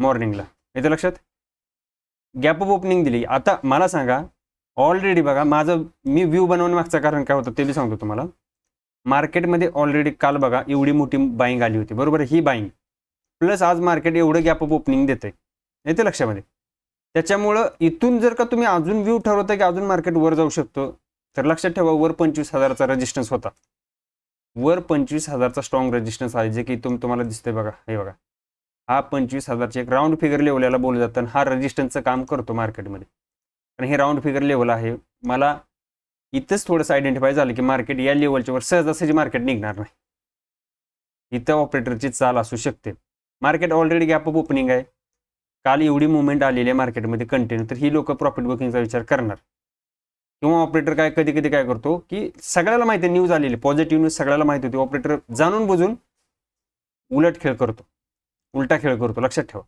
मॉर्निंगला, येतं लक्षात. गॅप अप ओपनिंग दिली. आता मला सांगा, ऑलरेडी बघा माझं मी व्ह्यू बनवून मागचं कारण काय होतं ते बी सांगतो तुम्हाला. मार्केटमध्ये ऑलरेडी काल बघा एवढी मोठी बाईंग आली होती, बरोबर. ही बाईंग प्लस आज मार्केट एवढं गॅप अप ओपनिंग देतंय, येते लक्षामध्ये. त्याच्यामुळं इथून जर का तुम्ही अजून व्ह्यू ठरवता की अजून मार्केट वर जाऊ शकतो, तर लक्षात ठेवा वर 25,000चा रेजिस्टन्स होता. वर 25,000चा स्ट्रॉंग रेजिस्टन्स आहे, जे की तुम्हाला दिसतंय बघा. हे बघा, हा 25,000चे एक राऊंड फिगर लेवलला बोललं जातं. हा रेजिस्टन्सचं काम करतो मार्केटमध्ये, आणि हे राऊंड फिगर लेवल आहे. मला इथंच थोडंसं आयडेंटिफाय झालं की मार्केट या लेवलच्या वर सहजासहजी मार्केट निघणार नाही. इथं ऑपरेटरची चाल असू शकते. Market already gap up opening आहे. काल एवढी मुवमेंट आलेली आहे मार्केटमध्ये कंटिन्यू, तर ही लोक प्रॉफिट बुकिंगचा विचार करणार. किंवा ऑपरेटर काय कधी कधी काय करतो की सगळ्याला माहिती आहे, न्यूज आलेली पॉझिटिव्ह न्यूज सगळ्याला माहिती होती, ऑपरेटर जाणून बुजून उलट खेळ करतो, उलटा खेळ करतो. लक्षात ठेवा,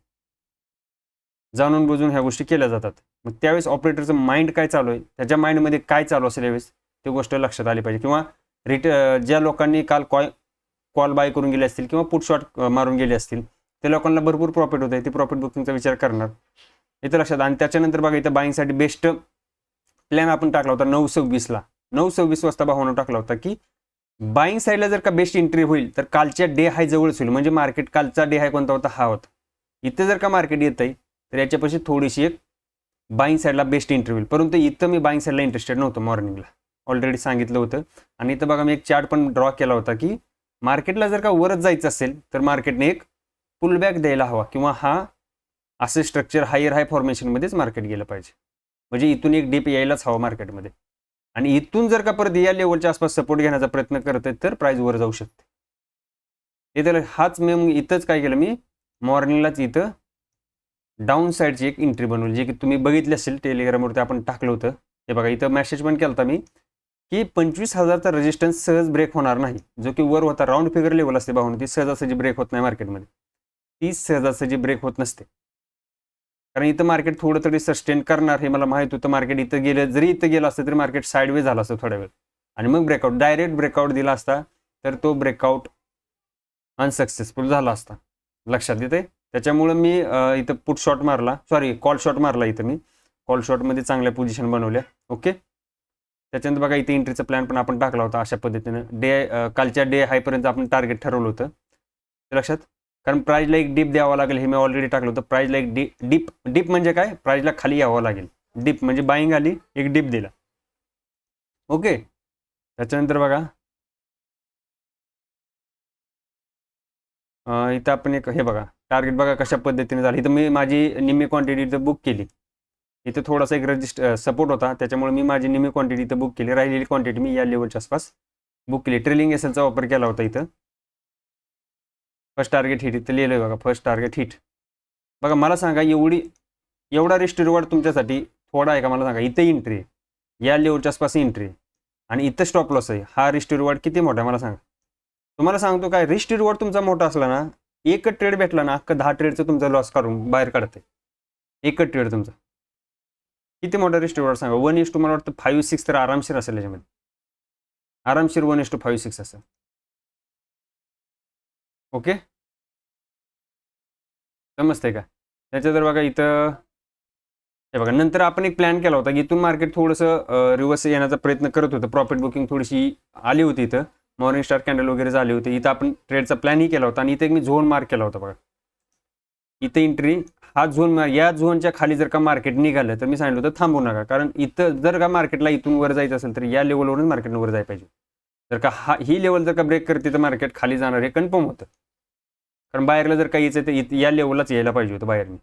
जाणून बुजून ह्या गोष्टी केल्या जातात. मग त्यावेळेस ऑपरेटरचं माइंड काय चालू आहे, त्याच्या माइंडमध्ये काय चालू असेल यावेळेस ती गोष्ट लक्षात आली पाहिजे. किंवा ज्या लोकांनी काल कॉल बाय करून गेले असतील किंवा पुट शॉट मारून गेले असतील, त्या लोकांना भरपूर प्रॉफिट होत आहे, ते प्रॉफिट बुकिंगचा विचार करणार, इथं लक्षात. आणि त्याच्यानंतर बघा इथं बाईंगसाठी बेस्ट प्लॅन आपण टाकला होता 9:26ला. 9:26 वाजता भावना टाकला होता की बाईंग साईडला जर का बेस्ट एंट्री होईल तर कालच्या डे हाय जवळच होईल. म्हणजे मार्केट कालचा डे हाय कोणता होता, हा होता. इथं जर का मार्केट येत आहे तर याच्यापाशी थोडीशी एक बाईंग साईडला बेस्ट एंट्री होईल. परंतु इथं मी बाईंग साईडला इंटरेस्टेड नव्हतो, मॉर्निंगला ऑलरेडी सांगितलं होतं. आणि इथं बघा मी एक चार्ट पण ड्रॉ केला होता की मार्केटला जर का वरच जायचं असेल तर मार्केटने एक पुलबॅक द्यायला हवा, किंवा हा असे स्ट्रक्चर हायर हाय फॉर्मेशनमध्येच मार्केट गेलं पाहिजे. म्हणजे इथून एक डीप यायलाच हवा मार्केटमध्ये. आणि इथून जर का परत या लेवलच्या आसपास सपोर्ट घेण्याचा प्रयत्न करते तर प्राइस वर जाऊ शकते. इथं हाच मी इथंच काय केलं, मी मॉर्निंगलाच इथं डाऊन साईडची एक एंट्री बनवली, जे की तुम्ही बघितली असेल टेलिग्रामवरती आपण टाकलं होतं. हे बघा इथं मेसेज पण केला होता मी की 25,000चा रेजिस्टन्स सहज ब्रेक होणार नाही, जो की वर होता. राऊंड फिगर लेवल असते भावना, ती सहजासहजी ब्रेक होत नाही मार्केटमध्ये, ती सहजासहजी ब्रेक होत नसते. कारण इथं मार्केट थोडं तरी सस्टेन करणार हे मला माहित होतं. मार्केट इथं गेलं, जरी इथं गेलं असतं तरी मार्केट साईडवे झालं असतं थोड्या वेळ, आणि मग ब्रेकआउट डायरेक्ट ब्रेकआउट दिला असता तर तो ब्रेकआउट अनसक्सेसफुल झाला असता. लक्षात येते. त्याच्यामुळं मी इथं पुट शॉट मारला, सॉरी कॉल शॉट मारला. इथं मी कॉल शॉटमध्ये चांगल्या पोझिशन बनवल्या. ओके. त्याच्यानंतर बघा इथे एंट्रीचा प्लॅन पण आपण टाकला होता अशा पद्धतीनं. कालच्या डे हायपर्यंत आपण टार्गेट ठरवलं होतं, लक्षात. कारण प्राइजला एक डीप द्यावं लागेल, हे मी ऑलरेडी टाकलं होतं. प्राइजला एक डीप म्हणजे काय, प्राइजला खाली यावं लागेल. डीप म्हणजे बाईंग आली, एक डीप दिला. ओके. त्याच्यानंतर बघा इथं आपण एक हे बघा टार्गेट बघा कशा पद्धतीने झालं. इथं मी माझी निम्मी क्वांटिटी इथं बुक केली. इथं थोडासा एक सपोर्ट होता, त्याच्यामुळे मी माझी निम्मी क्वांटिटी इथं बुक केली. राहिलेली क्वांटिटी मी या लेवलच्या आसपास बुक केली. ट्रेलिंग एसएलचा वापर केला होता इथं. फर्स्ट टार्गेट हिट इथं लिहिलं बघा, फर्स्ट टार्गेट हिट. बघा मला सांगा एवढा रिस्क रिवॉर्ड तुमच्यासाठी थोडा आहे का, मला सांगा. इथं एंट्री आहे, या लेवलच्या आसपास एंट्री आहे, आणि इथं स्टॉप लॉस आहे. हा रिस्क रिवॉर्ड किती मोठा आहे मला सांगा. तुम्हाला सांगतो काय, रिस्क रिवॉर्ड तुमचा मोठा असला ना, एकच ट्रेड भेटला ना, अख्खं 10 ट्रेडचं तुमचा लॉस काढून बाहेर काढते. एकच ट्रेड तुमचा किती मोठा रिस्क रिवॉर्ड सांगा. 1:, मला वाटतं 5-6 तर आरामशीर असेल याच्यामध्ये, आरामशीर 1:5-6 असेल. ओके, समजते का. त्याच्या तर बघा इथं हे बघा, नंतर आपण एक प्लॅन केला होता की इथून मार्केट थोडंसं रिव्हर्स येण्याचा प्रयत्न करत होतं. प्रॉफिट बुकिंग थोडीशी आली होती, इथं मॉर्निंग स्टार कॅन्डल वगैरे झाली होती. इथं आपण ट्रेडचा प्लॅनही केला होता, आणि इथं एक मी झोन मार्क केला होता बघा. इथं एंट्री, हा झोन, या झोनच्या खाली जर का मार्केट निघालं तर मी सांगितलं होतं थांबू नका. कारण इथं जर का मार्केटला इथून वर जायचं असेल तर या लेवलवरून मार्केटनं वर जायला पाहिजे. जर का ही लेवल जर का ब्रेक करते तर मार्केट खाली जाणार हे कन्फर्म होतं. कारण बाहेरला जर का यायचं तर या लेवललाच यायला पाहिजे होतं बाहेरने.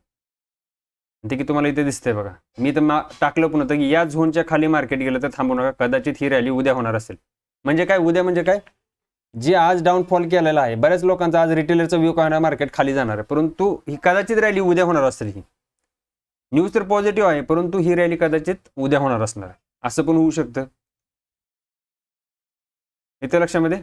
ते की तुम्हाला इथे दिसतंय बघा. मी तर टाकलं पण होतं की या झोनच्या खाली मार्केट गेलं तर थांबू नका, कदाचित ही रॅली उद्या होणार असेल. म्हणजे काय उद्या, म्हणजे काय, जे आज डाऊनफॉल केलेला आहे बऱ्याच लोकांचा, आज रिटेलरचा व्ह्यू काय होणार, मार्केट खाली जाणार आहे. परंतु ही कदाचित रॅली उद्या होणार असेल. ही न्यूज तर पॉझिटिव्ह आहे, परंतु ही रॅली कदाचित उद्या होणार असणार आहे, असं पण होऊ शकतं. इथे लक्षामध्ये.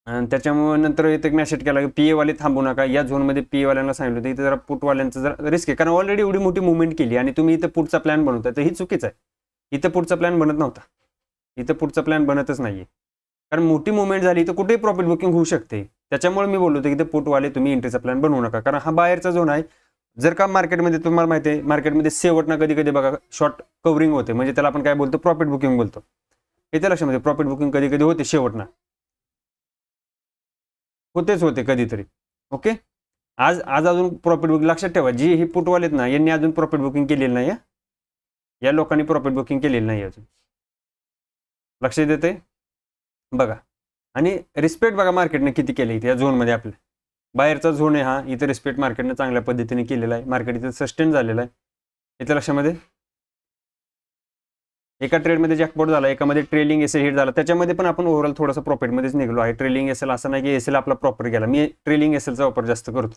आणि त्याच्यामुळे नंतर इथे एक मेसेज केला की पीए वाले थांबू नका. या झोनमध्ये पीए वाल्यांना सांगितलं होतं इथे जरा पुटवाल्यांचं जरा रिस्क आहे, कारण ऑलरेडी एवढी मोठी मुवमेंट केली आणि तुम्ही इथं पुढचा प्लॅन बनवताय तर ही चुकीचं आहे. इथं पुढचा प्लॅन बनत नव्हता, इथं पुढचा प्लॅन बनतच नाहीये. कारण मोठी मुवमेंट झाली तर कुठेही प्रॉफिट बुकिंग होऊ शकते. त्याच्यामुळे मी बोललो होतो की ते पुटवाले तुम्ही एंट्रीचा प्लॅन बनवू नका, कारण हा बाहेरचा झोन आहे. जर का मार्केटमध्ये तुम्हाला माहिती आहे, मार्केटमध्ये शेवटना कधी कधी बघा शॉर्ट कव्हरिंग होते, म्हणजे त्याला आपण काय बोलतो, प्रॉफिट बुकिंग बोलतो. येते लक्षामध्ये, प्रॉफिट बुकिंग कधी कधी होते शेवटना, होते कधीतरी. ओके, आज अजून प्रॉफिट बुकिंग लक्षात ठेवा, जी ही पुटवालेत ना यांनी अजून प्रॉफिट बुकिंग केलेलं नाही. या लोकांनी प्रॉफिट बुकिंग केलेलं नाही अजून, लक्ष देते बघा. आणि रिस्पेक्ट बघा मार्केटने किती केले इथे या झोनमध्ये. आपल्या बाहेरचा झोन आहे हा, इथं रिस्पेक्ट मार्केटने चांगल्या पद्धतीने केलेला आहे. मार्केट इथं सस्टेन झालेलं आहे. इथं लक्षामध्ये एका ट्रेडमध्ये जॅकपॉट झाला, एकामध्ये ट्रेलिंग एसएल हिट झाला, त्याच्यामध्ये पण आपण ओव्हरऑल थोडासा प्रॉफिटमध्येच निघलो आहे. ट्रेलिंग एसएल असं नाही की एसएल आपला प्रॉपर गेला, मी ट्रेलिंग एसएलचा वापर जास्त करतो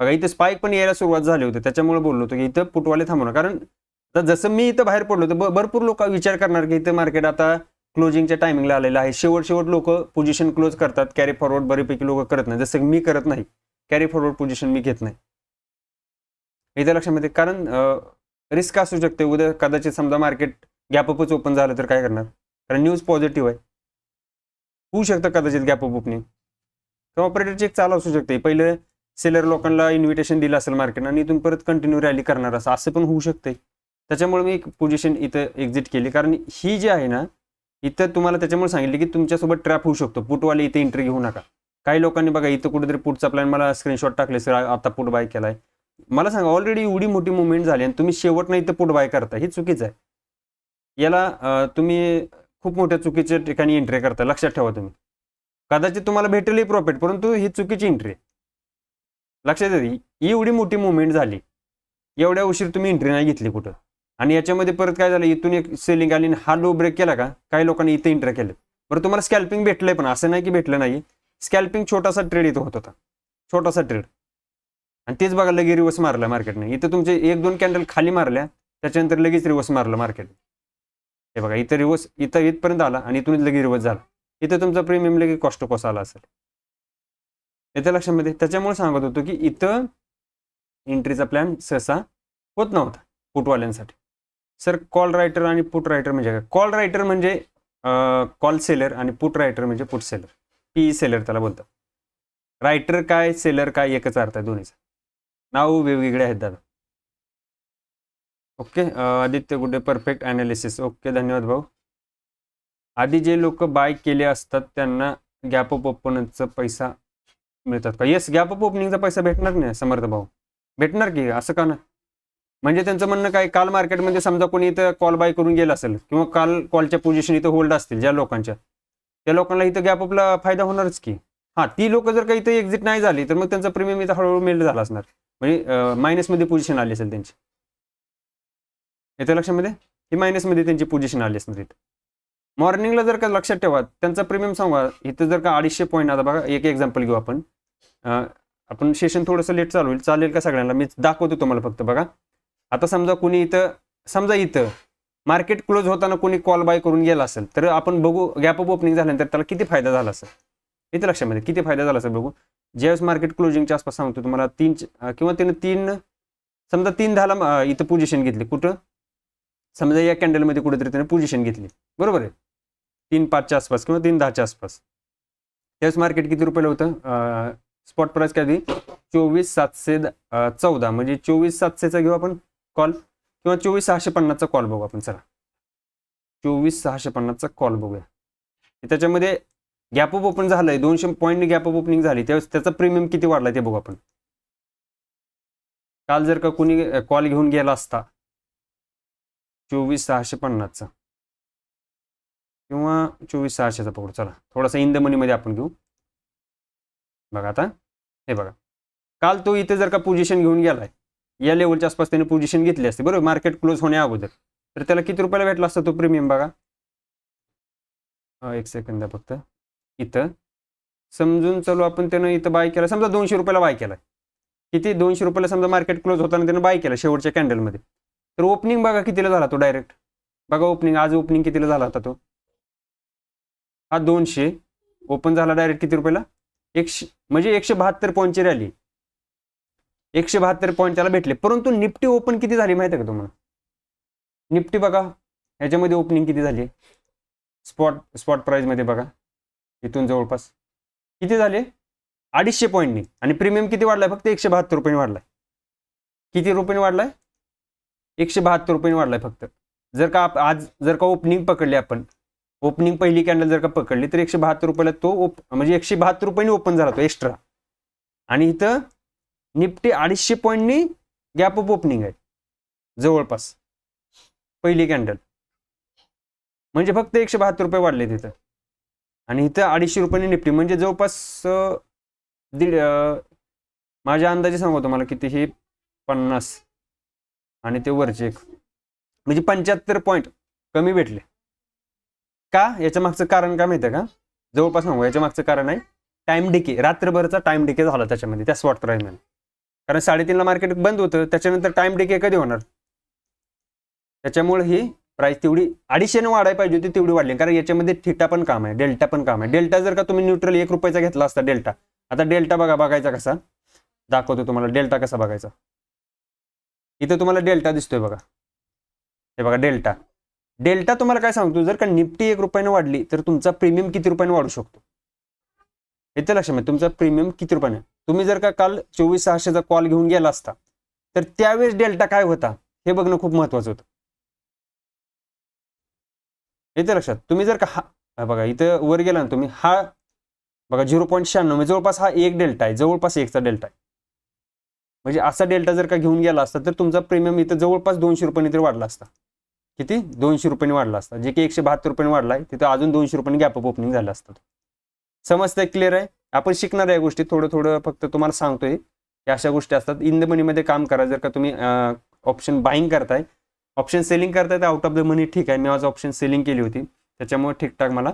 बघा. इथे स्पाइक पण यायला सुरुवात झाली होती, त्याच्यामुळे बोललो होतो की इथं पुटवाले थांबू नका. कारण जसं मी इथं बाहेर पडलो होतो, भरपूर लोक विचार करणार की इथं मार्केट आता क्लोजिंगच्या टायमिंगला आलेलं आहे. शेवट लोक पोझिशन क्लोज करतात, कॅरी फॉरवर्ड बरेपैकी लोक करत नाही, जसं मी करत नाही. कॅरी फॉरवर्ड पोझिशन मी घेत नाही इथं लक्षामध्ये, कारण रिस्क असू शकते. उद्या कदाचित समजा मार्केट गॅपअपच ओपन झालं तर काय करणार, कारण न्यूज पॉझिटिव्ह आहे, होऊ शकतं कदाचित गॅपअप ओपनिंग किंवा ऑपरेटरची एक चाल असू शकते. पहिले सेलर लोकांना इन्व्हिटेशन दिलं असेल मार्केट आणि इथून परत कंटिन्यू रॅली करणार असं पण होऊ शकते. त्याच्यामुळे मी एक पोझिशन इथं एक्झिट केली, कारण ही जी आहे ना इथं तुम्हाला त्याच्यामुळे सांगितले की तुमच्यासोबत ट्रॅप होऊ शकतो. पुटवाले इथे एंट्री घेऊ नका. काही लोकांनी बघा इथं कुठेतरी पुटचा प्लॅन मला स्क्रीनशॉट टाकले, सर आता पुट बाय केलाय. मला सांगा, ऑलरेडी एवढी मोठी मुवमेंट झाली आणि तुम्ही शेवट नाही इथं पुट बाय करता, हे चुकीचं आहे. याला तुम्ही खूप मोठ्या चुकीच्या ठिकाणी एंट्री करता, लक्षात ठेवा. तुम्ही कदाचित तुम्हाला भेटेलही प्रॉफिट, परंतु ही चुकीची एंट्री आहे, लक्षात येते. एवढी मोठी मुवमेंट झाली, एवढ्या उशीर तुम्ही एंट्री नाही घेतली कुठं, आणि याच्यामध्ये परत काय झालं, इथून एक सेलिंग आली आणि हा लो ब्रेक केला का, काही लोकांनी इथे एंट्री केलं. बरं, तुम्हाला स्कॅल्पिंग भेटलंय, पण असं नाही की भेटलं नाही. स्कॅल्पिंग छोटासा ट्रेड इथं होत होता, छोटासा ट्रेड, आणि तेच बघा लगेच रिवर्स मारला मार्केटने. इथं तुमचे 1-2 कॅन्डल खाली मारल्या, त्याच्यानंतर लगेच रिवर्स मारलं मार्केट. हे बघा इथं रिवर्स, इथं इथपर्यंत आला आणि इथून लगेच रिवर्स झाला. इथं तुमचा प्रीमियम लगेच कॉस्ट टू कॉस्ट आला असेल, येत्या लक्षामध्ये. त्याच्यामुळे सांगत होतो की इथं एंट्रीचा प्लॅन सहसा होत नव्हता पुटवाल्यांसाठी. सर कॉल रायटर आणि पुट रायटर म्हणजे काय? कॉल रायटर म्हणजे कॉल सेलर आणि पुट रायटर म्हणजे पुट सेलर, पी सेलर त्याला बोलतात. रायटर काय, सेलर काय, एकच अर्थ आहे दोन्हीचा, नाव वेगवेगळे आहेत दादा. ओके, आदित्य गुडे, परफेक्ट ॲनालिसिस. ओके, धन्यवाद भाऊ. आधी जे लोक बाय केले असतात त्यांना गॅप अप ओपनिंगचा पैसा मिळतात का? येस, गॅप अप ओपनिंगचा पैसा भेटणार नाही समर्थ भाऊ, भेटणार की, असं का ना. म्हणजे त्यांचं म्हणणं काय, काल मार्केटमध्ये समजा कोणी इथं कॉल बाय करून गेला असेल किंवा काल कॉलच्या पोझिशन इथं होल्ड असतील ज्या लोकांच्या, त्या लोकांना इथं गॅप अपला फायदा होणारच की. हां, ती लोक जर का इथं एक्झिट नाही झाली तर मग त्यांचा प्रीमियम इथं हळूहळू मेल्ट झाला असणार, म्हणजे मायनसमध्ये पोझिशन आली असेल त्यांची. येत्या लक्षामध्ये, ही मायनसमध्ये त्यांची पोझिशन आली असणार इथं. मॉर्निंगला जर का लक्षात ठेवा त्यांचा प्रीमियम सांगा, इथं जर का 250 पॉईंट, आता बघा एक एक्झाम्पल घेऊ आपण. आपण सेशन थोडंसं लेट चालू होईल, चालेल का सगळ्यांना? मी दाखवतो तुम्हाला फक्त बघा. आता समजा कुणी इथं, समजा इथं मार्केट क्लोज होताना कोणी कॉल बाय करून गेला असेल, तर आपण बघू गॅप अप ओपनिंग झाल्यानंतर त्याला किती फायदा झाला असेल. इथे लक्षामध्ये किती फायदा झाला असेल बघू. ज्यावेळेस मार्केट क्लोजिंगच्या आसपास सांगतो तुम्हाला 3 किंवा त्यानं 3, समजा 3:10 इथं पोझिशन घेतली. कुठं? समजा या कॅन्डलमध्ये कुठेतरी त्याने पोझिशन घेतली, बरोबर आहे, 3:05च्या आसपास किंवा 3:10च्या आसपास. त्यावेळेस मार्केट किती रुपयाला होतं? स्पॉट प्राइस काय होती? 24,714, म्हणजे 24,700चा घेऊ आपण कॉल, किंवा 24,650चा कॉल बघू आपण. चला 24,650चा कॉल बघूया. त्याच्यामध्ये गॅप अप ओपन झालंय, 200 पॉईंटनी गॅप अप ओपनिंग झाली, त्यावेळेस त्याचा प्रीमियम किती वाढला ते बघू आपण. काल जर का कोणी कॉल घेऊन गेला असता 24,650चा किंवा 24,600चा पकडू, चला थोडासा इन द मनीमध्ये आपण घेऊ. बघा आता, हे बघा, काल तो इथे जर का पोझिशन घेऊन गेलाय, या लेवलच्या आसपास त्याने पोझिशन घेतली असते, बरोबर, मार्केट क्लोज होण्या अगोदर, तर त्याला किती रुपयाला भेटला असता तो प्रीमियम बघा. एक सेकंद फक्त, इथं समजून चालू आपण, त्यानं इथं बाय केला, समजा 200 रुपयाला बाय केलाय. किती? 200 रुपयाला समजा मार्केट क्लोज होताना त्यानं बाय केला शेवटच्या कॅन्डलमध्ये. तर ओपनिंग बघा कितीला झाला तो डायरेक्ट. बघा ओपनिंग, आज ओपनिंग कितीला झाला होता तो? हा 200 ओपन झाला डायरेक्ट किती रुपयाला? 100, म्हणजे 172 पॉईंटची रॅली, 172 पॉईंट त्याला भेटले. परंतु निफ्टी ओपन किती झाली माहिती आहे का तुम्हाला? निफ्टी बघा ह्याच्यामध्ये ओपनिंग किती झाली, स्पॉट प्राइस मध्ये बघा, इथून जवळपास किती झाले? 250 पॉईंटनी, आणि प्रीमियम किती वाढलाय? फक्त 172 रुपये वाढलाय. किती रुपये वाढलाय? 172 रुपये वाढलाय फक्त. जर का आज जर का ओपनिंग पकडली, आपण ओपनिंग पहिली कॅन्डल जर का पकडली तर 172 रुपयाला तो म्हणजे 172 रुपयांनी ओपन झाला तो एक्स्ट्रा. आणि इथं निफ्टी 250 पॉईंटनी गॅप अप ओपनिंग आहे जवळपास पहिली कॅन्डल, म्हणजे फक्त 172 रुपये वाढले तिथं. आणि इथं 250 रुपयांनी निफ्टी, म्हणजे जवळपास माझ्या अंदाजे सांगू तुम्हाला किती, हे 50 आणि ते वरचे म्हणजे 75 पॉईंट कमी भेटले. का? याच्या मागचं कारण काय माहिती आहे का? जवळपास सांगू, याच्या मागचं कारण आहे टाइम डिके. रात्रभरचा टाइम डिके झाला त्याच्यामध्ये, त्या स्वॉट प्राईजमध्ये. कारण 3:30ला मार्केट बंद होतं, त्याच्यानंतर टाइम डिके कधी होणार? त्याच्यामुळे ही प्राइस तेवढी 250 वाढायला पाहिजे होती, तेवढी वाढली. कारण याच्यामध्ये थिटा पण काम आहे, डेल्टा पण काम आहे. डेल्टा जर का तुम्ही न्यूट्रल 1 रुपयाचा घेतला असता डेल्टा, आता डेल्टा बघायचा कसा, दाखवतो तुम्हाला डेल्टा कसा बघायचा. इथं तुम्हाला डेल्टा दिसतोय बघा, हे बघा डेल्टा. डेल्टा तुम्हाला काय सांगतो, जर का निफ्टी 1 रुपयाने वाढली तर तुमचा प्रीमियम किती रुपयाने वाढू शकतो, इथे लक्षात. तुमचा प्रीमियम किती रुपयाने, तुम्ही जर का काल 24,600चा कॉल घेऊन गेला असता तर त्यावेळेस डेल्टा काय होता हे बघणं खूप महत्वाचं होतं. इथे लक्षात. तुम्ही जर का हा बघा इथं वर गेला ना तुम्ही, हा बघा 0.96, जवळपास हा 1 डेल्टा आहे, जवळपास 1चा डेल्टा आहे. म्हणजे असा डेल्टा जर का घेऊन गेला असता तर तुमचा प्रीमियम इथं जवळपास 200 रुपयांनी तरी वाढला असता. किती? 200 रुपयांनी वाढला असता. जे की 172 रुपयांनी वाढलाय, तिथं अजून 200 रुपयांनी गॅप अप ओपनिंग झालं असतं. समजतंय? क्लिअर आहे? आपण शिकणार आहे गोष्टी, थोडं थोडं फक्त तुम्हाला सांगतोय की अशा गोष्टी असतात. इन द मनीमध्ये काम करा. जर का तुम्ही ऑप्शन बाईंग करताय, ऑप्शन सेलिंग करताय तर आउट ऑफ द मनी ठीक आहे. मी आज ऑप्शन सेलिंग केली होती, त्याच्यामुळे ठीकठाक मला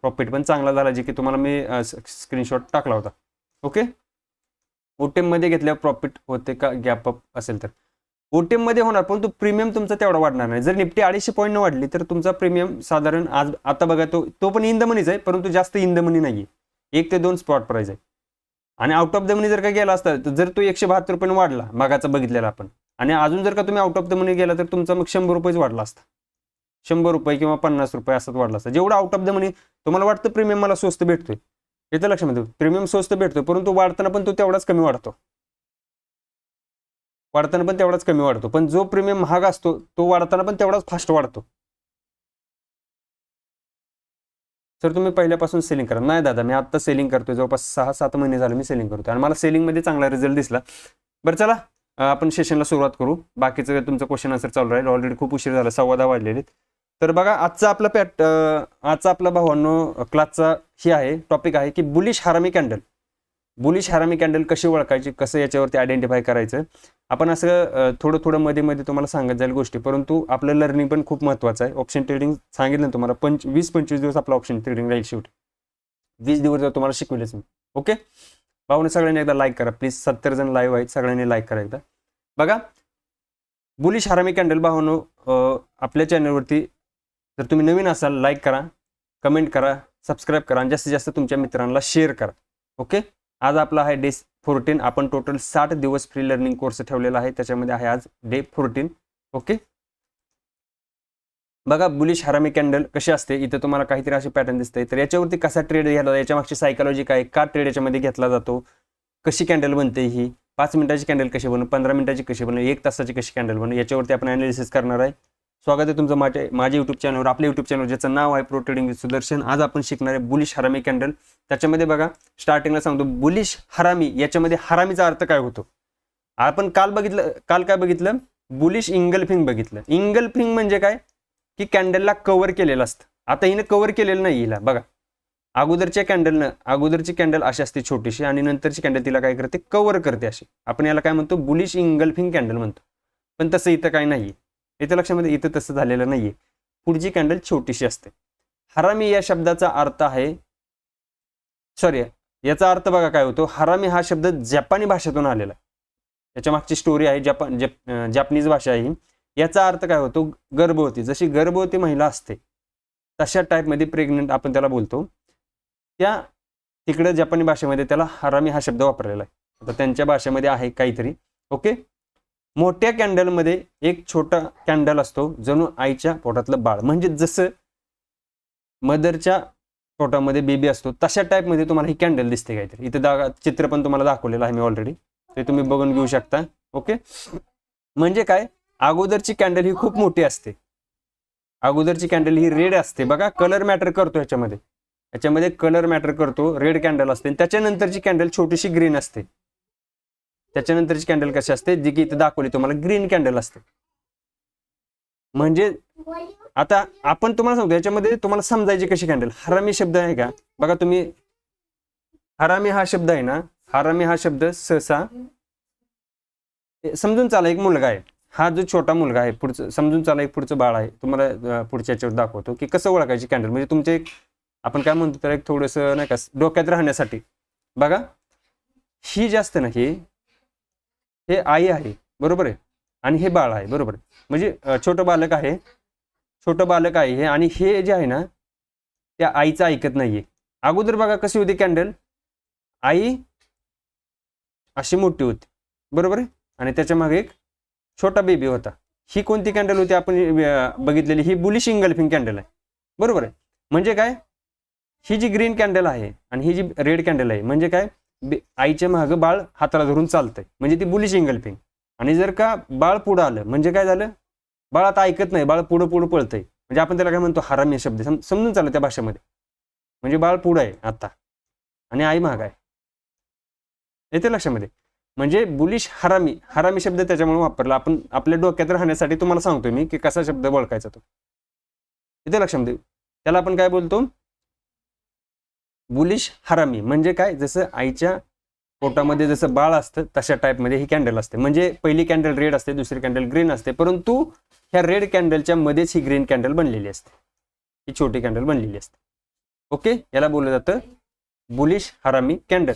प्रॉफिट पण चांगला झाला, जे की तुम्हाला मी स्क्रीनशॉट टाकला होता. ओके. ओटीएममध्ये घेतल्यावर प्रॉफिट होते का गॅप अप असेल तर? ओटीएममध्ये होणार, पण तो प्रीमियम तुमचा तेवढा वाढणार नाही. जर निफ्टी 250 पॉईंट वाढली तर तुमचा प्रीमियम साधारण आज आता बघा तो पण इन द मनीच आहे, परंतु जास्त इन द मनी नाही आहे. 1 ते 2 स्पॉट प्राइस आहे. आणि आउट ऑफ द मनी जर का गेला असता तर जर तो 172 रुपये वाढला मागाचा बघितलेला आपण, आणि अजून जर का तुम्ही आउट ऑफ द मनी गेला तर तुमचा मग 100 रुपयेच वाढला असता. 100 रुपये किंवा 50 रुपये असाच वाढला असता. जेवढा आउट ऑफ द मनी तुम्हाला वाटतं प्रीमियम मला स्वस्त भेटतोय, येतं लक्षामध्ये. प्रीमियम स्वस्त भेटतोय, परंतु वाढताना पण तो तेवढाच कमी वाढतो. पण जो प्रीमियम महाग असतो तो वाढताना पण तेवढाच फास्ट वाढतो. सर तुम्ही पहिल्यापासून सेलिंग करा. नाही दादा, मी आता सेलिंग करतोय, जवळपास 6-7 महिने झाले मी सेलिंग करतोय आणि मला सेलिंगमध्ये चांगला रिझल्ट दिसला. बरं चला आपण सेशनला सुरुवात करू. बाकीचं तुमचं क्वेश्चन आन्सर चालू राहील. ऑलरेडी खूप उशीर झाला, 10:15 वाजलेले. तर बघा आजचा आपला भावांनो क्लासचा हे आहे, टॉपिक आहे की बुलिश हरामी कॅन्डल. बुलिश हरामी कॅन्डल कशी ओळखायची, कसं याच्यावरती आयडेंटिफाय करायचं. आपण असं थोडं मध्ये मध्ये तुम्हाला सांगत जाईल गोष्टी, परंतु आपलं लर्निंग पण खूप महत्त्वाचं आहे. ऑप्शन ट्रेडिंग सांगितलं ना तुम्हाला, 20-25 दिवस आपलं ऑप्शन ट्रेडिंग राहील. शेवटी 20 दिवस तुम्हाला शिकविलेच मी. ओके भाऊने सगळ्यांनी एकदा लाईक करा प्लीज. 70 जण लाईव्ह आहेत, सगळ्यांनी लाईक करा एकदा. बघा बुलिश हरामी कॅन्डल भावांनो, आपल्या चॅनलवरती जर तुम्ही नवीन असाल लाईक करा, कमेंट करा, सबस्क्राईब करा आणि जास्तीत जास्त तुमच्या मित्रांना शेअर करा. ओके. आज आपला आहे डे 14. आपण टोटल 60 दिवस फ्री लर्निंग कोर्स ठेवलेला आहे, त्याच्यामध्ये आहे आज डे 14. ओके. बघा बुलिश हरामी कॅन्डल कशी असते, इथं तुम्हाला काहीतरी असे पॅटर्न दिसतंय. तर याच्यावरती कसा ट्रेड घ्यायला, याच्या मागची सायकॉलॉजी काय, का ट्रेड याच्यामध्ये घेतला जातो, कशी कॅन्डल बनते, ही 5 मिनिटाची कॅन्डल कशी बनव, 15 मिनिटाची कशी बनव, 1 तासाची कशी कॅन्डल बनव, याच्यावरती आपण ॲनालिसिस करणार आहे. स्वागत आहे तुमचं माझ्या यूट्यूब चॅनलवर, आपल्या यूट्यूब चॅनल ज्याचं नाव आहे प्रो ट्रेडिंग विथ सुदर्शन. आज आपण शिकणार आहे बुलिश हरामी कॅन्डल. त्याच्यामध्ये बघा स्टार्टिंगला सांगतो बुलिश हरामी, याच्यामध्ये हरामीचा अर्थ काय होतो. आपण काल काय बघितलं, बुलिश इंगल्फिंग बघितलं. इंगल्फिंग म्हणजे काय की कॅन्डलला कव्हर केलेलं असतं. आता हिने कव्हर केलेलं नाही हिला. बघा अगोदरची कॅन्डल अशी असते छोटीशी, आणि नंतरची कॅन्डल तिला काय करते, कव्हर करते अशी. आपण याला काय म्हणतो, बुलिश इंगल्फिंग कॅन्डल म्हणतो. पण तसं इथं काय नाहीये, इथं लक्षामध्ये इथं तसं झालेलं नाहीये. पुढची कॅन्डल छोटीशी असते. हरामी या शब्दाचा अर्थ आहे, याचा अर्थ बघा काय होतो. हरामी हा शब्द जपानी भाषेतून आलेला आहे. याच्या मागची स्टोरी आहे, जपानीज भाषा आहे. याचा अर्थ काय होतो, गर्भवती. जशी गर्भवती महिला असते तशा टाईपमध्ये प्रेग्नंट आपण त्याला बोलतो. त्या तिकडे जपानी भाषेमध्ये त्याला हरामी हा शब्द वापरलेला आहे. आता त्यांच्या भाषेमध्ये आहे काहीतरी. ओके. मोठ्या कॅन्डलमध्ये एक छोटा कॅन्डल असतो, जणू आईच्या पोटातलं बाळ. म्हणजे जसं मदरच्या छोटामध्ये बेबी असतो तशा टाईपमध्ये तुम्हाला ही कॅन्डल दिसते काहीतरी. इथे चित्र पण तुम्हाला दाखवलेलं आहे मी ऑलरेडी, ते तुम्ही बघून घेऊ शकता. ओके, म्हणजे काय, अगोदरची कॅन्डल ही खूप मोठी असते, अगोदरची कॅन्डल ही रेड असते बघा, कलर मॅटर करतो याच्यामध्ये कलर मॅटर करतो, रेड कॅन्डल असते. त्याच्यानंतरची कॅन्डल छोटीशी ग्रीन असते, त्याच्यानंतरची कॅन्डल कशी असते, जी की इथे दाखवली तुम्हाला ग्रीन कॅन्डल असते. म्हणजे आता आपण तुम्हाला सांगतो याच्यामध्ये तुम्हाला समजायची कशी कॅन्डल. हरामी शब्द आहे का बघा तुम्ही, हरामी हा शब्द आहे ना, हरामी हा शब्द सहसा समजून चाला एक मुलगा आहे, हा जो छोटा मुलगा आहे, पुढचं समजून चाला एक पुढचं बाळ आहे. तुम्हाला पुढच्या याच्यावर दाखवतो की कसं ओळखायची कॅन्डल. म्हणजे तुमचे एक आपण काय म्हणतो तर एक थोडंसं नाही का डोक्यात राहण्यासाठी बघा, ही जास्त ना, हे आई आहे बरोबर आहे, आणि हे बाळ आहे बरोबर आहे. म्हणजे छोटं बालक आहे, छोटं बालक आहे हे, आणि हे जे आहे ना त्या आईचं ऐकत नाहीये. अगोदर बघा कशी होती कॅन्डल, आई अशी मोठी होती बरोबर आहे, आणि त्याच्या मागे एक छोटा बेबी होता. ही कोणती कॅन्डल होती आपण बघितलेली, ही बुलिश इंगल्फिंग कॅन्डल आहे बरोबर आहे. म्हणजे काय, ही जी ग्रीन कॅन्डल आहे आणि ही जी रेड कॅन्डल आहे, म्हणजे काय, आईच्या मागे बाळ हाताला धरून चालतंय, म्हणजे ती बुलिश इंगल्फिंग. आणि जर का बाळ पुढं आलं म्हणजे काय झालं, बाळ आता ऐकत नाही, बाळ पुढं पुढं पळतंय, म्हणजे आपण त्याला काय म्हणतो हरामी शब्द, समजून चाललं त्या भाषेमध्ये. म्हणजे बाळ पुढं आहे आता आणि आई माग आहे, येते लक्षामध्ये. म्हणजे बुलिश हरामी, हरामी शब्द त्याच्यामुळे वापरला आपण आपल्या डोक्यात राहण्यासाठी. तुम्हाला सांगतोय मी की कसा शब्द ओळखायचा तो, येते लक्षामध्ये. त्याला आपण काय बोलतो, बुलिश हरामी. म्हणजे काय, जसं आईच्या पोटामध्ये जसं बाळ असतं तशा टाईपमध्ये ही कॅन्डल असते. म्हणजे पहिली कॅन्डल रेड असते, दुसरी कॅन्डल ग्रीन असते, परंतु ह्या रेड कॅन्डलच्या मध्येच ही ग्रीन कॅन्डल बनलेली असते, ही छोटी कॅन्डल बनलेली असते. ओके, याला बोललं जातं बुलिश हरामी कॅन्डल.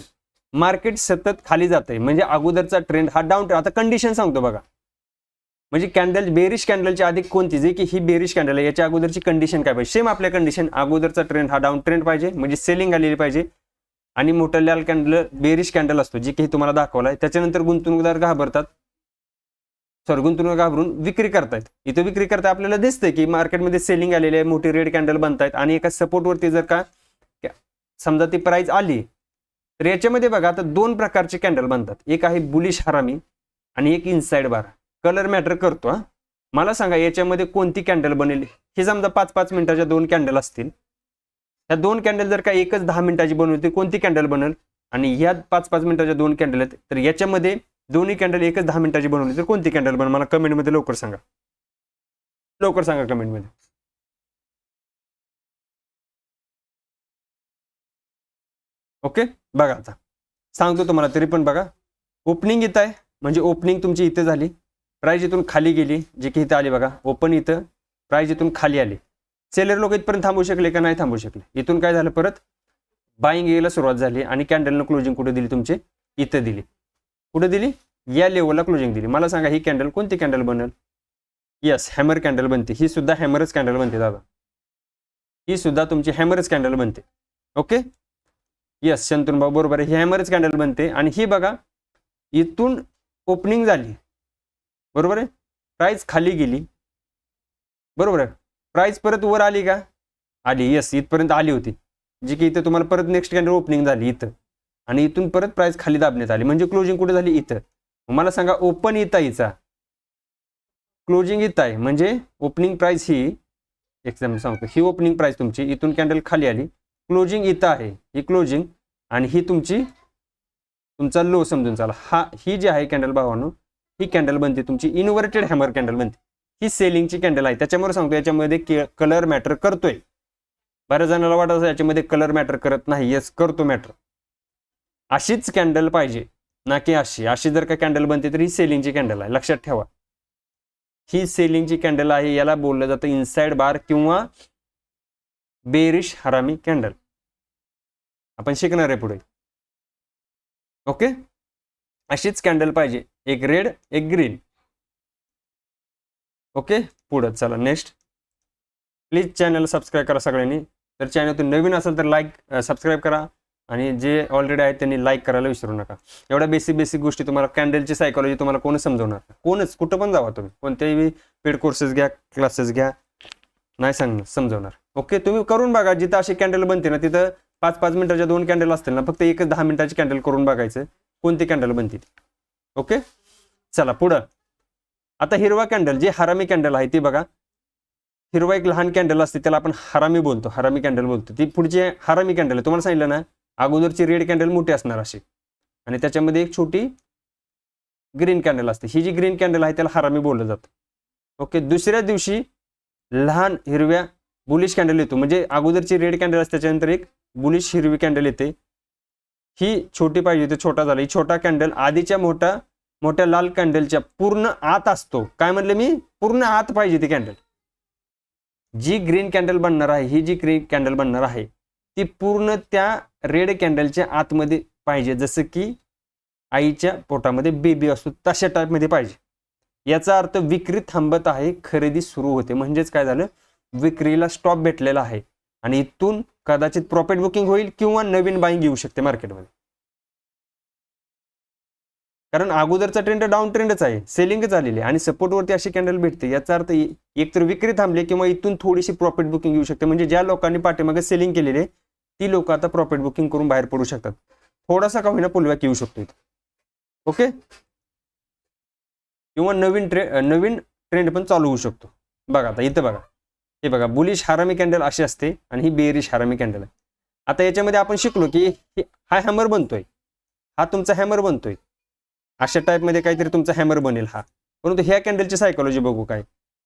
मार्केट सतत खाली जाते, म्हणजे अगोदरचा ट्रेंड हा डाऊन. आता कंडिशन सांगतो बघा, म्हणजे कॅन्डल बेरिश कॅन्डलच्या आधी कोणती, जे की ही बेरिश कॅन्डल आहे, याच्या अगोदरची कंडिशन काय पाहिजे, सेम आपल्या कंडिशन. अगोदरचा ट्रेंड हा डाऊन ट्रेंड पाहिजे, म्हणजे सेलिंग आलेली पाहिजे, आणि मोठा लाल कॅन्डल बेरिश कॅन्डल असतो, जे की तुम्हाला दाखवलाय. त्याच्यानंतर गुंतवणूकदार घाबरतात, गुंतवणूक घाबरून विक्री करतायत. इथं विक्री करता आपल्याला दिसतंय की मार्केटमध्ये सेलिंग आलेली आहे, मोठी रेड कॅन्डल बनतायत, आणि एका सपोर्टवरती जर का समजा ती प्राइस आली, तर याच्यामध्ये बघा आता दोन प्रकारचे कॅन्डल बनतात. एक आहे बुलिश हरामी आणि एक इनसाइड बार. कलर मॅटर करतो. मला सांगा याच्यामध्ये कोणती कॅन्डल बनेल. हे समजा 5-5 मिनिटाच्या दोन कॅन्डल असतील, ह्या दोन कॅन्डल जर का एकच 10 मिनिटाची बनवली, कोणती कॅन्डल बनेल. आणि ह्या 5-5 मिनिटाच्या दोन कॅन्डल आहेत, तर याच्यामध्ये दोन्ही कॅन्डल एकच 10 मिनिटाची बनवली तर कोणती कॅन्डल बनेल. मला कमेंटमध्ये लवकर सांगा, लवकर सांगा कमेंटमध्ये. ओके, बघा आता सांगतो तुम्हाला, तरी पण बघा. ओपनिंग इथं आहे, म्हणजे ओपनिंग तुमची इथं झाली, प्राइस इथून खाली गेली, जे की इथं आली बघा, ओपन इथं, प्राइस इथून खाली आली. सेलर लोक इथपर्यंत थांबू शकले का, नाही थांबू शकले. इथून काय झालं, परत बाईंग यायला सुरुवात झाली, आणि कॅन्डलनं क्लोजिंग कुठे दिली, तुमची इथं दिली. कुठे दिली, या लेवलला क्लोजिंग दिली. मला सांगा ही कॅन्डल कोणती कॅन्डल बनेल. यस, हॅमर कॅन्डल बनते. ही सुद्धा हॅमरच कॅन्डल बनते दादा, ही सुद्धा तुमची हॅमरच कॅन्डल बनते. ओके, यस शंतनू भाऊ बरोबर आहे, ही हॅमरच कॅन्डल बनते. आणि ही बघा इथून ओपनिंग झाली बरोबर आहे, प्राइस खाली गेली बरोबर आहे, प्राइस परत वर आली का, आली. यस, इथपर्यंत आली होती, जी की इथं तुम्हाला परत नेक्स्ट कॅन्डल ओपनिंग झाली इथं, आणि इथून परत प्राइस खाली दाबण्यात आली, म्हणजे क्लोजिंग कुठे झाली, इथं. मला सांगा ओपन इथं, हिचा क्लोजिंग इथं आहे, म्हणजे ओपनिंग प्राइस ही एक्झाम्पल सांगतो, ही ओपनिंग प्राइस तुमची इथून कॅन्डल खाली आली, क्लोजिंग इथं आहे, ही क्लोजिंग, आणि ही तुमचा लो समजून चाला. ही जी आहे कॅन्डल भावानो, ही कॅन्डल बनते तुमची इन्व्हर्टेड हॅमर कॅन्डल बनते. ही सेलिंगची कॅन्डल आहे, त्याच्यामुळे सांगतो याच्यामध्ये कलर मॅटर करतोय. बऱ्याच जणांना वाटतं याच्यामध्ये कलर मॅटर करत नाही. यस, करतो मॅटर. अशीच कॅन्डल पाहिजे ना, की अशी जर का कॅन्डल बनते तर ही सेलिंगची कॅन्डल आहे, लक्षात ठेवा. ही सेलिंगची कॅन्डल आहे, याला बोललं जातं इनसाइड बार किंवा बेरिश हरामी कॅन्डल. आपण शिकणार आहे पुढे. ओके, अशीच कॅन्डल पाहिजे, एक रेड एक ग्रीन. ओके, पुढे चला नेक्स्ट. प्लीज चॅनल सबस्क्राईब करा सगळ्यांनी. तर चॅनलतून नवीन असेल तर सबस्क्राईब करा, आणि जे ऑलरेडी आहेत त्यांनी लाईक करायला विसरू नका. एवढ्या बेसिक गोष्टी तुम्हाला, कॅन्डलची सायकॉलॉजी तुम्हाला कोणच समजवणार, कोणच, कुठं पण जावा तुम्ही, कोणतेही पेड कोर्सेस घ्या, क्लासेस घ्या, नाही समजवणार. ओके, तुम्ही करून बघा. जिथं अशी कॅन्डल बनते ना तिथं 5-5 मिनिटाच्या 2 कॅन्डल असतील ना, फक्त एकच 10 मिनिटाची कॅन्डल करून बघायचं कोणती कॅन्डल बनते ती. ओके, चला पुढं. आता हिरवा कॅन्डल, जे हरामी कॅन्डल आहे ती बघा. हिरवा एक लहान कॅन्डल असते त्याला आपण हरामी बोलतो, हरामी कॅन्डल बोलतो. ती पुढची हरामी कॅन्डल आहे. तुम्हाला सांगितलं ना अगोदरची रेड कॅन्डल मोठी असणार अशी, आणि त्याच्यामध्ये एक छोटी ग्रीन कॅन्डल असते. ही जी ग्रीन कॅन्डल आहे त्याला हरामी बोललं जातं. ओके, दुसऱ्या दिवशी लहान हिरव्या बुलिश कॅन्डल येतो. म्हणजे अगोदरची रेड कॅन्डल असते त्याच्यानंतर एक बुलिश हिरवी कॅन्डल येते. ही छोटी पाहिजे तर छोटा झाला. ही छोटा कॅन्डल आधीच्या मोठ्या लाल कॅन्डलच्या पूर्ण आत असतो. काय म्हणले मी, पूर्ण आत पाहिजे ती कॅन्डल. जी ग्रीन कॅन्डल बनणार आहे, ही जी ग्रीन कॅन्डल बनणार आहे ती पूर्ण त्या रेड कॅन्डलच्या आतमध्ये पाहिजे. जसं की आईच्या पोटामध्ये बेबी असतो तशा टाईपमध्ये पाहिजे. याचा अर्थ विक्री थांबत आहे, खरेदी सुरू होते. म्हणजेच काय झालं, विक्रीला स्टॉप भेटलेला आहे आणि इथून कदाचित प्रॉफिट बुकिंग होईल किंवा नवीन बाईंग येऊ शकते मार्केटमध्ये. कारण अगोदरचा ट्रेंड डाऊन ट्रेंडच आहे, सेलिंगच आलेली आहे आणि सपोर्टवरती अशी कॅन्डल भेटते. याचा अर्थ एकतर विक्री थांबली किंवा इथून थोडीशी प्रॉफिट बुकिंग येऊ शकते. म्हणजे ज्या लोकांनी पाठीमागे सेलिंग केलेले ती लोक आता प्रॉफिट बुकिंग करून बाहेर पडू शकतात. थोडासा का होईना पुलबॅक येऊ शकतो इथं. ओके, किंवा नवीन ट्रेंड पण चालू होऊ शकतो. बघा आता इथं बघा, हे बघा बुलिश हरामी कॅन्डल अशी असते आणि ही बेरिश हरामी कॅन्डल आहे. आता याच्यामध्ये आपण शिकलो की हा हॅमर बनतोय, हा तुमचा हॅमर बनतोय. अशा टाईपमध्ये काहीतरी तुमचा हॅमर बनेल हा. परंतु ह्या कॅन्डलची सायकोलॉजी बघू काय.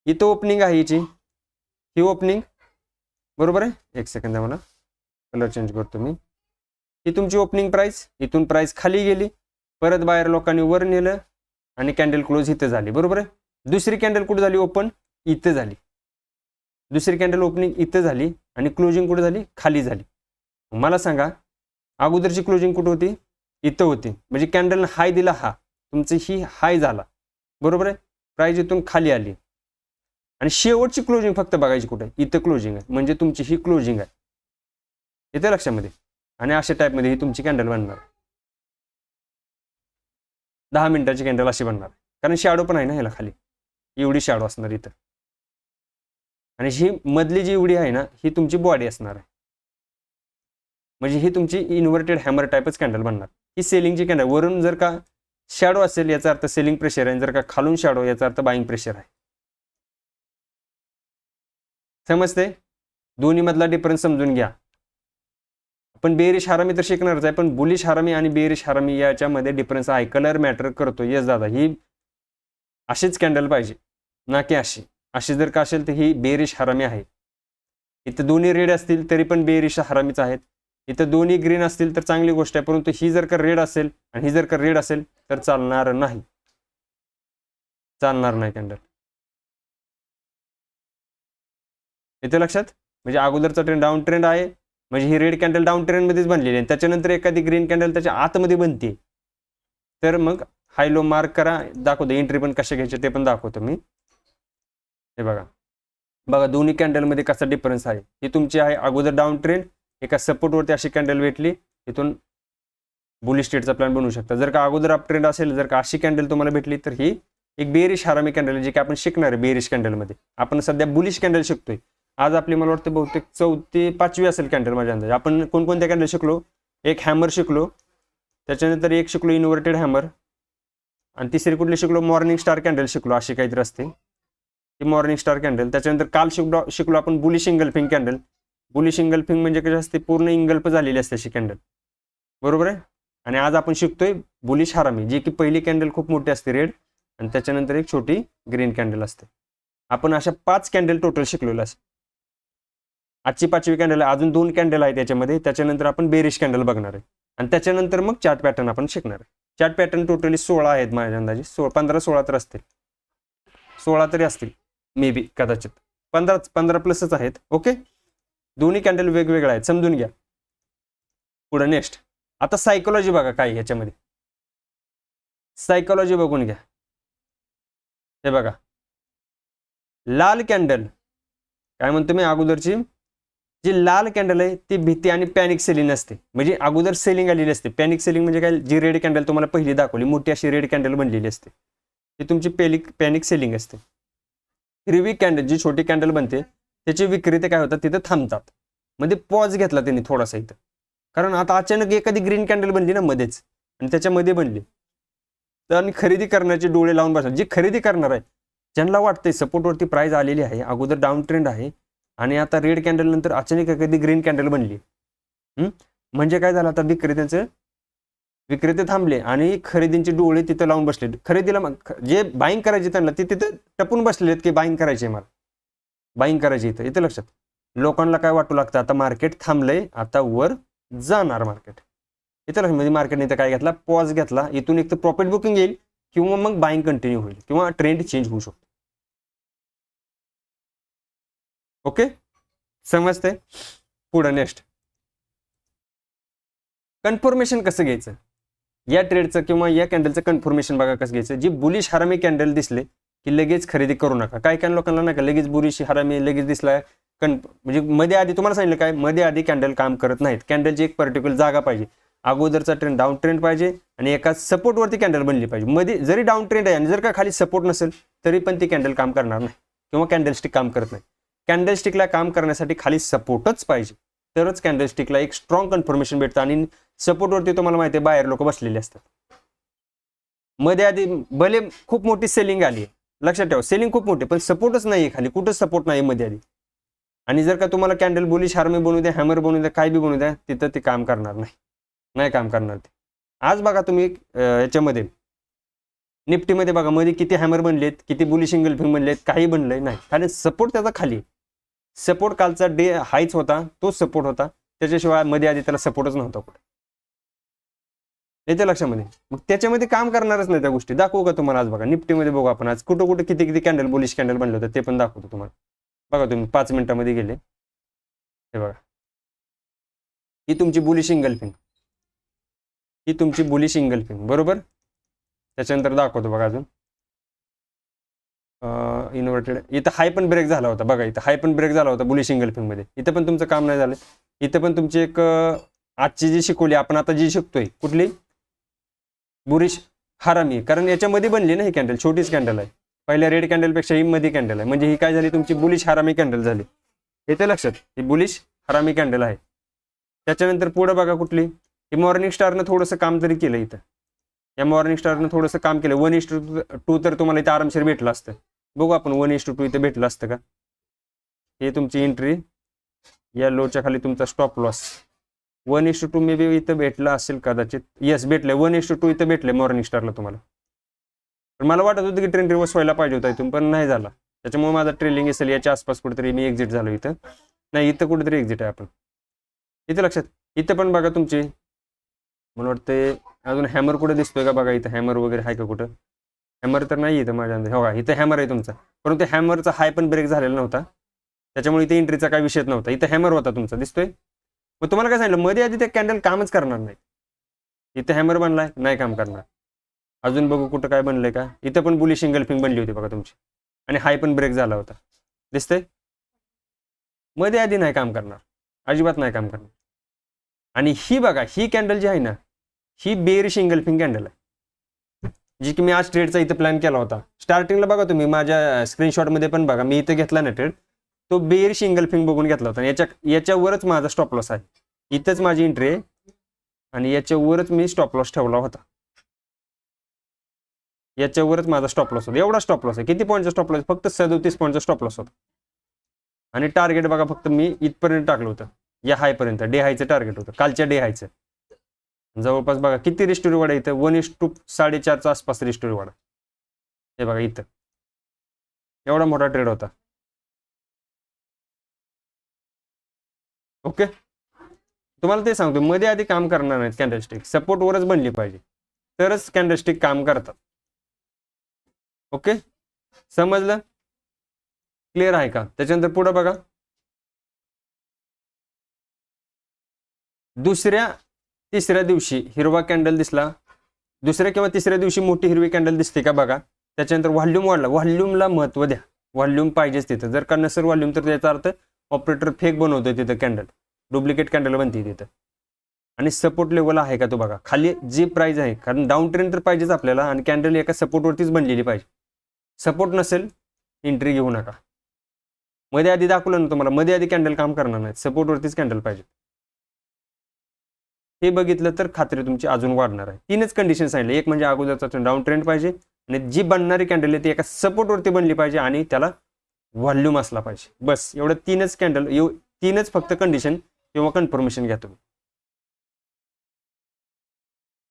इथं ओपनिंग आहे हिची, ही ओपनिंग बरोबर आहे. एक सेकंद मला कलर चेंज करतो मी. ही तुमची ओपनिंग प्राइस, इथून प्राइस खाली गेली, परत बाहेर लोकांनी वर नेलं आणि कॅन्डल क्लोज इथं झाली. बरोबर आहे. दुसरी कॅन्डल कुठे झाली ओपन, इथं झाली. दुसरी कॅन्डल ओपनिंग इथं झाली आणि क्लोजिंग कुठे झाली, खाली झाली. मला सांगा अगोदरची क्लोजिंग कुठे होती, इथं होती. म्हणजे कॅन्डल हाय दिला, हा तुमची ही हाय झाला. बरोबर आहे. प्राइस इथून खाली आली आणि शेवटची क्लोजिंग फक्त बघायची कुठे, इथं क्लोजिंग आहे. म्हणजे तुमची ही क्लोजिंग आहे, इथं लक्षामध्ये. आणि अशा टाईपमध्ये ही तुमची कॅन्डल बनणार, 10 मिनिटाची कॅन्डल अशी बनणार. कारण शॅडो पण आहे ना ह्याला खाली, एवढी शॅडो असणार इथं. आणि ही मधली जी एवढी आहे ना ही तुमची बॉडी असणार आहे. म्हणजे ही तुमची इन्व्हर्टेड हॅमर टाईपच कॅन्डल बनणार. ही सेलिंगची कॅन्डल. वरून जर का शॅडो असेल याचा अर्थ सेलिंग प्रेशर आहे, जर का खालून शॅडो याचा अर्थ बाईंग प्रेशर आहे. समजते, दोन्ही मधला डिफरन्स समजून घ्या. आपण बेरिश हरामी तर शिकणारच आहे, पण बुलिश हरामी आणि बेरिश हरामी याच्यामध्ये डिफरन्स आहे. कलर मॅटर करतो. येस दादा, ही अशीच कॅन्डल पाहिजे ना की अशी जर का असेल तर ही बेरिश हरामी आहे. इथं दोन्ही रेड असतील तरी पण बेरिश हरामीच आहेत. इथं दोन्ही ग्रीन असतील तर चांगली गोष्ट आहे. परंतु ही जर का रेड असेल आणि ही जर का रेड असेल तर चालणार नाही, चालणार नाही कॅन्डल. इथे लक्षात. म्हणजे अगोदरचा ट्रेंड डाऊन ट्रेंड आहे, म्हणजे ही रेड कॅन्डल डाऊन ट्रेंड मध्येच बनलेली आहे. त्याच्यानंतर एखादी ग्रीन कॅन्डल त्याच्या आतमध्ये बनते, तर मग हाय लो मार्क करा. दाखवतो एंट्री पण कशा घ्यायचे ते पण दाखवतो मी. हे बघा दोन्ही कॅन्डलमध्ये कसा डिफरन्स आहे. ही तुमची आहे अगोदर डाऊन ट्रेंड, एका सपोर्टवरती अशी कॅन्डल भेटली, इथून बुलिश स्टेटचा प्लॅन बनवू शकता. जर का अगोदर अप ट्रेंड असेल, जर का अशी कॅन्डल तुम्हाला भेटली तर ही एक बेरिश हरामी कॅन्डल आहे, जी की आपण शिकणार आहे. बेरिश कॅन्डलमध्ये आपण सध्या बुलिश कॅन्डल शिकतोय. आज आपली मला वाटतं बहुतेक 4थी 5वी असेल कॅन्डल माझ्या अंदाजे. आपण कोणकोणत्या कॅन्डल शिकलो, एक हॅमर शिकलो, त्याच्यानंतर एक शिकलो इन्व्हर्टेड हॅमर, आणि तिसरी कुठली शिकलो, मॉर्निंग स्टार कॅन्डल शिकलो. अशी काहीतरी असते ही मॉर्निंग स्टार कॅन्डल. त्याच्यानंतर काल शिकलो आपण bullish engulfing candle. Bullish engulfing म्हणजे कशी असते, पूर्ण इंगल्प झालेली असते अशी कॅन्डल. बरोबर आहे. आणि आज आपण शिकतोय बुलिश हरामी, जी की पहिली कॅन्डल खूप मोठी असते रेड, आणि त्याच्यानंतर एक छोटी ग्रीन कॅन्डल असते. आपण अशा 5 कॅन्डल टोटल शिकलेलो असतो. आजची 5वी कॅन्डल आहे. अजून 2 कॅन्डल आहे त्याच्यामध्ये. त्याच्यानंतर आपण बेरिश कॅन्डल बघणार आहे आणि त्याच्यानंतर मग चार्ट पॅटर्न आपण शिकणार आहे. चार्ट पॅटर्न टोटली 16 आहेत माझ्या अंदाजे. 15-16 तर असतील, 16 तरी असतील मे बी, कदाचित 15 प्लसच आहेत. ओके, दोन्ही कॅन्डल वेगवेगळ्या आहेत, समजून घ्या. पुढे नेक्स्ट. आता सायकोलॉजी बघा काय याच्यामध्ये. सायकोलॉजी बघून घ्या. हे बघा लाल कॅन्डल, काय म्हणतो मी अगोदरची जी लाल कॅन्डल आहे ती भीती आणि पॅनिक सेलिंग असते. म्हणजे अगोदर सेलिंग आलेली असते. पॅनिक सेलिंग म्हणजे काय, जी रेड कॅन्डल तुम्हाला पहिली दाखवली मोठी अशी रेड कॅन्डल बनलेली असते, ती तुमची पॅनिक सेलिंग असते. हिरवी कॅन्डल जी छोटी कॅन्डल बनते त्याचे विक्रेते काय होतात तिथं थांबतात. मध्ये पॉज घेतला त्यांनी थोडासा इथं, कारण आता अचानक एखादी ग्रीन कॅन्डल बनली ना मध्येच आणि त्याच्यामध्ये बनली, तर आणि खरेदी करण्याचे डोळे लावून बसतात. जी खरेदी करणार आहे, ज्यांना वाटतंय सपोर्टवरती प्राइस आलेली आहे, अगोदर डाऊन ट्रेंड आहे आणि आता रेड कॅन्डल नंतर अचानक एखादी ग्रीन कॅन्डल बनली, म्हणजे काय झालं, आता विक्रेते थांबले आणि खरेदींचे डोळे तिथं लावून बसले. खरेदीला जे बाईंग करायचे त्यांना ते तिथं टपून बसलेले आहेत की बाईंग करायचे, मला बाईंग करायची. इथं लक्षात, लोकांना काय वाटू लागतं, आता मार्केट थांबलंय, आता वर जाणार मार्केट. इथं लक्षात, म्हणजे मार्केटने इथं काय घेतला, पॉज घेतला. इथून एक तर प्रॉफिट बुकिंग येईल किंवा मग बाईंग कंटिन्यू होईल किंवा ट्रेंड चेंज होऊ शकतो. ओके, समजते. पुढे नेक्स्ट कन्फर्मेशन कसं घ्यायचं या ट्रेडचं किंवा या कॅन्डलचं कन्फर्मेशन बघा कसं घ्यायचं. जी बुलिश हरामी कॅन्डल दिसले की लगेच खरेदी करू नका. काय काय लोकांना नाही का लगेच बुलिश हरामी लगेच दिसलाय म्हणजे मध्ये आधी तुम्हाला सांगितलं काय, मध्ये आधी कॅन्डल काम करत नाहीत. कॅन्डलची एक पर्टिक्युलर जागा पाहिजे, अगोदरचा ट्रेंड डाऊन ट्रेंड पाहिजे आणि एका सपोर्टवरती कॅन्डल बनली पाहिजे. मध्ये जरी डाऊन ट्रेंड आहे आणि जर का खाली सपोर्ट नसेल तरी पण ती कॅन्डल काम करणार नाही किंवा कॅन्डलस्टिक काम करत नाही. कॅन्डलस्टिकला काम करण्यासाठी खाली सपोर्टच पाहिजे, तरच कॅन्डलस्टिकला एक स्ट्रॉंग कन्फर्मेशन भेटतं. आणि सपोर्टवरती तुम्हाला माहिती आहे बाहेर लोक बसलेले असतात. मध्ये आधी भले खूप मोठी सेलिंग आली आहे, लक्षात ठेवा, सेलिंग खूप मोठी, पण सपोर्टच नाही खाली, कुठंच सपोर्ट नाही मध्ये आधी. आणि जर का तुम्हाला कॅन्डल बुलिश हार्मी बनवू द्या, हॅमर बनवू द्या, काय बी बनवू द्या, तिथं ते काम करणार नाही काम करणार ते. आज बघा तुम्ही याच्यामध्ये निफ्टीमध्ये बघा मध्ये किती हॅमर बनलेत, किती बुलिश इंगल्फिंग बनलेत, काही बनलंय नाही, कारण सपोर्ट त्याचा खाली. सपोर्ट कालचा डे हायच होता, तो सपोर्ट होता, त्याच्याशिवाय मध्ये आधी त्याला सपोर्टच नव्हता कुठे. येते लक्षामध्ये, मग त्याच्यामध्ये काम करणारच नाही त्या गोष्टी. दाखवू का तुम्हाला आज बघा निफ्टीमध्ये बघू आपण आज कुठं कुठं किती किती कॅन्डल बुलिश कॅन्डल बनले होते ते पण दाखवतो तुम्हाला. बघा तुम्ही 5 मिनिटांमध्ये गेले, हे बघा ही तुमची बुलिश इंगल्फिंग, ही तुमची बुलिश इंगल्फिंग बरोबर. त्याच्यानंतर दाखवतो बघा अजून इन्व्हर्टेड, इथं हाय पण ब्रेक झाला होता बघा, इथं हाय पण ब्रेक झाला होता बुलिश इंगल्फिंग मध्ये. इथं पण तुमचं काम नाही झालं. इथं पण तुमची एक आजची जी शिकवली आपण आता जी शिकतोय कुठली बुलिश हरामी, कारण याच्यामध्ये बनली ना ही कॅन्डल, छोटीच कॅन्डल आहे, पहिल्या रेड कॅन्डलपेक्षा ही मध्ये कॅन्डल आहे, म्हणजे ही काय झाली तुमची बुलिश हरामी कॅन्डल झाली. येते लक्षात, ही बुलिश हरामी कॅन्डल आहे. त्याच्यानंतर पुढे बघा कुठली, ही मॉर्निंग स्टारनं थोडंसं काम तरी केलं इथं, या मॉर्निंग स्टारनं थोडंसं काम केलं. 1:2 तर तुम्हाला इथं आरामशीर भेटलं असतं. बघू आपण 1:2 इथं भेटलं असतं का. हे तुमची एंट्री, या लोच्या खाली तुमचा स्टॉप लॉस. 1:2 मे बी इथं भेटलं असेल कदाचित, येस भेटलंय 1:2 इथं भेटलंय मॉर्निंग स्टारला तुम्हाला. पण मला वाटत होतं की ट्रेंड रिव्हर्स व्हायला पाहिजे होता इथून, पण नाही झाला. त्याच्यामुळे माझा ट्रेलिंग असेल याच्या आसपास कुठेतरी मी एक्झिट झालो. इथं नाही, इथं कुठेतरी एक्झिट आहे आपण. इथं लक्षात, इथं पण बघा तुमची मला वाटतं अजून हॅमर कुठे दिसतोय का बघा, इथं हॅमर वगैरे आहे का कुठं. हॅमर तर नाही इथं माझ्या अंदाजे, हो का इथं हॅमर आहे तुमचा, परंतु हॅमरचा हाय पण ब्रेक झालेला नव्हता, त्याच्यामुळे इथे एंट्रीचा काही विषय नव्हता. इथं हॅमर होता तुमचा दिसतोय. मग तुम्हाला काय सांगितलं, मध्ये आधी ते कॅन्डल कामच करणार नाही. इथं हॅमर बनलाय, नाही काम करणार. अजून बघू कुठं काय बनलंय का. इथं पण बुलिश इंगल्फिंग बनली होती बघा तुमची आणि हाय पण ब्रेक झाला होता, दिसतंय. मध्ये आधी नाही काम करणार, अजिबात नाही काम करणार. आणि ही बघा ही कॅन्डल जी आहे ना, ही बेरिश इंगल्फिंग कॅन्डल आहे, जी की मी आज ट्रेडचा इथं प्लॅन केला होता. स्टार्टिंगला बघा तुम्ही माझ्या स्क्रीनशॉटमध्ये पण बघा, मी इथं घेतला ना ट्रेड, तो बेरिश इंगल्फिंग बघून घेतला होता. याच्यावरच माझा स्टॉप लॉस आहे, इथंच माझी एंट्री आहे आणि याच्यावरच मी स्टॉप लॉस ठेवला होता. याच्यावरच माझा स्टॉप लॉस होता. एवढा स्टॉप लॉस आहे. किती पॉईंटचा स्टॉप लॉस, फक्त 37 पॉईंटचा स्टॉप लॉस होता. आणि टार्गेट बघा फक्त मी इथपर्यंत टाकलं होतं, या हायपर्यंत, डे हायचं टार्गेट होतं, कालच्या डे हायचं. जवळपास बघा किती रिस्टोरी वाडा, इथं 1:4.5चा आसपास रिस्टोरी वाडा. हे बघा इथं एवढा मोठा ट्रेड होता. ओके, तुम्हाला ते सांगतो, मध्ये आधी काम करणार नाहीत कॅन्डलस्टिक, सपोर्टवरच बनली पाहिजे तरच कॅन्डलस्टिक काम करतात. ओके, समजलं, क्लिअर आहे का. त्याच्यानंतर पुढे बघा, दुसऱ्या तिसऱ्या दिवशी हिरवा कॅन्डल दिसला, दुसऱ्या किंवा तिसऱ्या दिवशी मोठी हिरवी कॅन्डल दिसते का बघा. त्याच्यानंतर व्हॉल्यूम वाढला, व्हॉल्यूमला महत्त्व द्या, व्हॉल्यूम पाहिजेच तिथं. जर का नसेल व्हॉल्यूम तर त्याचा अर्थ ऑपरेटर फेक बनवतोय तिथं, कॅन्डल डुप्लिकेट कॅन्डल बनते तिथं. आणि सपोर्ट लेवल आहे का तो बघा, खाली जी प्राइस आहे, कारण डाऊन ट्रेंड तर पाहिजेच आपल्याला आणि कॅन्डल एका सपोर्टवरतीच बनलेली पाहिजे. सपोर्ट नसेल एंट्री घेऊ नका. मध्ये आधी दाखवलं ना तुम्हाला, मध्ये आधी कॅन्डल काम करणार नाही, सपोर्टवरतीच कॅन्डल पाहिजे. हे बघितलं तर खात्री तुमची अजून वाढणार आहे. 3च कंडिशन सांगितले, एक म्हणजे अगोदरचा डाऊन ट्रेंड पाहिजे आणि जी बनणारी कॅन्डल आहे ती एका सपोर्टवरती बनली पाहिजे आणि त्याला व्हॉल्यूम असला पाहिजे. बस एवढं 3च कॅन्डल, 3च फक्त कंडिशन किंवा कन्फर्मेशन घ्या तुम्ही.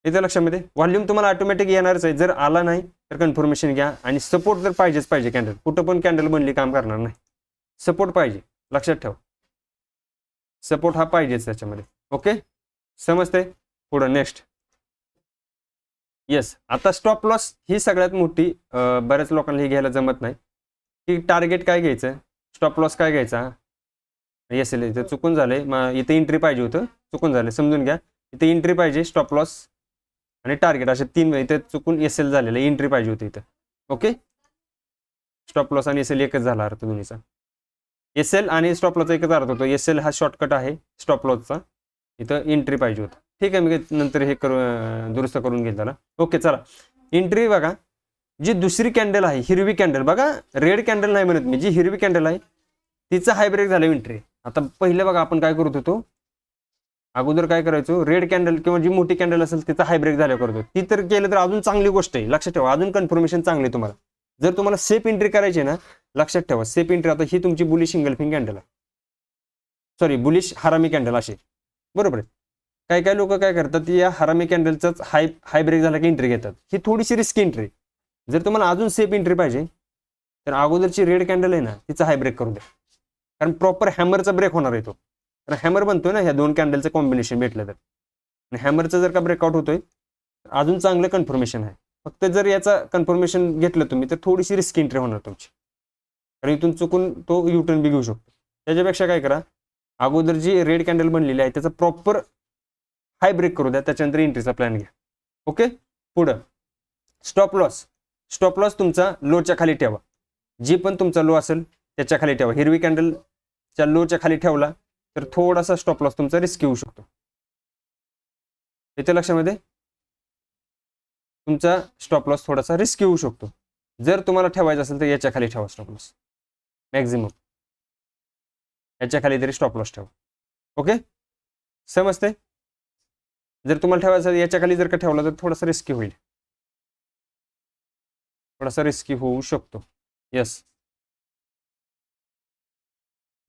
इथे लक्षामध्ये व्हॉल्यूम तुम्हाला ऑटोमॅटिक येणारच आहे. जर आला नाही तर कन्फर्मेशन घ्या आणि सपोर्ट तर पाहिजेच पाहिजे. कॅन्डल कुठं पण कॅन्डल बनली काम करणार नाही, सपोर्ट पाहिजे, लक्षात ठेवा. सपोर्ट हा पाहिजेच त्याच्यामध्ये. ओके, समजते. पुढं नेक्स्ट. येस, आता स्टॉप लॉस ही सगळ्यात मोठी, बऱ्याच लोकांना हे घ्यायला जमत नाही की टार्गेट काय घ्यायचं, स्टॉप लॉस काय घ्यायचा. येस, इथं चुकून झाले, इथे एंट्री पाहिजे होतं, चुकून झाले, समजून घ्या. इथे एंट्री पाहिजे, स्टॉप लॉस आणि टार्गेट असे 3, इथे चुकून एसएल झालेलं, एंट्री पाहिजे होती इथं. ओके, स्टॉप लॉस आणि एसएल एकच झाला अर्थ दोन्हीचा. एसएल आणि स्टॉप लॉसचा एकच अर्थ होतो. एसएल हा शॉर्टकट आहे स्टॉप लॉसचा, इथं एंट्री पाहिजे होतं. ठीक आहे, मी नंतर हे दुरुस्त करून घेईल त्याला. ओके, चला एंट्री बघा. जी दुसरी कॅन्डल आहे हिरवी कॅन्डल, बघा रेड कॅन्डल नाही म्हणत मी, जी हिरवी कॅन्डल आहे तिचं हाय ब्रेक झालं एंट्री. आता पहिले बघा आपण काय करत होतो, अगोदर काय करायचो, रेड कॅन्डल किंवा जी मोठी कॅन्डल असेल तिचा हाय ब्रेक झाल्या करतो. ती तर केलं तर अजून चांगली गोष्ट आहे, लक्षात ठेवा. अजून कन्फर्मेशन चांगली तुम्हाला. जर तुम्हाला सेफ एंट्री करायची ना, लक्षात ठेवा सेफ एंट्री. आता ही तुमची बुलिश सिंगलफिंग कॅन्डल आहे, सॉरी बुलिश हरामी कॅन्डल असे, बरोबर आहे. काही काही लोक काय करतात, या हरामी कॅन्डलचाच हाय ब्रेक झाला की एंट्री घेतात. ही थोडीशी रिस्की एंट्री. जर तुम्हाला अजून सेफ एंट्री पाहिजे तर अगोदरची रेड कॅन्डल आहे ना तिचा हाय ब्रेक करू द्या, कारण प्रॉपर हॅमरचा ब्रेक होणार आहे तो. कारण हॅमर बनतोय ना ह्या दोन कॅन्डलचं कॉम्बिनेशन भेटलं तर, आणि हॅमरचं जर का ब्रेकआउट होतोय तर अजून चांगलं कन्फर्मेशन आहे. फक्त जर याचा कन्फर्मेशन घेतलं तुम्ही तर थोडीशी रिस्की एंट्री होणार तुमची, कारण इथून चुकून तो युटर्न बी घेऊ शकतो. त्याच्यापेक्षा काय करा, अगोदर जी रेड कॅन्डल बनलेली आहे त्याचा प्रॉपर हाय ब्रेक करू द्या, त्याच्यानंतर एंट्रीचा प्लॅन घ्या. ओके, पुढं स्टॉप लॉस. स्टॉप लॉस तुमचा लोच्या खाली ठेवा, जी पण तुमचा लो असेल त्याच्या खाली ठेवा. हिरवी कॅन्डलच्या लोच्या खाली ठेवला तर थोडासा स्टॉप लॉस तुमचा रिस्क येऊ शकतो. इथे लक्षामध्ये तुमचा स्टॉप लॉस थोडासा रिस्क येऊ शकतो. जर तुम्हाला ठेवायचं असेल तर याच्या खाली ठेवा स्टॉप लॉस, मॅक्झिमम याच्या खाली तरी स्टॉप लॉस ठेवा. ओके, समजते. जर तुम्हाला ठेवायचं याच्या खाली जर का ठेवला तर थोडासा रिस्की होईल, थोडासा रिस्की होऊ शकतो. यस,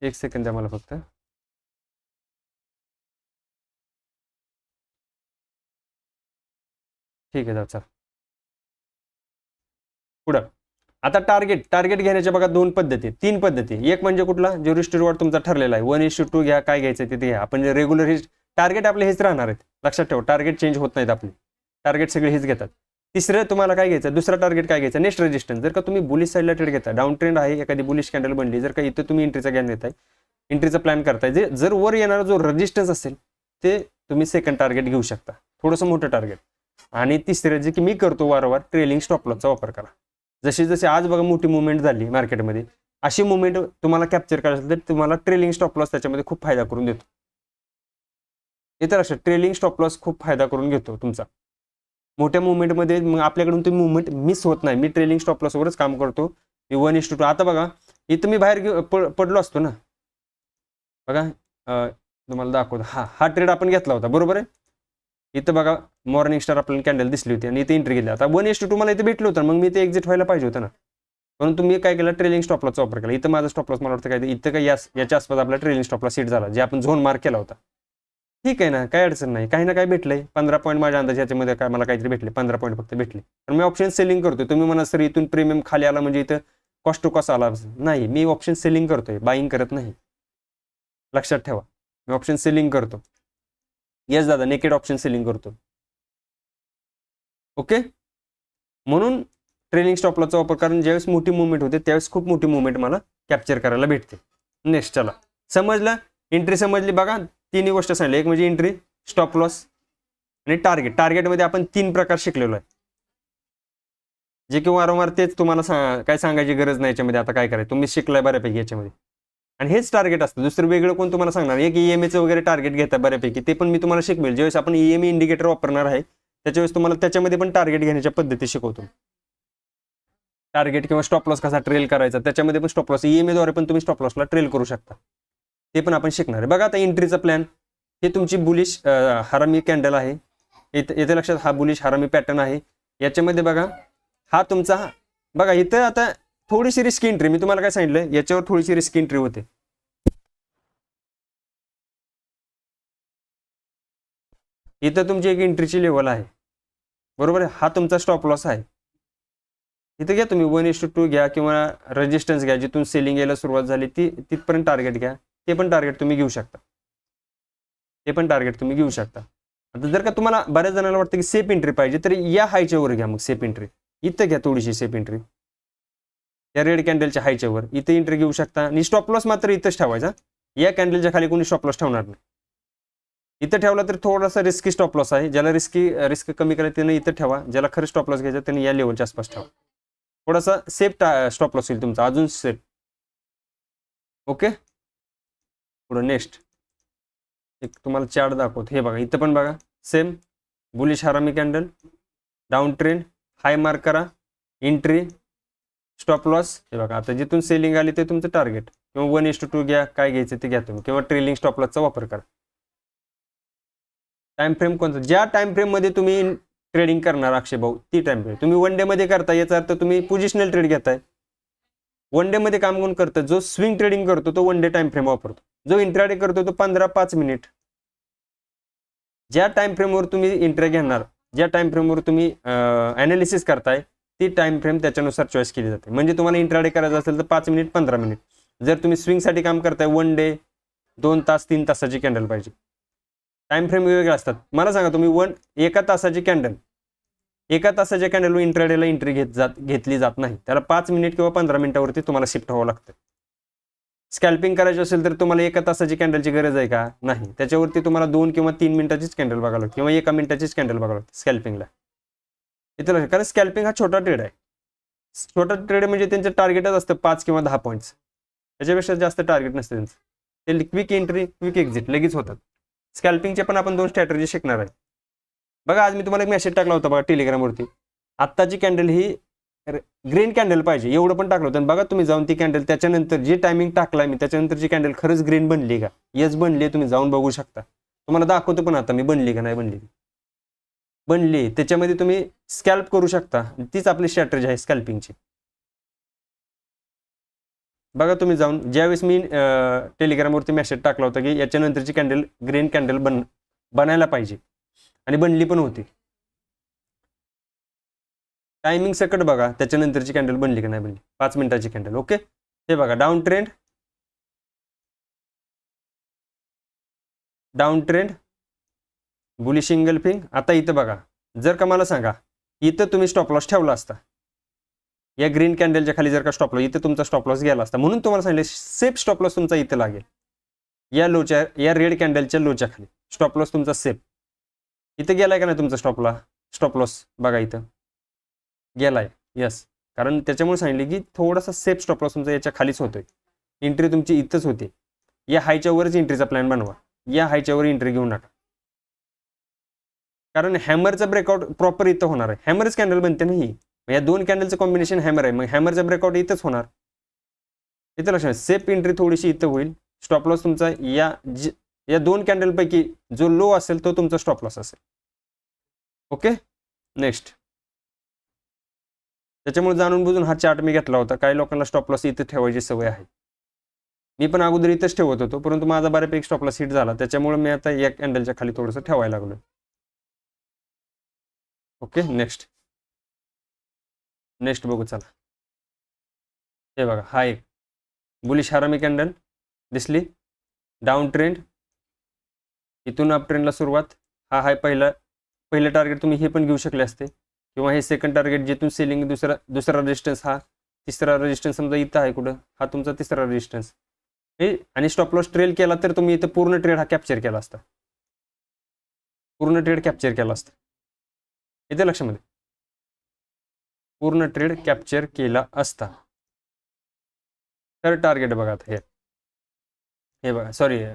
एक सेकंड द्या मला फक्त. ठीक आहे, चल पुढं. आता टार्गेट घेण्याच्या बघा 2 पद्धती, 3 पद्धती. एक म्हणजे कुठला, जो रिस्ट रिवॉर्ड तुमचा ठरलेला आहे 1:2 घ्या, काय घ्यायचं तिथे घ्या. आपण जे रेग्युलर हे टार्गेट आपले हेच राहणार आहेत, लक्षात ठेवा. टार्गेट चेंज होत नाहीत आपले, टार्गेट सगळे हेच घेतात. तिसरं तुम्हाला काय घ्यायचं, दुसरा टार्गेट काय घ्यायचं, नेक्स्ट रेजिस्टन्स. जर का तुम्ही बुलिश साईडला ट्रेड घेता, डाऊन ट्रेंड आहे, एखादी बुलिश कॅन्डल बनली, जर का इथं तुम्ही एंट्रीचा ज्ञान देताय, एंट्रीचा प्लॅन करताय, जे जर वर येणारा जो रेजिस्टन्स असेल ते तुम्ही सेकंड टार्गेट घेऊ शकता, थोडंसं मोठं टार्गेट. आणि तिसरं जे की मी करतो वारंवार, ट्रेलिंग स्टॉप लॉसचा वापर करा. जशी जशी आज बघा मोठी मुवमेंट झाली मार्केटमध्ये, अशी मुवमेंट तुम्हाला कॅप्चर करायचं असेल तर तुम्हाला ट्रेलिंग स्टॉप लॉस त्याच्यामध्ये खूप फायदा करून देतो. इतर लक्षात, ट्रेलिंग स्टॉप लॉस खूप फायदा करून घेतो तुमचा मोठ्या मुवमेंटमध्ये. मग आपल्याकडून तुम्ही मुवमेंट मिस होत नाही. मी ट्रेलिंग स्टॉप लॉसवरच काम करतो. मी 1:2. आता बघा इथं मी बाहेर पडलो असतो ना, बघा तुम्हाला दाखवतो. हा ट्रेड आपण घेतला होता, बरोबर आहे. इथं बघा मॉर्निंग स्टार आपल्याला कॅन्डल दिसली होती आणि इथे एंट्री केली. आता 1:2 मला इथे भेटलं होतं, मग मी इथे एक्झिट व्हायला पाहिजे होतं ना, म्हणून तुम्ही काय केलं, ट्रेलिंग स्टॉप लॉसचा वापर केला. इथं माझा स्टॉप लॉस मला वाटतं काय इथं काय याच्या आसपास आपला ट्रेलिंग स्टॉप लॉस सेट झाला, जे आपण झोन मार्क केला होता. ठीक आहे ना, काय अडचण नाही. काही ना काय भेटलंय, 15 पॉईंट माझ्या अंदाज याच्यामध्ये काय मला काहीतरी भेटले, 15 पॉईंट फक्त भेटले. तर मी ऑप्शन सेलिंग करतोय. तुम्ही म्हणा सर इथून प्रीमियम खाली आला म्हणजे इथं कॉस्ट टू कॉस्ट आला, नाही. मी ऑप्शन सेलिंग करतोय, बाईंग करत नाही, लक्षात ठेवा. मी ऑप्शन सेलिंग करतो. येस दादा, नेकेड ऑप्शन सेलिंग करतो. ओके, म्हणून ट्रेलिंग स्टॉप लॉसचा वापर, कारण ज्यावेळेस मोठी मुवमेंट होते त्यावेळेस खूप मोठी मुवमेंट मला कॅप्चर करायला भेटते. नेक्स्ट, चला समजला, एंट्री समजली. बघा तिन्ही गोष्ट सांगली, एक म्हणजे एंट्री, स्टॉप लॉस आणि टार्गेट. टार्गेटमध्ये आपण 3 प्रकार शिकलेलो आहे, जे की वारंवार तेच तुम्हाला काय सांगायची गरज नाही. याच्यामध्ये आता काय करायचं तुम्ही शिकलाय बऱ्यापैकी याच्यामध्ये, आणि हेच टार्गेट असतं. दुसरं वेगळं कोण तुम्हाला सांगणार. एक EMAचं वगैरे टार्गेट घेता बऱ्यापैकी, ते पण मी तुम्हाला शिकवेल. ज्यावेळेस आपण EMA इंडिकेटर वापरणार आहे त्याच्यावेळेस तुम्हाला त्याच्यामध्ये पण टार्गेट घेण्याच्या पद्धती शिकवतो. टार्गेट किंवा स्टॉप लॉस कसा ट्रेल करायचा, त्याच्यामध्ये पण स्टॉप लॉस EMA द्वारे पण तुम्ही स्टॉप लॉसला ट्रेल करू शकता, ते पण आपण शिकणार आहे. बघा आता एंट्रीचा प्लॅन, हे तुमची बुलिश हरामी कॅन्डल आहे. येथे लक्षात, हा बुलिश हरामी पॅटर्न आहे. याच्यामध्ये बघा हा तुमचा, बघा इथं आता थोडीशी रिस्क एंट्री, मी तुम्हाला काय सांगितलं, याच्यावर थोडीशी रिस्क एंट्री होते. इथं तुमची एक एंट्रीची लेवल आहे, बरोबर आहे. हा तुमचा स्टॉप लॉस आहे. इथं घ्या तुम्ही 1:2 घ्या किंवा रेजिस्टन्स घ्या, जिथून सेलिंग यायला सुरुवात झाली तिथपर्यंत टार्गेट घ्या. ते पण टार्गेट तुम्ही घेऊ शकता, आता जर का तुम्हाला बऱ्याच जणांना वाटतं की सेफ एंट्री पाहिजे, तर या हायच्या वर घ्या. मग सेफ एंट्री इथं घ्या, थोडीशी सेफ एंट्री या रेड कॅन्डलच्या हायच्या वर इथे एंट्री घेऊ शकता. आणि स्टॉप लॉस मात्र इथंच ठेवायचा, या कॅन्डलच्या खाली कोणी स्टॉप लॉस ठेवणार नाही. इथं ठेवला तर थोडासा रिस्की स्टॉप लॉस आहे. ज्याला रिस्क कमी करायचं त्याने इथं ठेवा, ज्याला खरं स्टॉप लॉस घ्यायचा त्याने या लेवलच्या आसपास ठेवा. थोडासा सेफ स्टॉप लॉस होईल तुमचा, अजून सेफ. ओके, पुढं नेक्स्ट एक तुम्हाला चार्ट दाखवतो. हे बघा, इथं पण बघा सेम बुलिश हरामी candle, down trend, high mark करा, एंट्री, स्टॉप लॉस. हे बघा आता जिथून सेलिंग आली ते तुमचं टार्गेट, किंवा 1:2 घ्या, काय घ्यायचं ते घ्या तुम्ही, किंवा ट्रेलिंग स्टॉप लॉसचा वापर करा. टाइम फ्रेम कोणता, ज्या टाइम फ्रेम मध्ये तुम्ही ट्रेडिंग करणार अक्षय भाऊ, ती टाइम फ्रेम. तुम्ही वन डे मध्ये करता, याचा अर्थ तुम्ही पोझिशनल ट्रेड घेताय. वन डे मध्ये काम कोण करतं, जो स्विंग ट्रेडिंग करतो तो वन डे टाइम फ्रेम वापरतो, जो इंट्राडे करतो तो 15-5 मिनिट. ज्या टाइम फ्रेमवर तुम्ही एंट्री घेणार, ज्या टाइम फ्रेमवर तुम्ही अनालिसिस करताय, ती टाइम फ्रेम त्याच्यानुसार चॉईस केली जाते. म्हणजे तुम्हाला इंट्राडे करायचं असेल तर 5 मिनिट 15 मिनिट. जर तुम्ही स्विंगसाठी काम करताय, वन डे 2 तास 3 तासाची कॅन्डल पाहिजे. टाइम फ्रेम वेगवेगळे असतात. मला सांगा, तुम्ही एका तासाची कॅन्डल, एका तासाच्या कॅन्डलवर इंट्राडेला एंट्री घेतली जात नाही. त्याला 5 मिनिट किंवा 15 मिनिटावरती तुम्हाला शिफ्ट व्हावं लागतं. स्कॅल्पिंग करायची असेल तर तुम्हाला एका तासाची कॅन्डलची गरज आहे का, नाही. त्याच्यावरती तुम्हाला 2 किंवा 3 मिनिटाचीच कॅन्डल बघावं लागते, किंवा 1 मिनिटाचीच कॅन्डल बघावं लागते स्कॅल्पिंगला. इथं कारण स्कॅल्पिंग हा छोटा ट्रेड आहे. छोटा ट्रेड म्हणजे त्यांचं टार्गेटच असतं 5 किंवा 10 पॉईंट्स, त्याच्यापेक्षा जास्त टार्गेट नसतं त्यांचं. ते क्विक एंट्री क्विक एक्झिट लगेच होतात. स्कॅल्पिंगचे पण आपण 2 स्ट्रॅटेजी शिकणार आहे. बघा आज मी तुम्हाला एक मेसेज टाकला होता बघा टेलिग्रामवरती, आत्ताची कॅन्डल ही ग्रीन कॅन्डल पाहिजे, एवढं पण टाकलं होतं. बघा तुम्ही जाऊन ती कॅन्डल, त्याच्यानंतर जे टायमिंग टाकलाय मी, त्याच्यानंतरची कॅन्डल खरंच ग्रीन बनली का, येस बनली, तुम्ही जाऊन बघू शकता. तुम्हाला दाखवतो पण आता मी बनली का नाही बनली. बनली, त्याच्यामध्ये तुम्ही स्कॅल्प करू शकता. तीच आपली स्ट्रॅटेजी आहे स्कॅल्पिंगची. बघा तुम्ही जाऊन, ज्यावेळेस मी टेलिग्रामवरती मेसेज टाकला होता की याच्यानंतरची कॅन्डल ग्रीन कॅन्डल बनायला पाहिजे, आणि बनली पण होती. टायमिंग सकट बघा, त्याच्यानंतरची कॅन्डल बनली का नाही बनली, 5 मिनिटाची कॅन्डल. ओके, हे बघा डाऊन ट्रेंड, बुलिश इंगल्फिंग. आता इथं बघा, जर का मला सांगा, इथं तुम्ही स्टॉप लॉस ठेवला असता, या ग्रीन कॅन्डलच्या खाली जर का स्टॉप लॉस, इथं तुमचा स्टॉप लॉस गेला असता. म्हणून तुम्हाला सांगितलं सेफ स्टॉप लॉस तुमचा इथं लागेल, या रेड कॅन्डलच्या लोच्या खाली स्टॉप लॉस तुमचा सेफ. इथं गेलाय का नाही तुमचा स्टॉप लॉस, बघा इथं गेलाय, यस. कारण त्याच्यामुळे सांगितले की थोडासा सेफ स्टॉप लॉस तुमचा याच्या खालीच होतोय. एंट्री तुमची इथंच होते. या हायच्या वरच एंट्रीचा प्लॅन बनवा, या हायच्या वर एंट्री घेऊ नका. कारण हॅमरचा ब्रेकआउट प्रॉपर इथं होणार आहे. हॅमरच कॅन्डल बनते नाही, या 2 कॅन्डलचं कॉम्बिनेशन हॅमर आहे, मग हॅमरचा ब्रेकआउट इथंच होणार. इथं लक्षात, सेफ एंट्री थोडीशी इथं होईल. स्टॉप लॉस तुमचा या 2 कॅन्डल पैकी जो लो असेल तो तुमचा स्टॉप लॉस असेल. Okay, next. त्याच्यामुळे जाणून बुजून हा चार्ट मी घेतला होता. काही लोकांना स्टॉप लॉस इथं ठेवायची सवय आहे. मी पण अगोदर इथंच ठेवत होतो, परंतु माझा बऱ्यापैकी स्टॉप लॉस हिट झाला, त्याच्यामुळे मी आता या कॅन्डलच्या खाली थोडंसं ठेवायला लागलो. ओके, नेक्स्ट बघू चला. हे बघा, हा एक बुलिश हरामी कॅन्डल दिसली, डाऊन ट्रेंड, इथून अप ट्रेंडला सुरुवात. हा हाय पहिलं टार्गेट तुम्ही हे पण घेऊ शकले असते, किंवा हे सेकंड टार्गेट जिथून सेलिंग, दुसरा रेजिस्टन्स, हा तिसरा रेजिस्टन्स समजा इथं आहे कुठं, हा तुमचा तिसरा रेजिस्टन्स. हे आणि स्टॉप लॉस ट्रेल केला तर तुम्ही इथं पूर्ण ट्रेड हा कॅप्चर केला असता, इथे लक्षामध्ये पूर्ण ट्रेड कॅप्चर केला असता. तर टार्गेट बघा आता हे बघा, सॉरी,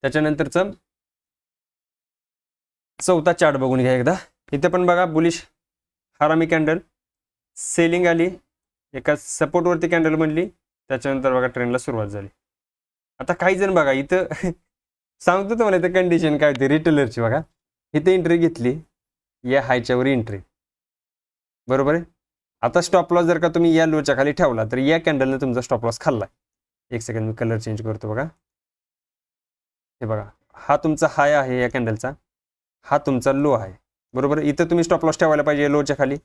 त्याच्यानंतरचा चौथा चार्ट बघून घ्या एकदा. इथे पण बघा बुलिश हरामी कॅन्डल, सेलिंग आली, एका सपोर्टवरती कॅन्डल बनली, त्याच्यानंतर बघा ट्रेंडला सुरुवात झाली. आता काही जण बघा इथं सांगतो तुम्हाला इथं कंडिशन काय होती रिटेलरची. बघा इथे एंट्री घेतली, या हायच्यावर एंट्री, बरोबर आहे. आता स्टॉप लॉस जर का तुम्ही या लोच्या खाली ठेवला तर या कॅन्डलने तुमचा स्टॉप लॉस खाल्ला. एक सेकंड मी कलर चेंज करतो. बघा हे बघा, हा तुमचा हाय आहे या कॅन्डलचा, हा तुमचा लो आहे, बरोबर. इथं तुम्ही स्टॉप लॉस ठेवायला पाहिजे लोच्या खाली.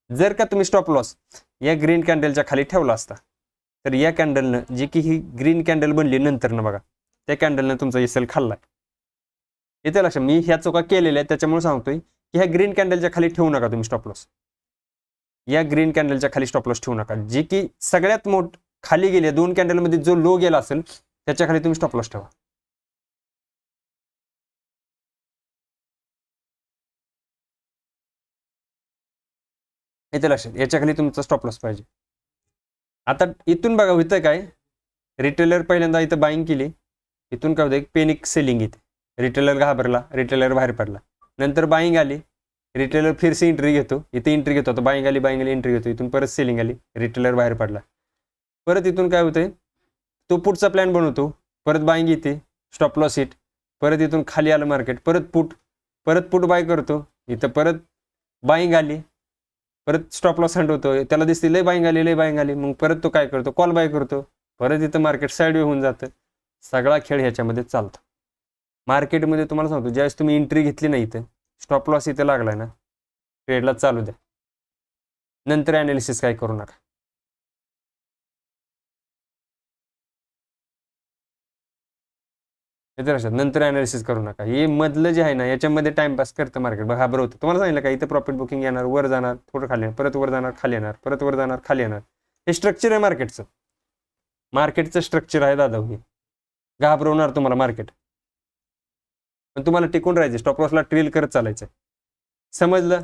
जर का तुम्ही स्टॉप लॉस या ग्रीन कॅन्डलच्या खाली ठेवला असता तर या कॅन्डलनं, जी की ही ग्रीन कॅन्डल बनली नंतरनं बघा, त्या कॅन्डलनं तुमचा एसएल खाल्लाय. इथे लक्ष, मी ह्या चुका केलेल्या आहेत त्याच्यामुळे सांगतोय की ह्या ग्रीन कॅन्डलच्या खाली ठेवू नका तुम्ही स्टॉप लॉस. या ग्रीन कॅन्डलच्या खाली स्टॉप लॉस ठेवू नका. जी की सगळ्यात खाली गेली 2 कॅन्डलमध्ये जो लो गेला असेल त्याच्या खाली तुम्ही स्टॉप लॉस ठेवा. इथे लक्षात, याच्या खाली तुमचा स्टॉप लॉस पाहिजे. आता इथून बघा होतं काय, रिटेलर पहिल्यांदा इथं बाईंग केली, इथून काय होतं एक पेनिक सेलिंग येते, रिटेलर घाबरला, रिटेलर बाहेर पडला. नंतर बाईंग आली, रिटेलर फिरसे एंट्री घेतो, इथे एंट्री घेतो, आता बाईंग आली एंट्री घेतो, इथून परत सेलिंग आली, रिटेलर बाहेर पडला. परत इथून काय होतंय, तो पुढचा प्लॅन बनवतो, परत बाईंग येते, स्टॉप लॉस हिट, परत इथून खाली आलं मार्केट, परत पुट बाय करतो, इथं परत बाईंग आली, परत स्टॉप लॉस हंड होतो, त्याला दिसते लय बाईंग आली, मग परत तो काय करतो, कॉल बाय करतो, परत इथं मार्केट साईड होऊन जातं. सगळा खेळ ह्याच्यामध्ये चालतो. मार्केटमध्ये तुम्हाला सांगतो, ज्यावेळेस तुम्ही एंट्री घेतली नाही इथं, स्टॉप लॉस इथं लागलाय ना, ट्रेडला चालू द्या, नंतर ॲनालिसिस काय करू नका. नंतर ॲनालिसिस करू नका. हे मधलं जे आहे ना, याच्यामध्ये टाइमपास करतं मार्केट, बघा बरं होतं. तुम्हाला सांगितलं का इथं प्रॉफिट बुकिंग येणार, वर जाणार, थोडं खाली येणार, परत वर जाणार, खाली येणार, परत वर जाणार, खाली येणार. हे स्ट्रक्चर आहे मार्केटचं स्ट्रक्चर आहे दादा. हे घाबरवणार तुम्हाला मार्केट, पण तुम्हाला टिकून राहायचं, स्टॉप लॉसला ट्रेल करत चालायचं. समजलं?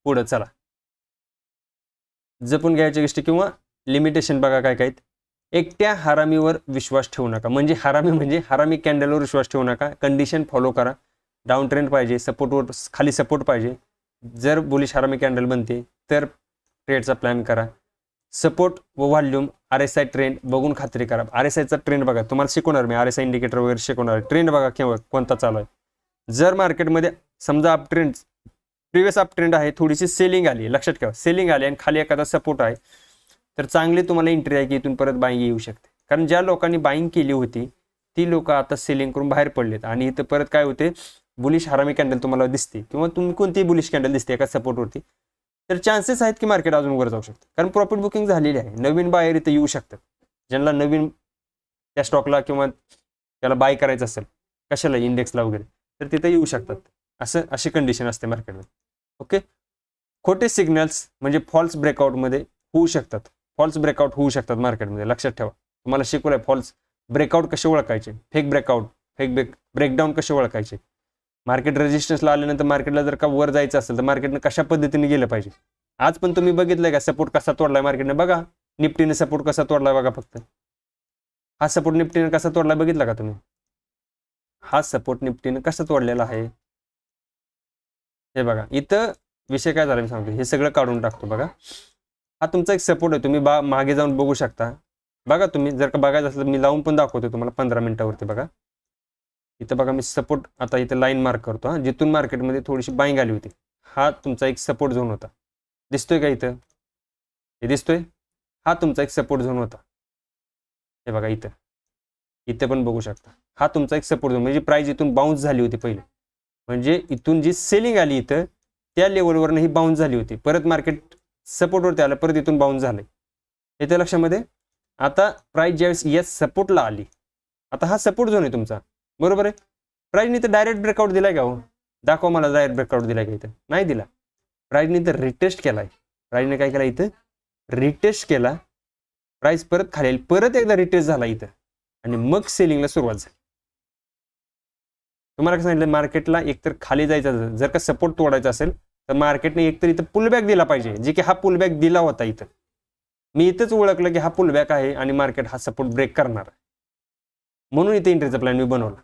पुढं चला, जपून घ्यायच्या गोष्टी किंवा लिमिटेशन बघा काय काय. एकट्या हरामीवर विश्वास ठेवू नका. म्हणजे हरामी कॅन्डलवर विश्वास ठेवू नका. कंडिशन फॉलो करा. डाऊन ट्रेंड पाहिजे, सपोर्टवर खाली सपोर्ट पाहिजे. जर बुलिश हरामी कॅन्डल बनते तर ट्रेडचा प्लॅन करा. सपोर्ट व व्हॉल्यूम RSI ट्रेंड बघून खात्री करा. RSIचा ट्रेंड बघा, तुम्हाला शिकवणार मी, RSI इंडिकेटर वगैरे शिकवणार. ट्रेंड बघा केव्हा कोणता चालू आहे. जर मार्केटमध्ये समजा up trend, previous up trend आहे, थोडीशी सेलिंग आली, लक्षात ठेवा सेलिंग आली आणि खाली एखादा सपोर्ट आहे, तर चांगली तुम्हाला एंट्री आहे की इथून परत बाईंग येऊ शकते. कारण ज्या लोकांनी बाईंग केली होती ती लोक आता सेलिंग करून बाहेर पडलेत आणि इथं परत काय होते, बुलिश हरामी कॅन्डल तुम्हाला दिसते किंवा तुम्ही कोणतीही बुलिश कॅन्डल दिसते एका सपोर्टवरती, तर चान्सेस आहेत की मार्केट अजून वर जाऊ शकतं. कारण प्रॉफिट बुकिंग झालेली आहे. नवीन बायर इथं येऊ शकतात, ज्यांना नवीन त्या स्टॉकला किंवा त्याला बाय करायचं असेल, कशाला इंडेक्सला वगैरे, तर तिथं येऊ शकतात. अशी कंडिशन असते मार्केटमध्ये. ओके, खोटे सिग्नल्स म्हणजे फॉल्स ब्रेकआउटमध्ये होऊ शकतात. फॉल्स ब्रेकआउट होऊ शकतात मार्केटमध्ये, लक्षात ठेवा. तुम्हाला शिकवलंय फॉल्स ब्रेकआउट कसे ओळखायचे, फेक ब्रेकआउट, ब्रेकडाऊन कसे ओळखायचे. मार्केट रेजिस्टन्सला आल्यानंतर मार्केटला जर का वर जायचं असेल तर मार्केटनं कशा पद्धतीने गेलं पाहिजे. आज पण तुम्ही बघितलंय का सपोर्ट कसा तोडलाय मार्केटने, बघा निफ्टीने सपोर्ट कसा तोडलाय बघा. फक्त हा सपोर्ट निफ्टीने कसा तोडलाय बघितला का तुम्ही. हा सपोर्ट निफ्टीने कसा तोडलेला आहे हे बघा. इथं विषय काय झाला मी सांगतो, हे सगळं काढून टाकतो. बघा हा तुमचा एक सपोर्ट आहे, तुम्ही मागे जाऊन बघू शकता. बघा तुम्ही जर का बघायचं असेल तर मी लावून पण दाखवतो तुम्हाला 15 मिनिटावरती. बघा इथं बघा मी सपोर्ट आता इथं लाईन मार्क करतो. हा जिथून मार्केटमध्ये थोडीशी बाईंग आली होती, हा तुमचा एक सपोर्ट झोन होता. दिसतोय का इथं, हे दिसतोय, हा तुमचा एक सपोर्ट झोन होता. हे बघा इथं पण बघू शकता, हा तुमचा एक सपोर्ट झोन, म्हणजे प्राइस इथून बाउन्स झाली होती पहिले, म्हणजे इथून जी सेलिंग आली इथं त्या लेवलवरनं ही बाउन्स झाली होती. परत मार्केट सपोर्टवरती आलं, परत इथून बाउन्स झालंय. येते लक्षामध्ये. आता प्राइस ज्यावेळेस या सपोर्टला आली, आता हा सपोर्ट झोन आहे तुमचा, बरोबर आहे. प्राइसने तर डायरेक्ट ब्रेकआउट दिलाय का हो, दाखवा मला डायरेक्ट ब्रेकआउट दिलाय का. इथं नाही दिला. प्राइसने तर रिटेस्ट केलाय. प्राइसने काय केला इथं, रिटेस्ट केला. प्राइस परत खाली, परत एकदा रिटेस्ट झाला इथं आणि मग सेलिंगला सुरुवात झाली. तुम्हाला काय सांगितलं, मार्केटला एकतर खाली जायचं, जर का सपोर्ट तोडायचा असेल तर मार्केटने एकतर इथं पुलबॅक दिला पाहिजे, जे की हा पुलबॅक दिला होता. इथं मी इथंच ओळखलं की हा पुलबॅक आहे आणि मार्केट हा सपोर्ट ब्रेक करणार आहे, म्हणून इथे एंट्रीचा प्लॅन मी बनवला.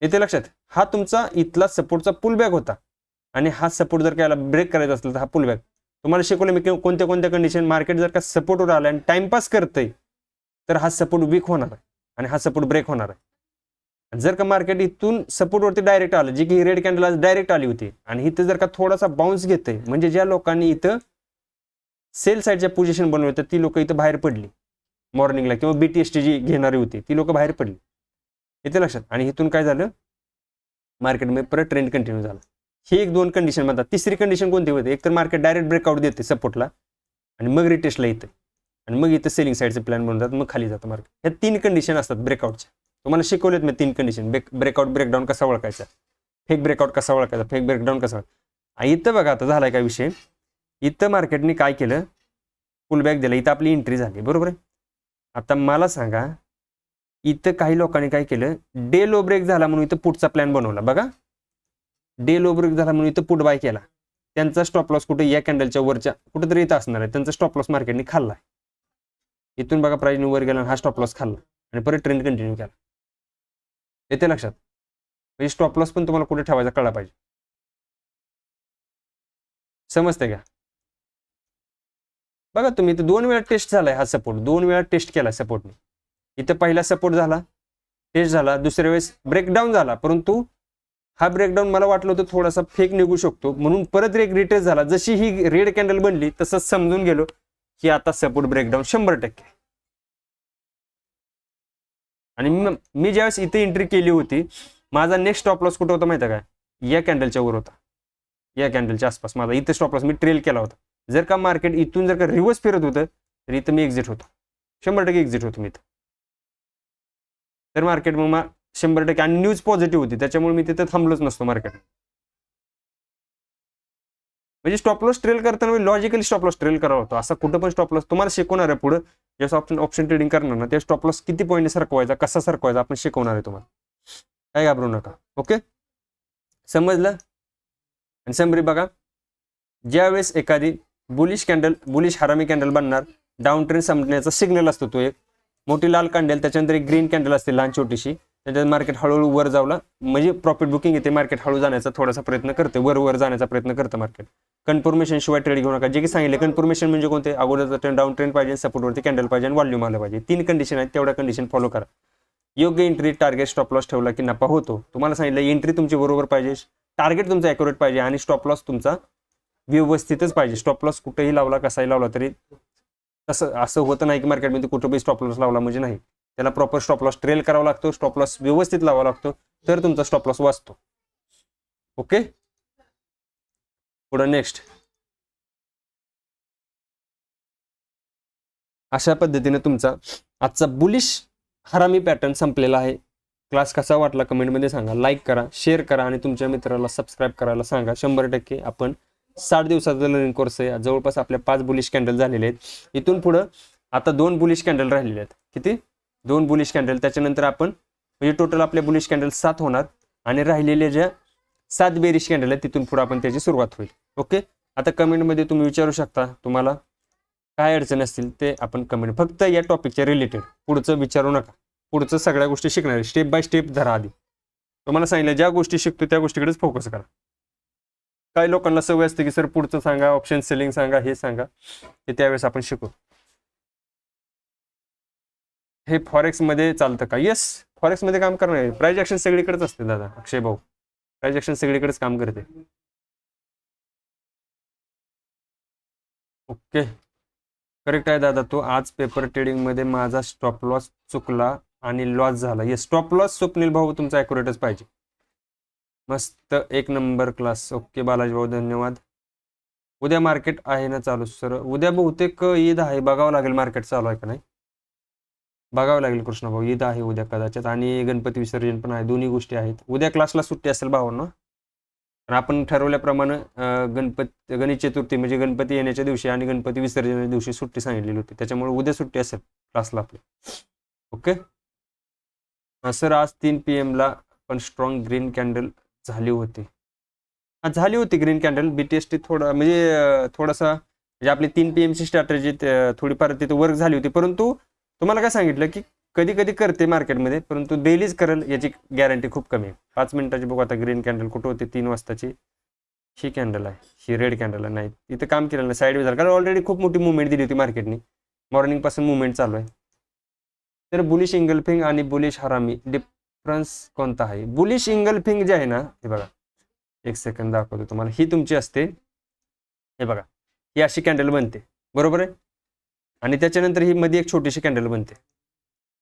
इथे लक्षात, हा तुमचा इथला सपोर्टचा पुलबॅक होता आणि हा सपोर्ट जर काय ब्रेक करायचा असेल तर हा पुलबॅक, तुम्हाला शिकवलं मी कोणत्या कोणत्या कंडिशन मार्केट जर का सपोर्टवर आला आणि टाइमपास करतंय तर हा सपोर्ट वीक होणार आहे आणि हा सपोर्ट ब्रेक होणार आहे. जर का मार्केट इथून सपोर्टवरती डायरेक्ट आलं, जी की रेड कॅन्डल आज डायरेक्ट आली होती आणि इथं जर का थोडासा बाउन्स घेतंय, म्हणजे ज्या लोकांनी इथं सेल साईडच्या पोझिशन बनवले होते ती लोक इथं बाहेर पडली मॉर्निंगला, किंवा BTST जी घेणारी होती ती लोक बाहेर पडली, इथे लक्षात. आणि इथून काय झालं, मार्केटमध्ये परत ट्रेंड कंटिन्यू झाला. ही एक दोन कंडिशन म्हणतात. तिसरी कंडिशन कोणती होते, एक तर मार्केट डायरेक्ट ब्रेकआउट देते सपोर्टला आणि मग रिटेस्टला येते आणि मग इथं सेलिंग साईडचे प्लॅन बनवतात, मग खाली जातं मार्केट. ह्या 3 कंडिशन असतात ब्रेकआउटच्या. तुम्हाला शिकवलेत मी 3 कंडिशन. ब्रेकआउट ब्रेकडाऊन कसा ओळखायचा, फेक ब्रेकआउट कसा ओळखायचा, फेक ब्रेकडाऊन कसा. इथं बघा आता झालाय काय विषय, इथं मार्केटने काय केलं, पुलबॅक दिला, इथं आपली एंट्री झाली, बरोबर आहे. आता मला सांगा, इथं काही लोकांनी काय केलं, डे लो ब्रेक झाला म्हणून इथं पुटचा प्लॅन बनवला. बघा, डे लो ब्रेक झाला म्हणून इथं पुट बाय केला. त्यांचा स्टॉप लॉस कुठे, या कॅन्डलच्या वरच्या कुठेतरी इथं असणार आहे. त्यांचा स्टॉप लॉस मार्केटने खाल्ला. इथून बघा प्राइस वर गेला, हा स्टॉप लॉस खाल्ला आणि परत ट्रेंड कंटिन्यू केला. येते लक्षात. म्हणजे स्टॉप लॉस पण तुम्हाला कुठे ठेवायचा कळला पाहिजे. समजते का? बघा तुम्ही इथं 2 वेळा टेस्ट झालाय हा सपोर्ट, 2 वेळा टेस्ट केला सपोर्टने. इथं पहिला सपोर्ट झाला, टेस्ट झाला, दुसऱ्या वेळेस ब्रेकडाऊन झाला, परंतु हा ब्रेकडाऊन मला वाटलं होतं थोडासा फेक निघू शकतो म्हणून परत एक रिटेस्ट झाला. जशी ही रेड कॅन्डल बनली तसंच समजून गेलो की आता सपोर्ट ब्रेकडाऊन 100%. आणि मी ज्यावेळेस इथे एंट्री केली होती, माझा नेक्स्ट स्टॉप लॉस कुठं होता माहिती आहे का, या कॅन्डलच्या वर होता, या कॅन्डलच्या आसपास माझा इथे स्टॉप लॉस मी ट्रेल केला होता. जर का मार्केट इथून जर का रिव्हर्स फिरत होतं तर इथं मी एक्झिट होतो, 100% एक्झिट होतो मी इथं. तर मार्केट मग 100%, आणि न्यूज पॉझिटिव्ह होती त्याच्यामुळे मी तिथे थांबलोच नसतो मार्केट. म्हणजे स्टॉप लॉस ट्रेल करताना लॉजिकली स्टॉप लॉस ट्रेल करावा होतो. असं कुठं पण स्टॉप लॉस तुम्हाला शिकवणार आहे पुढे, जसं ऑप्शन ट्रेडिंग करणार ना, ते स्टॉप लॉस किती पॉईंट सरकवायचा, कसा सरकवायचा आपण शिकवणार आहे तुम्हाला. काय घाबरू नका. ओके, समजलं. आणि समरी बघा, ज्यावेळेस एखादी बुलिश कॅन्डल, बुलिश हरामी कॅन्डल बनणार, डाऊन ट्रेंड संपण्याचा सिग्नल असतो तो, एक मोठी लाल कॅन्डल, त्याच्यानंतर एक ग्रीन कॅन्डल असते लहान छोटीशी, त्याच्यात मार्केट हळूहळू वर जावला म्हणजे प्रॉफिट बुकिंग येते, मार्केट हळू जाण्याचा थोडासा प्रयत्न करते, वर जाण्याचा प्रयत्न करतं मार्केट. कन्फर्मेशन शिवाय ट्रेड घेऊ नका. जे की सांगितले कन्फर्मेशन म्हणजे कोणते, अगोदरचा ट्रेंड डाऊन ट्रेंड पाहिजे, सपोर्टवरती कॅन्डल पाहिजे आणि व्हॉल्यूम आलं पाहिजे. 3 कंडिशन आहेत, तेवढ्या कंडिशन फॉलो करा. योग्य एंट्री, टार्गेट, स्टॉप लॉस ठेवला की नफा होतो. तुम्हाला सांगितलं एंट्री तुमची बरोबर पाहिजे, टार्गेट तुमचा ॲक्युरेट पाहिजे आणि स्टॉप लॉस तुमचा व्यवस्थितच पाहिजे. स्टॉप लॉस कुठेही लावला, कसाही लावला तरी तसं असं होतं नाही की मार्केटमध्ये कुठंही स्टॉप लॉस लावला म्हणजे नाही. त्याला प्रॉपर स्टॉप लॉस ट्रेल करावा लागतो, स्टॉप लॉस व्यवस्थित लावावा लागतो, तर तुमचा स्टॉप लॉस वाचतो. ओके, पुढे नेक्स्ट. अशा पद्धतीने तुमचा आजचा बुलिश हरामी पॅटर्न संपलेला आहे. क्लास कसा वाटला कमेंटमध्ये सांगा, लाईक करा, शेअर करा आणि तुमच्या मित्राला सबस्क्राईब करायला सांगा. 100% आपण 60 दिवसाचा लर्निंग कोर्स आहे. जवळपास आपल्या 5 बुलिश कॅन्डल झालेले आहेत. इथून पुढं आता 2 बुलिश कॅन्डल राहिलेले आहेत. किती? 2 बुलिश कॅन्डल. त्याच्यानंतर आपण म्हणजे टोटल आपल्या बुलिश कॅन्डल 7 होणार आणि राहिलेल्या ज्या 7 बेरिश कॅन्डल आहेत तिथून पुढे आपण त्याची सुरुवात होईल. ओके, आता कमेंटमध्ये तुम्ही विचारू शकता तुम्हाला काय अडचण असतील ते आपण कमेंट, फक्त या टॉपिकच्या रिलेटेड, पुढचं विचारू नका. पुढचं सगळ्या गोष्टी शिकणार आहे, स्टेप बाय स्टेप धरा. आधी तुम्हाला सांगितलं ज्या गोष्टी शिकतो त्या गोष्टीकडेच फोकस करा. काही लोकांना सवय असते की सर पुढचं सांगा, ऑप्शन सेलिंग सांगा, हे सांगा, ते त्यावेळेस आपण शिकू. हे फॉरेक्स मध्ये चालतं का? येस, फॉरेक्स मध्ये काम करणार आहे. प्राइस ऍक्शन सगळीकडेच असते दादा, अक्षय भाऊ, प्राइस ऍक्शन सगळीकडेच काम करते. ओके, करेक्ट आहे दादा. तो आज पेपर ट्रेडिंग मध्ये माझा स्टॉप लॉस चुकला आणि लॉस झाला. येस, स्टॉप लॉस स्वप्नील भाऊ तुमचा ॲक्युरेटच पाहिजे. मस्त, 1 नंबर क्लास. ओके बालाजी भाऊ, धन्यवाद. उद्या मार्केट आहे ना चालू सर? उद्या बहुतेक ईद आहे, बघावं लागेल मार्केट चालू आहे का नाही, बघावं लागेल कृष्णा भाऊ. ईद आहे उद्या कदाचित आणि गणपती विसर्जन पण आहे, दोन्ही गोष्टी आहेत. उद्या क्लासला सुट्टी असेल भावांना. आपण ठरवल्याप्रमाणे गणेश चतुर्थी म्हणजे गणपती येण्याच्या दिवशी आणि गणपती विसर्जनाच्या दिवशी सुट्टी सांगितलेली होती, त्याच्यामुळे उद्या सुट्टी असेल क्लासला आपली. ओके सर, आज 3 PM ला पण स्ट्रॉंग ग्रीन कॅन्डल झाली होती. झाली होती ग्रीन कॅन्डल. BTST थोडा म्हणजे थोडासा म्हणजे आपली 3 PM ची स्ट्रॅटेजी थोडीफार तिथे वर्क झाली होती, परंतु तुम्हाला काय सांगितलं की कधी कधी करते मार्केटमध्ये, परंतु डेलीच करेल याची गॅरंटी खूप कमी आहे. 5 मिनिटाची बघू आता ग्रीन कॅन्डल कुठं होती, 3 वाजताची. ही कॅन्डल आहे, ही रेड कॅन्डल आहे. नाही इथं काम केलेलं नाही, साईड झालं, कारण ऑलरेडी खूप मोठी मुवमेंट दिली होती मार्केटने, मॉर्निंग पासून मुवमेंट चालू आहे. तर बुलिश इंगल्फिंग आणि बुलिश हरामी डिफरन्स कोणता आहे? बुलिश इंगल्फिंग जे आहे ना, हे बघा एक सेकंद दाखवतो तुम्हाला. ही तुमची असते, हे बघा ही अशी कॅन्डल बनते बरोबर आहे, आणि त्याच्यानंतर ही मध्ये एक छोटीशी कॅन्डल बनते,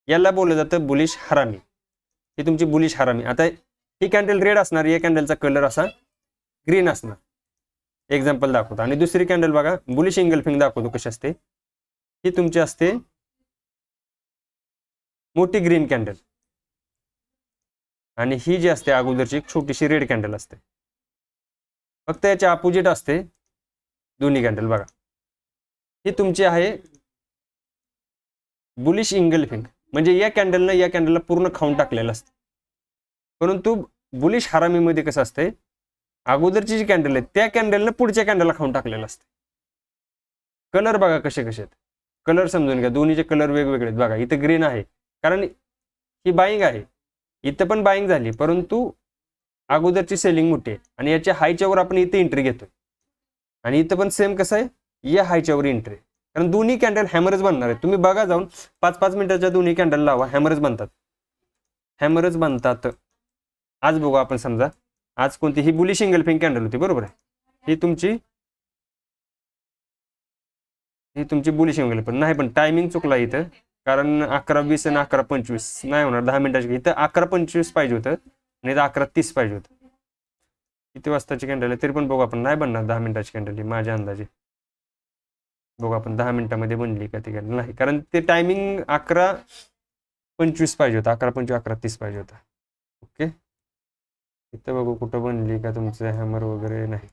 याला बोललं जातं बुलिश हरामी. ही तुमची बुलिश हरामी. आता ही कॅन्डल रेड असणार, या कॅन्डलचा कलर असा ग्रीन असणार. एक्झाम्पल दाखवतो. आणि दुसरी कॅन्डल बघा, बुलिश इंगल्फिंग दाखवतो कशी असते. ही तुमची असते मोठी ग्रीन कॅन्डल, आणि ही जी असते अगोदरची एक छोटीशी रेड कॅन्डल असते. फक्त याच्या अपोजिट असते दोन्ही कॅन्डल. बघा ही तुमची आहे बुलिश इंगल्फिंग, म्हणजे या कॅन्डलनं या कॅन्डलला पूर्ण खाऊन टाकलेलं असतं. परंतु बुलिश हरामीमध्ये कसं असतंय, अगोदरची जी कॅन्डल आहे त्या कॅन्डलनं पुढच्या कॅन्डलला खाऊन टाकलेलं असतं. कलर बघा कसे कसे आहेत, कलर समजून घ्या, दोन्हीचे कलर वेगवेगळे आहेत. बघा इथं ग्रीन आहे कारण ही बाईंग आहे, इथं पण बाईंग झाली, परंतु अगोदरची सेलिंग मोठी आहे आणि याच्या हायच्या वर आपण इथे एंट्री घेतोय. आणि इथं पण सेम कसं आहे, या हायच्या वर एंट्री, कारण दोन्ही कॅन्डल हॅमरच बनणार आहे. तुम्ही बघा जाऊन 5-5 मिनिटाच्या दोन्ही कॅन्डल लावा, हॅमरच बनतात, हॅमरच बनतात. आज बघू आपण, समजा आज कोणती, ही बुलिश इंगल्फिंग कॅन्डल होती बरोबर आहे, ही तुमची बुलिश इंगल्फिंग नाही, पण टायमिंग चुकला इथं, कारण 11:20 आणि 11:25 नाही होणार 10 मिनिटाची. इथं 11:25 पाहिजे होतं आणि इथं 11:30 पाहिजे होतं. किती वाजताची कॅन्डल आहे तरी पण बघू आपण, नाही बनणार 10 मिनिटाची कॅन्डल ही माझ्या अंदाजे. बघू आपण 10 मिनिटामध्ये बनली का ती कॅन्डल, नाही, कारण ते टायमिंग 11:25 पाहिजे होतं, 11:25 11:30 पाहिजे होतं. ओके, इथं बघू कुठं बनली का तुमचं हॅमर वगैरे. नाही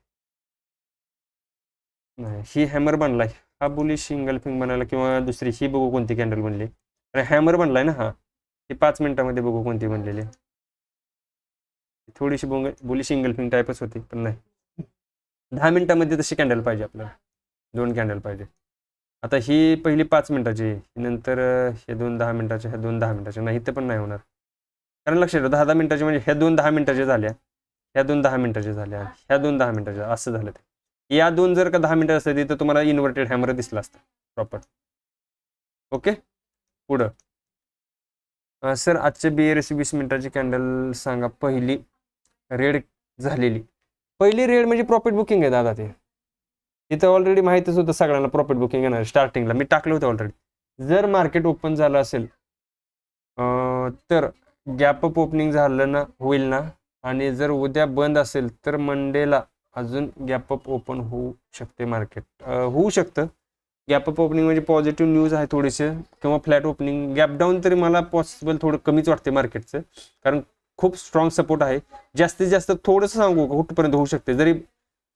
नाही, ही हॅमर बनलाय, हा बुलिश इंगल्फिंग बनायला, किंवा दुसरी ही बघू कोणती कॅन्डल बनली. अरे हॅमर बनलाय ना हा, ही 5 मिनिटामध्ये बघू कोणती बनलेली. थोडीशी बुलिश इंगल्फिंग टाईपच होती, पण नाही, 10 मिनिटामध्ये तशी कॅन्डल पाहिजे आपल्याला, 2 कॅन्डल पाहिजे. आता ही पहिली 5 मिनिटाची, नंतर हे 2 10 मिनिटाचे, ह्या 2 10 मिनिटाचे, नाही इथं पण नाही होणार, कारण लक्षात ठेवा 10-10 मिनिटाचे म्हणजे ह्या 2 10 मिनिटाच्या झाल्या, ह्या 2 10 मिनिटाच्या झाल्या, ह्या 2 10 मिनिटाच्या, असं झालं ते. या 2 जर का 10 मिनिटं असते तर तुम्हाला इन्व्हर्टेड हॅमर दिसला असतं प्रॉपर. ओके, पुढं सर आजचे BRC 20 मिनिटाची कॅन्डल सांगा. पहिली रेड झालेली, पहिली रेड म्हणजे प्रॉफिट बुकिंग आहे दादा. ते इथं ऑलरेडी माहितीच होतं सगळ्यांना प्रॉफिट बुकिंग येणार, स्टार्टिंगला मी टाकलं होतं ऑलरेडी. जर मार्केट ओपन झालं असेल तर गॅप अप ओपनिंग झालं ना, होईल ना, आणि जर उद्या बंद असेल तर मंडेला अजून गॅप अप ओपन होऊ शकते मार्केट, होऊ शकतं. गॅप अप ओपनिंग म्हणजे पॉझिटिव्ह न्यूज आहे थोडेसे, किंवा फ्लॅट ओपनिंग. गॅप डाऊन तरी मला पॉसिबल थोडं कमीच वाटते मार्केटचं, कारण खूप स्ट्रॉंग सपोर्ट आहे. जास्तीत जास्त थोडंसं सांगू का कुठपर्यंत होऊ शकते, जरी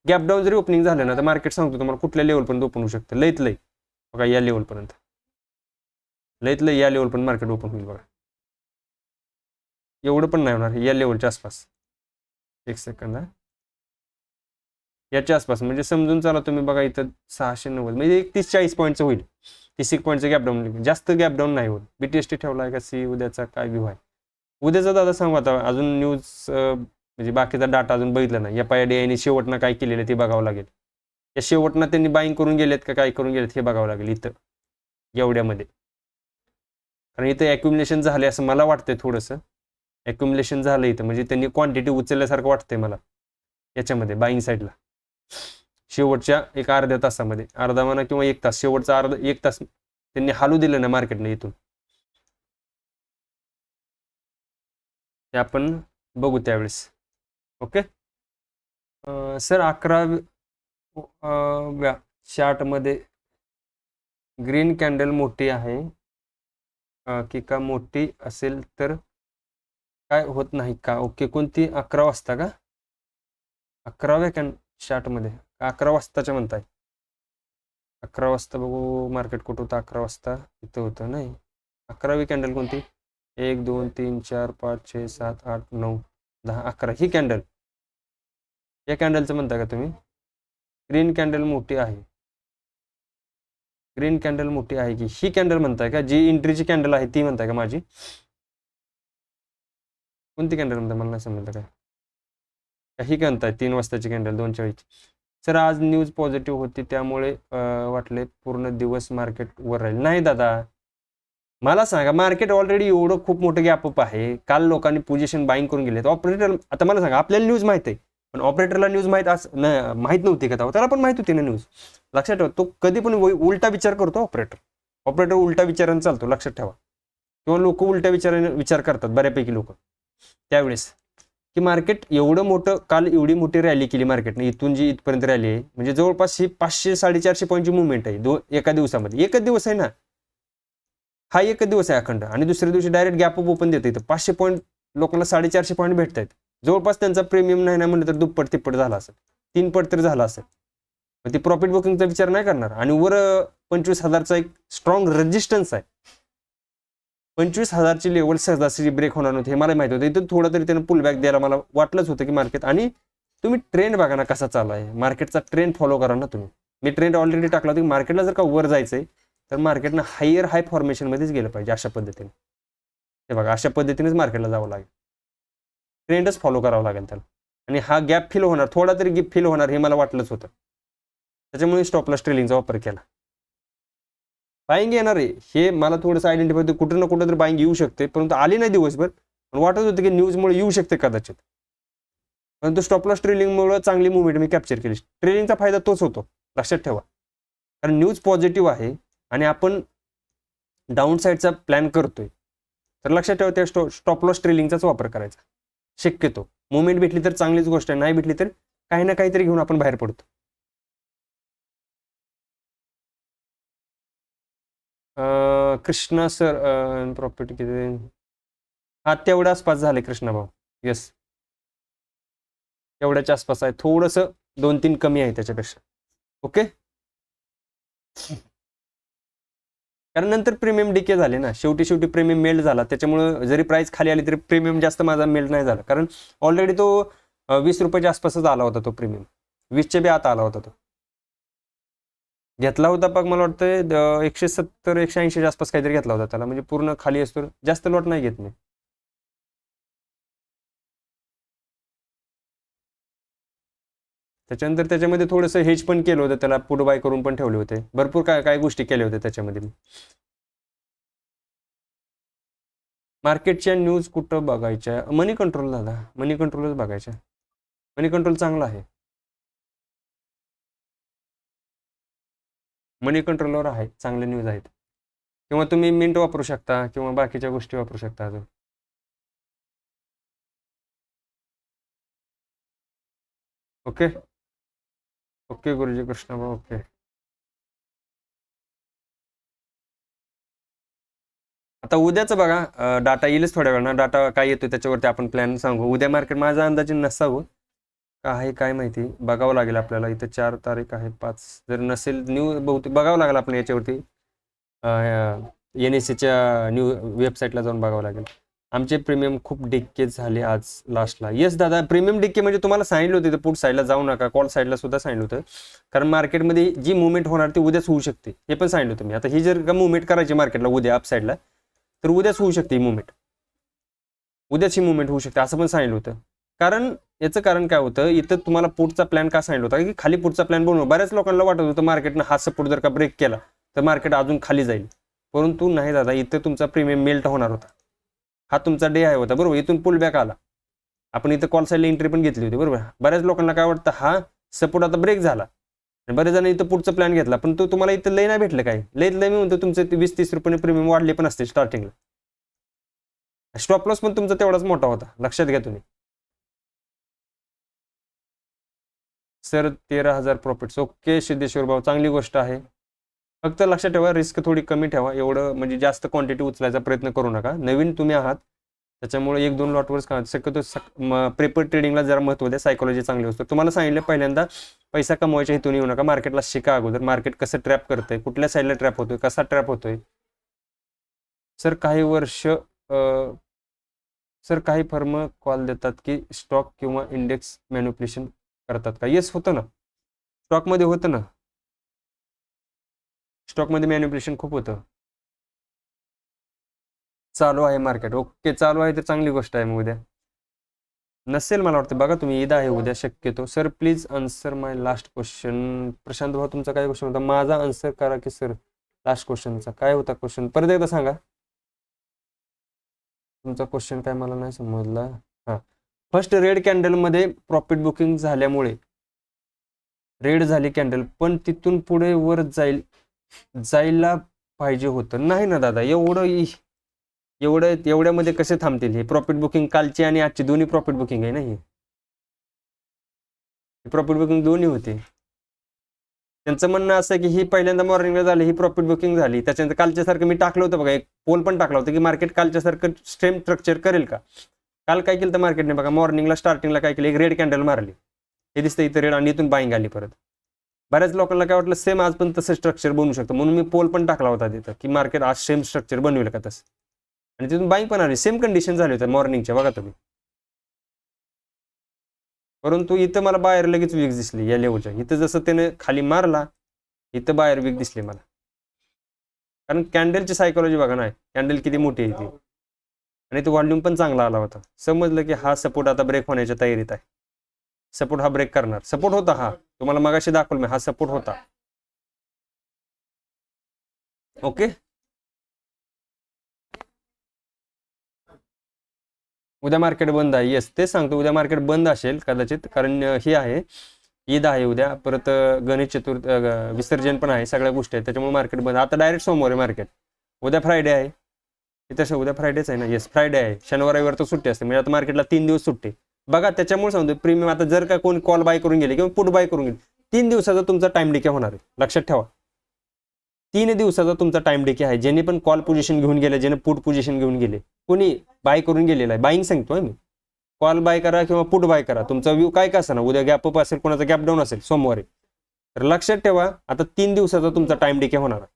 गॅप डाऊन जरी ओपनिंग झालं ना, तर मार्केट सांगतो तुम्हाला कुठल्या लेवलपर्यंत ओपन होऊ शकतं. लईत लई बघा या लेवलपर्यंत, लईत लई या लेवलपर्यंत मार्केट ओपन होईल बघा. एवढं पण नाही होणार, या लेवलच्या आसपास. एक सेकंद, याच्या आसपास म्हणजे समजून चला तुम्ही. बघा इथं 690 म्हणजे 30-40 पॉईंटचं होईल, 30 पॉईंटचं गॅप डाऊन, जास्त गॅप डाऊन नाही होत. BTST ठेवला आहे का सी, उद्याचा काय व्ह्यू आहे उद्याचा दादा सांगू. आता अजून न्यूज म्हणजे बाकीचा डाटा अजून बघितला नाही. FIDI शेवटनं काय केलेलं ते बघावं लागेल, या शेवटनं त्यांनी बाईंग करून गेलेत का काय करून गेलेत हे बघावं लागेल इथं एवढ्यामध्ये. कारण इथं ॲक्युमुलेशन झाले असं मला वाटतंय, थोडंसं ॲक्युमुलेशन झालं इथं, म्हणजे त्यांनी क्वांटिटी उचलल्यासारखं वाटतंय मला याच्यामध्ये बाईंग साईडला. शेवटच्या एक अर्ध्या तासामध्ये, अर्धा म्हणा किंवा 1 तास, शेवटचा अर्धा 1 तास त्यांनी हालू दिलं ना मार्केटने इथून, ते आपण बघू त्यावेळेस. ओके सर 11व्या चार्टमध्ये ग्रीन कॅन्डल मोठी आहे की का, मोठी असेल तर काय होत नाही का? ओके, कोणती 11 वाजता का? 11व्या चार्टमध्ये 11 वाजताच्या म्हणताय? 11 वाजता बघू मार्केट कुठं होतं. 11 वाजता इथं होतं नाही. 11वी कॅन्डल कोणती? 1 2 3 4 5 6 7 8 9 10 11 ही कॅन्डल, या कॅन्डलचं म्हणताय का तुम्ही? ग्रीन कॅन्डल मोठी आहे, ग्रीन कॅन्डल मोठी आहे की ही कॅन्डल म्हणताय का? जी एंट्रीची कॅन्डल आहे ती म्हणताय का माझी? कोणती कॅन्डल म्हणताय मला नाही समजलं काय. काही कळताय 3 वाजताची कॅन्डल 2:40. सर आज न्यूज पॉझिटिव्ह होती त्यामुळे वाटले पूर्ण दिवस मार्केट वर राहील. नाही दादा, मला सांगा, मार्केट ऑलरेडी एवढं खूप मोठं गॅप अप आहे. काल लोकांनी पोझिशन बाईंग करून गेले. ऑपरेटर, आता मला सांगा, आपल्याला न्यूज माहिती आहे, पण ऑपरेटरला न्यूज माहित नव्हती का? त्याला पण माहित होती ना न्यूज. लक्षात ठेवा, तो कधी पण उलटा विचार करतो. ऑपरेटर उलटा विचाराने चालतो, लक्षात ठेवा. किंवा लोक उलट्या विचार करतात बऱ्यापैकी लोक त्यावेळेस, की मार्केट एवढं मोठं, काल एवढी मोठी रॅली केली मार्केटने, इथून जी इथपर्यंत रॅली आहे, म्हणजे जवळपास ही 500-450 पॉईंटची मुवमेंट आहे एका दिवसामध्ये. एकच दिवस आहे ना हा, एकच दिवस आहे अखंड, आणि दुसऱ्या दिवशी डायरेक्ट गॅप अप ओपन देते. 500 पॉईंट लोकांना 450 पॉईंट भेटत आहेत. जवळपास त्यांचा प्रीमियम नाही ना म्हणलं तर दुप्पट तिप्पट झाला असेल, 3 पट तरी झाला असेल. ती प्रॉफिट बुकिंगचा विचार नाही करणार. आणि वर 25,000चा एक स्ट्रॉंग रेजिस्टन्स आहे. 25,000ची लेवल सहजासहजी ब्रेक होणार नव्हती हे मला माहिती होतं. इथं थोडं तरी त्यानं पुलबॅक द्यायला मला वाटलंच होतं की मार्केट. आणि तुम्ही ट्रेंड बघा ना कसा चालू आहे, मार्केटचा ट्रेंड फॉलो करा ना तुम्ही. मी ट्रेंड ऑलरेडी टाकला होता की मार्केटला जर का वर जायचंय तर मार्केटनं हाय फॉर्मेशनमध्येच गेलं पाहिजे अशा पद्धतीने. हे बघा, अशा पद्धतीनेच मार्केटला जावं लागेल, ट्रेंडच फॉलो करावं लागेल त्याला. आणि हा गॅप फिल होणार, थोडा तरी गॅप फिल होणार हे मला वाटलंच होतं. त्याच्यामुळे स्टॉप लॉस ट्रेलिंगचा वापर केला. बाईंग येणार आहे हे मला थोडंसं आयडेंटिफाय होतं, कुठं ना कुठं तर बाईंग येऊ शकते, परंतु आली नाही दिवसभर. पण वाटत होतं की न्यूजमुळे येऊ शकते कदाचित, परंतु स्टॉप लॉस ट्रेलिंगमुळे चांगली मुवमेंट मी कॅप्चर केली. ट्रेलिंगचा फायदा तोच होतो, लक्षात ठेवा. कारण न्यूज पॉझिटिव्ह आहे आणि आपण डाऊन साईडचा प्लॅन करतोय, तर लक्षात ठेवा त्या स्टॉप लॉस ट्रेलिंगचाच वापर करायचा शक्यतो. मुवमेंट भेटली तर चांगलीच गोष्ट आहे, नाही भेटली तर काही ना काहीतरी घेऊन आपण बाहेर पडतो. कृष्णा सर, प्रॉपर्टी किती? हा, तेवढ्या आसपास झाले कृष्णा भाऊ. येस, तेवढ्याच्या आसपास आहे, थोडंसं 2-3 कमी आहे त्याच्यापेक्षा. ओके, कारण नंतर प्रीमियम डिके झाले ना, शेवटी प्रीमियम मेल्ट झाला. त्याच्यामुळे जरी प्राइस खाली आली तरी प्रीमियम जास्त माझा मेल्ट नाही झाला, कारण ऑलरेडी तो 20 रुपयाच्या आसपासच आला होता. तो प्रीमियम 20च्या बी आत आला होता. तो घेतला होता बघ, मला वाटतं 170-180च्या आसपास काहीतरी घेतला होता त्याला, म्हणजे पूर्ण खाली असतो. जास्त लॉट नाही घेत मी. त्याच्यानंतर त्याच्यामध्ये थोडंसं हेज पण केलं होतं, त्याला पुट बाय करून पण ठेवले होते. भरपूर काय गोष्टी केल्या होत्या त्याच्यामध्ये. मार्केटच्या न्यूज कुठं बघायच्या? मनी कंट्रोल झाला, मनी कंट्रोलच बघायच्या. मनी कंट्रोल चांगला आहे, मनी कंट्रोलवर आहे, चांगले न्यूज आहेत. किंवा तुम्ही मिंट वापरू शकता किंवा बाकीच्या गोष्टी वापरू शकता अजून. ओके ओके गुरुजी, कृष्ण भाऊ. ओके, आता उद्याचं बघा, डाटा येईलच थोड्या वेळा. डाटा काय येतो त्याच्यावरती आपण प्लॅन सांगू. उद्या मार्केट माझ्या अंदाजे नसावं का आहे काय माहिती, बघावं लागेल आपल्याला. इथं 4 तारीख आहे, 5 जर नसेल न्यू बहुतेक बघावं लागेल आपण याच्यावरती, NSEच्या न्यू वेबसाईटला जाऊन बघावं लागेल. आमचे प्रीमियम खूप डिक्के झाले आज लास्टला. येस दादा, प्रीमियम डिक्के म्हणजे तुम्हाला सांगितलं होतं पुट साईडला जाऊ नका, कॉल साईडला सुद्धा सांगितलं होतं. कारण मार्केटमध्ये जी मुवमेंट होणार ती उद्याच होऊ शकते हे पण सांगितलं होतं मी. आता ही जर का मुवमेंट करायची मार्केटला उद्या अप साईडला, तर उद्याच होऊ शकते ही मुवमेंट, उद्याच ही मुवमेंट होऊ शकते असं पण सांगितलं होतं. कारण याचं कारण काय होतं, इथं तुम्हाला पुटचा प्लॅन का सांगितलं होता की खाली पुटचा प्लॅन बनवू. बऱ्याच लोकांना वाटत होतं मार्केटनं हा सपोर्ट जर का ब्रेक केला तर मार्केट अजून खाली जाईल, परंतु नाही दादा, इथं तुमचा प्रीमियम मेल्ट होणार होता. हा तुमचा डे आहे होता, बरोबर. इथून पुल बॅक आला, आपण इथं कॉल साईडला एंट्री पण घेतली होती, बरोबर. बऱ्याच लोकांना काय वाटतं हा सपोर्ट आता ब्रेक झाला, बरेच जण इथं पुढचा प्लॅन घेतला, पण तो तुम्हाला इथं लय नाही भेटलं. काय लयत लय मी म्हणतो तुमचं 20-30 रुपये प्रीमियम वाढले पण असते स्टार्टिंगला. स्टॉप लॉस पण तुमचा तेवढाच मोठा होता, लक्षात घ्या तुम्ही. Sir 13,000 profits. ओके सिद्धेश्वर भाऊ, चांगली गोष्ट आहे. फक्त लक्षात ठेवा, रिस्क थोडी कमी ठेवा. एवढं म्हणजे जास्त क्वांटिटी उचलायचा प्रयत्न करू नका, नवीन तुम्ही आहात त्याच्यामुळे 1-2 लॉटवरच का शक्यतो प्रेपर ट्रेडिंगला जरा महत्त्व द्या. सायकोलॉजी चांगली असते. तुम्हाला सांगितलं पहिल्यांदा, पैसा कमवायच्या हेतून येऊ नका, मार्केटला शिका अगोदर. मार्केट कसं ट्रॅप करतंय, कुठल्या साईडला ट्रॅप होतोय, कसा ट्रॅप होतोय. सर काही फर्म कॉल देतात की स्टॉक किंवा इंडेक्स मॅन्युप्युलेशन करतात का? येस, होतं ना, स्टॉकमध्ये होतं ना, स्टॉकमध्ये मॅन्युप्युलेशन खूप होतं. चालू आहे मार्केट, ओके, चालू आहे तर चांगली गोष्ट आहे. मग उद्या नसेल मला वाटतं, बघा तुम्ही. ईद आहे उद्या शक्यतो. Sir please answer my last question. Prashant भाऊ तुमचा काय क्वेश्चन होता? माझा आन्सर करा की सर. लास्ट क्वेश्चनचा काय होता क्वेश्चन? परत एकदा सांगा तुमचा क्वेश्चन काय, मला नाही समजला. हां, फर्स्ट रेड कॅन्डलमध्ये प्रॉफिट बुकिंग झाल्यामुळे रेड झाली कॅन्डल, पण तिथून पुढे वर जायला पाहिजे होतं. नाही ना दादा, एवढ्यामध्ये कसे थांबतील हे? प्रॉफिट बुकिंग कालची आणि आजची दोन्ही प्रॉफिट बुकिंग आहे ना. हे प्रॉफिट बुकिंग दोन्ही होते. त्यांचं म्हणणं असं की ही पहिल्यांदा मॉर्निंगला झाली, ही प्रॉफिट बुकिंग झाली. त्याच्यानंतर कालच्यासारखं मी टाकलं होतं बघा, एक पोल पण टाकला होता की मार्केट कालच्यासारखं सेम स्ट्रक्चर करेल का. काल काय केलं तर मार्केटने बघा, मॉर्निंगला स्टार्टिंगला काय केलं, एक रेड कॅन्डल मारली, हे दिसतं इथं रेड, आणि इथून बाईंग आली परत. बऱ्याच लोकांना काय वाटलं सेम आज पण तसं स्ट्रक्चर बनवू शकतं, म्हणून मी पोल पण टाकला होता तिथं की मार्केट आज सेम स्ट्रक्चर बनवेल का तसं, आणि तिथून बाईंग पण आली. सेम कंडिशन झाली होती मॉर्निंगच्या, बघा तुम्ही. परंतु इथं मला बाहेर लगेच वीक दिसली या लेवलच्या. इथं जसं त्याने खाली मारला, इथं बाहेर वीक दिसली मला. कारण कॅन्डलची सायकोलॉजी बघा ना, कॅन्डल किती मोठी आहे ती, आणि तो व्हॉल्यूम पण चांगला आला होता. समजलं की हा सपोर्ट आता ब्रेक होण्याच्या तयारीत आहे. सपोर्ट हा ब्रेक करणार. सपोर्ट होता हा, तुम्हाला मगाशी दाखवलं मी, हा सपोर्ट होता. ओके, उद्या मार्केट बंद आहे. येस, तेच सांगतो, उद्या मार्केट बंद असेल कदाचित, कारण हे आहे ईद आहे उद्या, परत गणेश चतुर्थी, विसर्जन पण आहे, सगळ्या गोष्टी आहेत, त्याच्यामुळे मार्केट बंद. आता डायरेक्ट सोमवार आहे मार्केट. उद्या फ्रायडे आहे, तसं उद्या फ्रायडेच आहे ना. येस, फ्रायडे आहे. शनिवार रविवार तर सुट्टी असते, म्हणजे आता मार्केटला 3 दिवस सुट्टी. बघा त्याच्यामुळे सांगतो प्रीमियम. आता जर का कोणी कॉल बाय करून गेले किंवा पुट बाय करून गेले, 3 दिवसाचा तुमचा टाइम डिके होणार आहे, लक्षात ठेवा. 3 दिवसाचा तुमचा टाइम डिके आहे. ज्याने पण कॉल पोझिशन घेऊन गेले, ज्याने पुट पोझिशन घेऊन गेले, कोणी बाय करून गेलेला आहे, बाईंग सांगतोय मी. कॉल बाय करा किंवा पुट बाय करा, तुमचा व्यू काय कसं ना, उद्या गॅप अप असेल, कोणाचा गॅप डाऊन असेल सोमवारी, तर लक्षात ठेवा आता 3 दिवसाचा तुमचा टाइम डिके होणार आहे.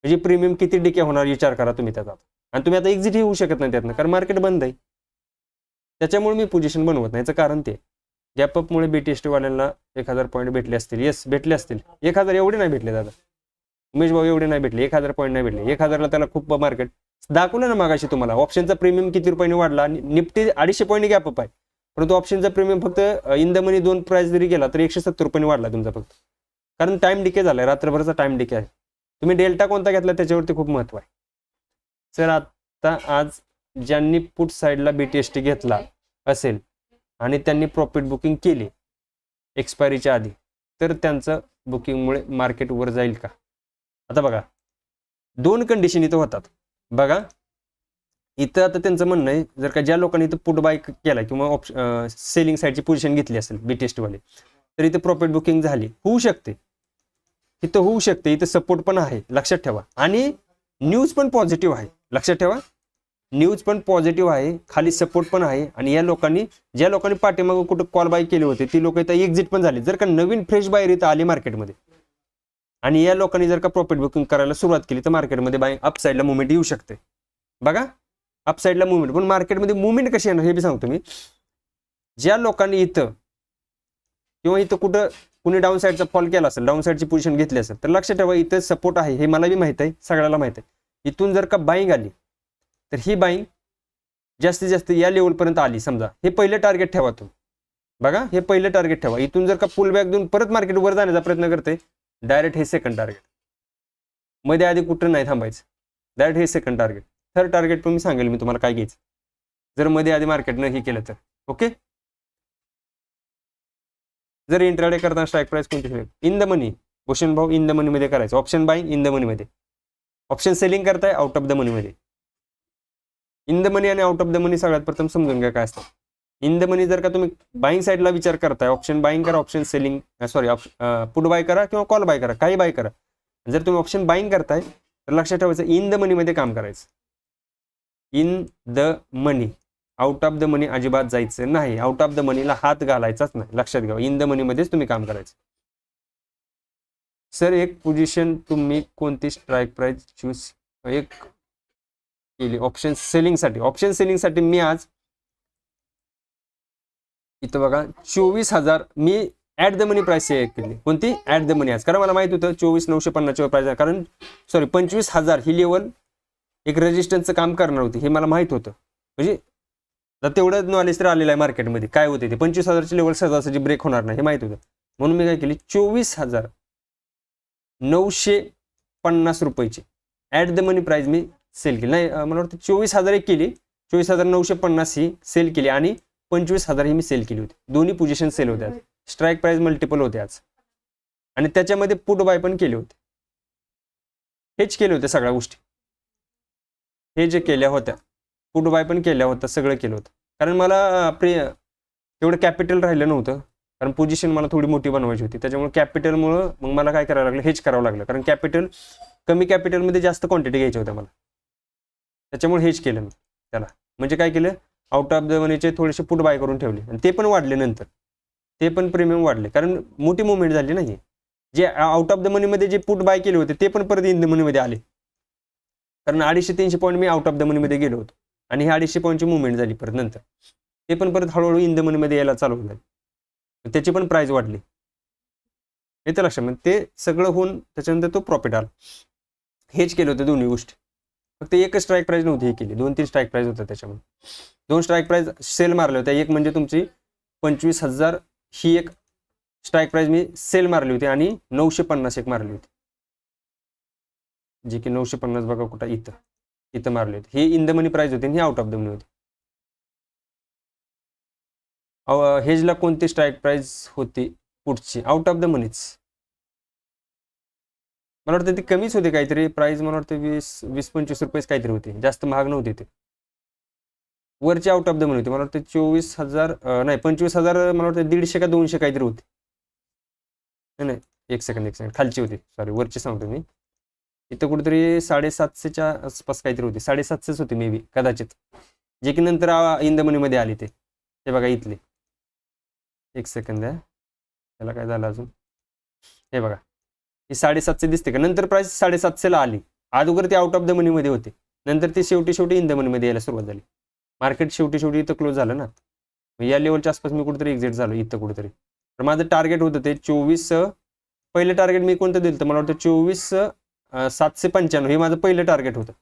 म्हणजे प्रीमियम किती डिके होणार विचार करा तुम्ही त्याचा. आणि तुम्ही आता एक्झिट होऊ शकत नाही त्यातनं, कारण मार्केट बंद आहे. त्याच्यामुळे मी पोझिशन बनवत नाही. याचं कारण ते गॅप अपमुळे BTST वाल्यांना 1000 पॉईंट भेटले असतील. येस, भेटले असतील. 1000 एवढे नाही भेटले दादा, उमेश भाऊ एवढे नाही भेटले. 1000 पॉईंट नाही भेटले. 1000ला त्याला खूप मार्केट दाखवलं ना मागाशी तुम्हाला. ऑप्शनचा प्रीमियम किती रुपयांनी वाढला, निफ्टी 250 पॉईंट गॅप अप आहे, परंतु ऑप्शनचा प्रीमियम फक्त इन द मनी 2 प्राइस जरी गेला तर 170 रुपयांनी वाढला तुमचा फक्त, कारण टाइम डिके झालाय, रात्रभरचा टाइम डिके आहे. तुम्ही डेल्टा कोणता घेतला त्याच्यावरती खूप महत्व आहे. सर आता आज ज्यांनी पुट साईडला BTST घेतला असेल आणि त्यांनी प्रॉफिट बुकिंग केली एक्सपायरीच्या आधी, तर त्यांचं बुकिंगमुळे मार्केट वर जाईल का? आता बघा 2 कंडिशन इथं होतात. बघा इथं आता त्यांचं म्हणणं आहे, जर का ज्या लोकांनी इथं पुट बाय केला किंवा सेलिंग साईडची पोझिशन घेतली असेल BTST वाले, तर इथं प्रॉफिट बुकिंग झाली, होऊ शकते, इथं होऊ शकते. इथं सपोर्ट पण आहे, लक्षात ठेवा. आणि न्यूज पण पॉझिटिव्ह आहे, लक्षात ठेवा. न्यूज पण पॉझिटिव्ह आहे, खाली सपोर्ट पण आहे. आणि या लोकांनी, ज्या लोकांनी पाठीमागं कुठं कॉल बाय केले होते, ती लोक इथं एक्झिट पण झाली. जर का नवीन फ्रेश बायर इथं आली मार्केटमध्ये आणि या लोकांनी जर का प्रॉफिट बुकिंग करायला सुरुवात केली, तर मार्केटमध्ये बाय अप साईडला मुवमेंट येऊ शकते. बघा अप साईडला मुवमेंट, पण मार्केटमध्ये मुवमेंट कशी येणार हे बी सांगतो मी. ज्या लोकांनी इथं किंवा इथं कुठं कुणी डाऊन साईडचा फॉल केला असेल, डाऊन साईडची पोझिशन घेतली असेल, तर लक्षात ठेवा इथं सपोर्ट आहे, हे मला बी माहित आहे, सगळ्याला माहित आहे. इथून जर का बाईंग आली, तर ही बाईंग जास्तीत जास्त या लेवलपर्यंत आली समजा, हे पहिलं टार्गेट ठेवा तुम्ही. बघा हे पहिलं टार्गेट ठेवा. इथून जर का पुल बॅक देऊन परत मार्केट वर जाण्याचा प्रयत्न करते, डायरेक्ट हे सेकंड टार्गेट. मध्ये आधी कुठं नाही थांबायचं, डायरेक्ट हे सेकंड टार्गेट. थर्ड टार्गेट पण मी सांगेल मी तुम्हाला काय घ्यायचं जर मध्ये आधी मार्केटनं हे केलं तर. ओके, जर इंट्राडे करताना स्ट्राईक प्राइस कोणती इन द मनी, भूषण भाऊ इन द मनी मध्ये करायचं. ऑप्शन बाईंग इन द मनी मध्ये, ऑप्शन सेलिंग करताय आउट ऑफ द मनी मध्ये. इन द मनी आणि आउट ऑफ द मनी सगळ्यात प्रथम समजून घ्या काय असतं. इन द मनी जर का तुम्ही बाईंग साईडला विचार करताय, ऑप्शन बाईंग करा, option selling sorry put buy करा किंवा कॉल बाय करा, काही बाय करा. जर तुम्ही ऑप्शन बाईंग करताय तर लक्षात ठेवायचं इन द मनी मध्ये काम करायचं. In the money, out of the money अजिबात जायचं नाही. आउट ऑफ द मनीला हात घालायचाच नाही, लक्षात घ्या. इन द मनी मध्येच तुम्ही काम करायचं. सर एक पोझिशन तुम्ही कोणती स्ट्राईक प्राइस चूज एक केली ऑप्शन सेलिंगसाठी? ऑप्शन सेलिंगसाठी मी आज इथं बघा 24,000 मी ऍट द मनी प्राइस केली. कोणती? ऍट द मनी आज, कारण मला माहित होतं 24,950 प्राइस आहे, कारण सॉरी 25,000 ही लेवल एक रेजिस्टन्सचं काम करणार होती, हे मला माहित होतं. म्हणजे तर तेवढं नॉलेज तर आलेलं आहे मार्केटमध्ये काय होते ते 25,000ची लेवल सहजासहजी ब्रेक होणार नाही हे माहित होतं. म्हणून मी काय केली 24,950 रुपयाची ॲट द मनी प्राइस मी सेल केली. नाही मला वाटतं 24,000 एक केली, 24,950 ही सेल केली आणि 25,000 ही मी सेल केली होती. दोन्ही पोझिशन सेल होत्या. स्ट्राईक प्राइस मल्टिपल होते आज आणि त्याच्यामध्ये पुट बाय पण केले होते. हेच केले होते सगळ्या गोष्टी. हे जे केल्या होत्या पुट बाय पण केल्या होत्या, सगळं केलं होतं. कारण मला तेवढं कॅपिटल राहिलं नव्हतं, कारण पोझिशन मला थोडी मोठी बनवायची होती. त्याच्यामुळे कॅपिटलमुळं मग मला काय करावं लागलं, हेच करावं लागलं. कारण कमी कॅपिटलमध्ये जास्त क्वांटिटी घ्यायच्या होत्या मला. त्याच्यामुळे हेच केलं मी त्याला. म्हणजे काय केलं, आउट ऑफ द मनीचे थोडेसे पुट बाय करून ठेवले आणि ते पण वाढले नंतर. ते पण प्रीमियम वाढले कारण मोठी मुवमेंट झाली नाही. जे आउट ऑफ द मनीमध्ये जे पुट बाय केले होते ते पण परत इन द मनीमध्ये आले. कारण 250-300 point me out of the मनीमध्ये गेलो होतो आणि हे 250 पॉईंटची मुवमेंट झाली परत नंतर. ते पण परत हळूहळू इन द मनीमध्ये यायला चालू झालं. त्याची पण प्राइस वाढली. येतं लक्षात. ते सगळं होऊन त्याच्यानंतर तो प्रॉफिट आला. हेच केलं होतं दोन्ही गोष्टी. फक्त एकच स्ट्राईक प्राइस नव्हती हे केली, 2-3 स्ट्राईक प्राइस होत्या त्याच्यामध्ये. 2 स्ट्राईक प्राइस सेल मारल्या होत्या. एक म्हणजे तुमची 25,000 ही एक स्ट्राईक प्राइस मी सेल मारली होती आणि 950 एक मारली होती. जी की 950 बघा कुठं इथं मारली होती. ही इन द मनी प्राइस होती आणि ही आउट ऑफ द मनी होती. हेजला कोणती स्ट्राईक प्राइस होती पुटची? आउट ऑफ द मनीच. मला वाटतं ती कमीच होती काहीतरी प्राइस. मला वाटतं 20-25 रुपयेच काहीतरी होती, जास्त महाग नव्हती ते. वरची आउट ऑफ द मनी होती. मला वाटतं 24,000 नाही 25,000 मला वाटतं 150 का 200 काहीतरी होती. नाही एक सेकंड खालची होती, सॉरी वरची सांगतो मी. इथं कुठेतरी 750च्या आसपास काहीतरी होती, 750 होती मे बी कदाचित, जे की नंतर इन द मनीमध्ये आली. ते बघा इथले. एक सेकंद आहे, त्याला काय झालं अजून. हे बघा ही 750 दिसते का, नंतर प्राइस 750ला आली. अगोदर ती आउट ऑफ द मनीमध्ये होते, नंतर ती शेवटी इन द मनीमध्ये यायला सुरुवात झाली. मार्केट शेवटी इथं क्लोज झालं ना. या लेवलच्या आसपास मी कुठेतरी एक्झिट झालो इथं कुठेतरी. तर माझं टार्गेट होतं ते 24, पहिलं टार्गेट मी कोणतं दिलं तर मला वाटतं 24,795 हे माझं पहिलं टार्गेट होतं.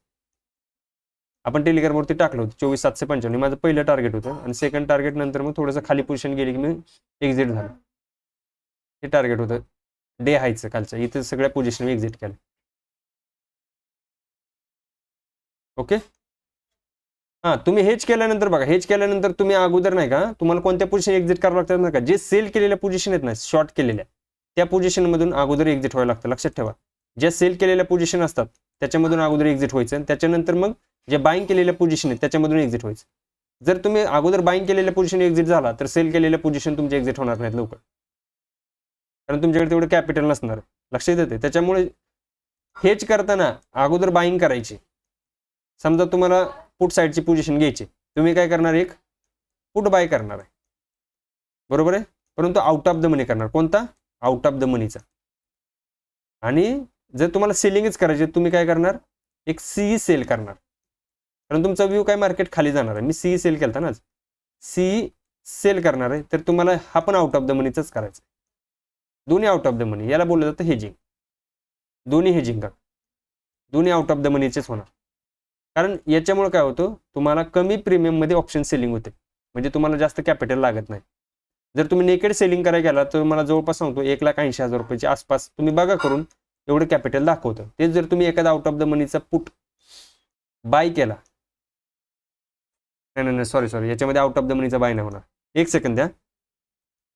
आपण टेलिग्रामवरती टाकलं होतं 24,795 हे माझं पहिलं टार्गेट होतं. आणि सेकंड टार्गेट नंतर मग थोडंसं खाली पोझिशन गेली की मी एक्झिट झालं. हे टार्गेट होतं डे हायचं कालचं. इथं सगळ्या पोझिशन मी एक्झिट केलं. ओके. हां, तुम्ही हेच केल्यानंतर बघा, हेच केल्यानंतर तुम्ही अगोदर नाही का तुम्हाला कोणत्या पोझिशन एक्झिट करावं लागतात ना का, जे सेल केलेल्या पोझिशन आहेत ना, शॉर्ट केलेल्या त्या पोझिशनमधून अगोदर एक्झिट व्हायला लागतं. लक्षात ठेवा, ज्या सेल केलेल्या पोझिशन असतात त्याच्यामधून अगोदर एक्झिट व्हायचं आणि त्याच्यानंतर मग जे बाईंग केलेल्या पोझिशन आहेत त्याच्यामधून एक्झिट व्हायचं. जर तुम्ही अगोदर बाईंग केलेल्या पोझिशन एक्झिट झाला तर सेल केलेल्या पोझिशन तुमचे एक्झिट होणार नाहीत लवकर, कारण तुमच्याकडे तेवढं कॅपिटल नसणार. लक्षात येते. त्याच्यामुळे हेच करताना अगोदर बाईंग करायची. समजा तुम्हाला पुट साईडची पोझिशन घ्यायची, तुम्ही काय करणार, एक पुट बाय करणार आहे, बरोबर आहे, परंतु आउट ऑफ द मनी करणार. कोणता? आउट ऑफ द मनीचा. आणि जर तुम्हाला सेलिंगच करायची तुम्ही काय करणार, एक सीई सेल करणार, कारण तुमचा व्ह्यू काय मार्केट खाली जाणार आहे. मी सीई सेल केलता ना, सीई सेल करणार आहे, तर तुम्हाला हा पण आउट ऑफ द मनीचाच करायचा. दोन्ही आउट ऑफ द मनी, याला बोललं जातं हेजिंग. दोन्ही हेजिंग का, दोन्ही आउट ऑफ द मनीचेच होणार. कारण याच्यामुळे काय होतं, तुम्हाला कमी प्रीमियममध्ये ऑप्शन सेलिंग होते, म्हणजे तुम्हाला जास्त कॅपिटल लागत नाही. जर तुम्ही नेकेड सेलिंग करायला गेला तर मला जवळपास सांगतो 1,80,000 रुपयाच्या आसपास तुम्ही बघा करून एवढं कॅपिटल दाखवतं. तेच जर तुम्ही एखादा आउट ऑफ द मनीचा पुट बाय केला, नाही सॉरी याच्यामध्ये आउट ऑफ द मनीचा बाय नाही होणार. एक सेकंद द्या,